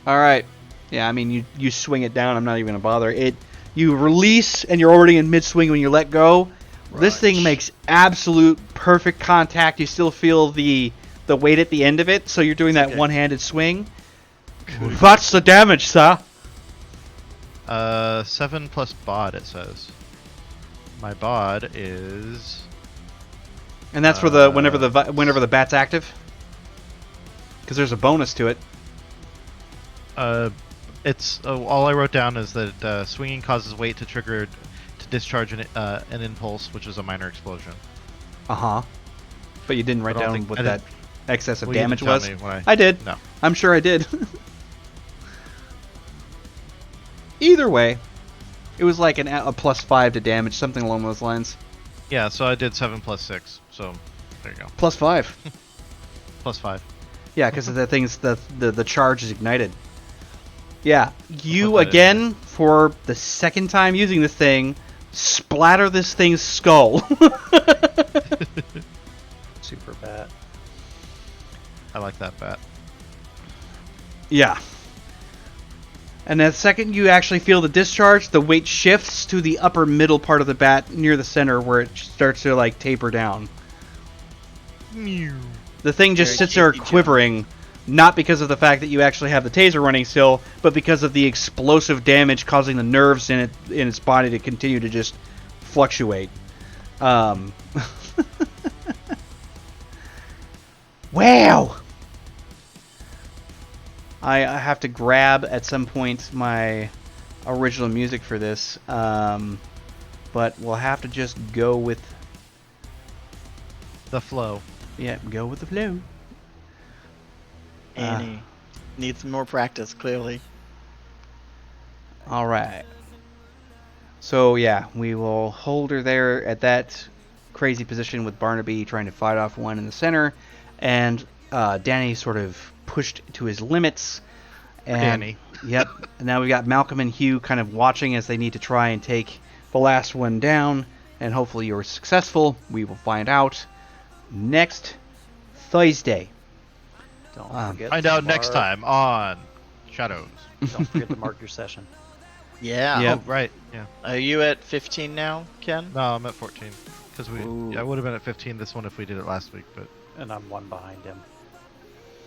All right. Yeah, I mean, you swing it down. I'm not even going to bother. You release, and you're already in mid-swing when you let go. This thing Right. makes absolute perfect contact. You still feel the weight at the end of it, so you're doing that Okay. one-handed swing. What's the damage, sir? 7 plus bod, it says. My bod is. And that's for the whenever the bat's active. Because there's a bonus to it. It's all I wrote down is that swinging causes weight to trigger to discharge an impulse, which is a minor explosion. But you didn't write I don't down think- what I that didn't- excess of Well, you damage didn't tell was. me when I did. No. I'm sure I did. Either way, it was like a +5 to damage, something along those lines. Yeah, so I did 7 plus 6. So there you go. +5. Plus 5. Yeah, because the thing's the charge is ignited. Yeah, you put that in again for the second time using this thing, splatter this thing's skull. Super bad. I like that bat. Yeah. And the second you actually feel the discharge, the weight shifts to the upper middle part of the bat near the center where it starts to like taper down. The thing just Very sits there cheeky, Jim. quivering, not because of the fact that you actually have the taser running still, but because of the explosive damage causing the nerves in its body to continue to just fluctuate. Wow. I have to grab at some point my original music for this, but we'll have to just go with The flow. go with the flow. Annie needs some more practice, clearly. All right. So yeah, we will hold her there at that crazy position with Barnaby trying to fight off one in the center, and Danny sort of pushed to his limits. And, Danny. Yep. And now we got Malcolm and Hugh kind of watching as they need to try and take the last one down, and hopefully you're successful. We will find out next Thursday. Don't Um, forget Find to out next mark- time on Shadows. Don't forget to mark your session. Yeah. Yep. Oh, right. Yeah. Are you at 15 now, Ken? No, I'm at 14. Because Ooh. I would have been at 15 this one if we did it last week, but And I'm 1 behind him.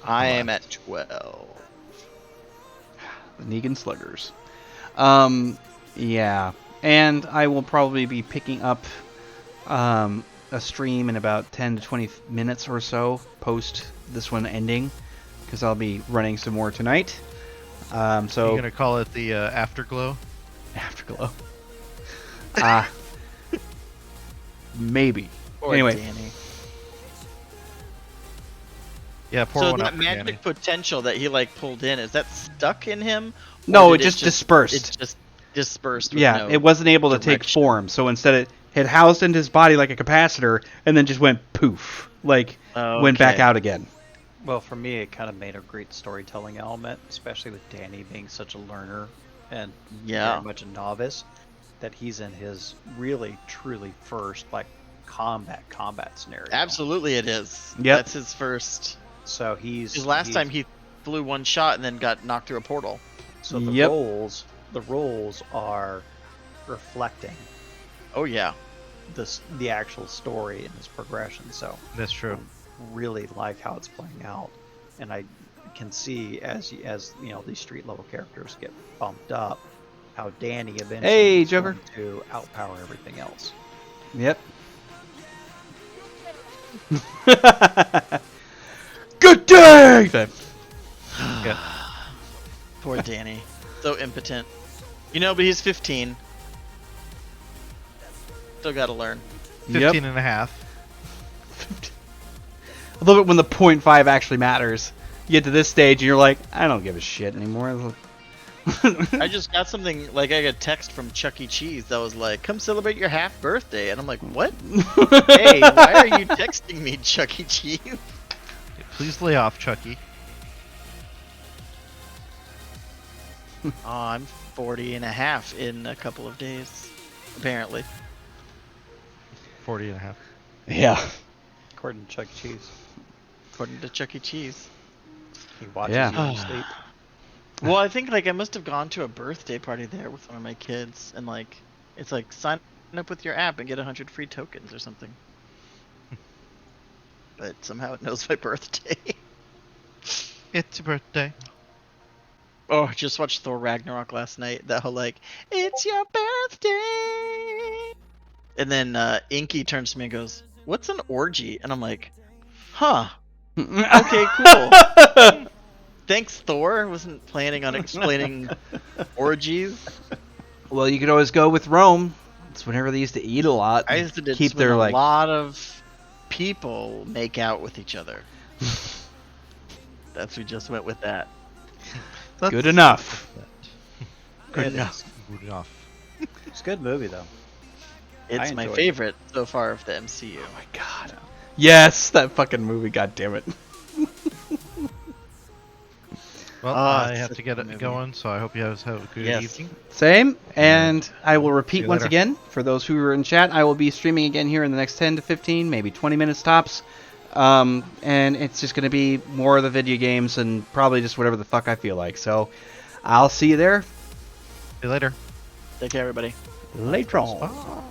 I am at 12. The Negan Sluggers. Yeah, and I will probably be picking up a stream in about 10 to 20 minutes or so post this one ending, because I'll be running some more tonight. So You're gonna call it the Afterglow? Afterglow. Maybe. Poor Anyway. Danny. Yeah, pour So one out that for magic Danny. potential that he like pulled in, is that stuck in him? Or No, did it just dispersed. It just dispersed. With Yeah, no it wasn't able to take direction. form, so instead it had housed into his body like a capacitor, and then just went poof, like went back Okay. out again. Well, for me, it kind of made a great storytelling element, especially with Danny being such a learner and Yeah. very much a novice, that he's in his really, truly first like combat scenario. Absolutely, it is. Yep. That's his first. So he's His last time he flew one shot and then got knocked through a portal. So the Yep. roles are reflecting Oh yeah. the actual story and its progression. So That's true. really like how it's playing out, and I can see as you know these street level characters get bumped up, how Danny eventually Hey, is Joker. going to outpower everything else. Yep. Good day! Yeah. Poor Danny. So impotent. You know, but he's 15. Still gotta learn. 15 and a half. I love it when the 0.5 actually matters. You get to this stage and you're like, I don't give a shit anymore. I just got something, like I got a text from Chuck E. Cheese that was like, come celebrate your half birthday. And I'm like, what? Hey, why are you texting me, Chuck E. Cheese? Please lay off, Chucky. Oh, I'm 40 and a half in a couple of days, apparently. 40 and a half. Yeah. According to Chuck E. Cheese, According to Chuck E. Cheese. he watches Yeah. you in your sleep. Well, I think like I must have gone to a birthday party there with one of my kids, and like it's like sign up with your app and get 100 free tokens or something. But somehow it knows my birthday. It's your birthday. Oh, I just watched Thor Ragnarok last night. That whole like, it's your birthday. And then Inky turns to me and goes, "What's an orgy?" And I'm like, "Huh. Okay, cool. Thanks, Thor. I wasn't planning on explaining orgies." Well, you could always go with Rome. It's whenever they used to eat a lot. I used to do keep when their a like. lot of people make out with each other. We just went with that. Good enough. Good It enough. is. Good enough. It's a good movie though. It's my enjoyed it. favorite so far of the MCU. Oh my god. Yes, that fucking movie. God damn it. Well, Ah, I it's have such to a get good it movie. going, so I hope you guys have a good Yes. evening. Same, and I will repeat you once later. again for those who are in chat. I will be streaming again here in the next 10 to 15, maybe 20 minutes tops. And it's just going to be more of the video games and probably just whatever the fuck I feel like. So I'll see you there See you later. Take care, everybody. later on. Bye.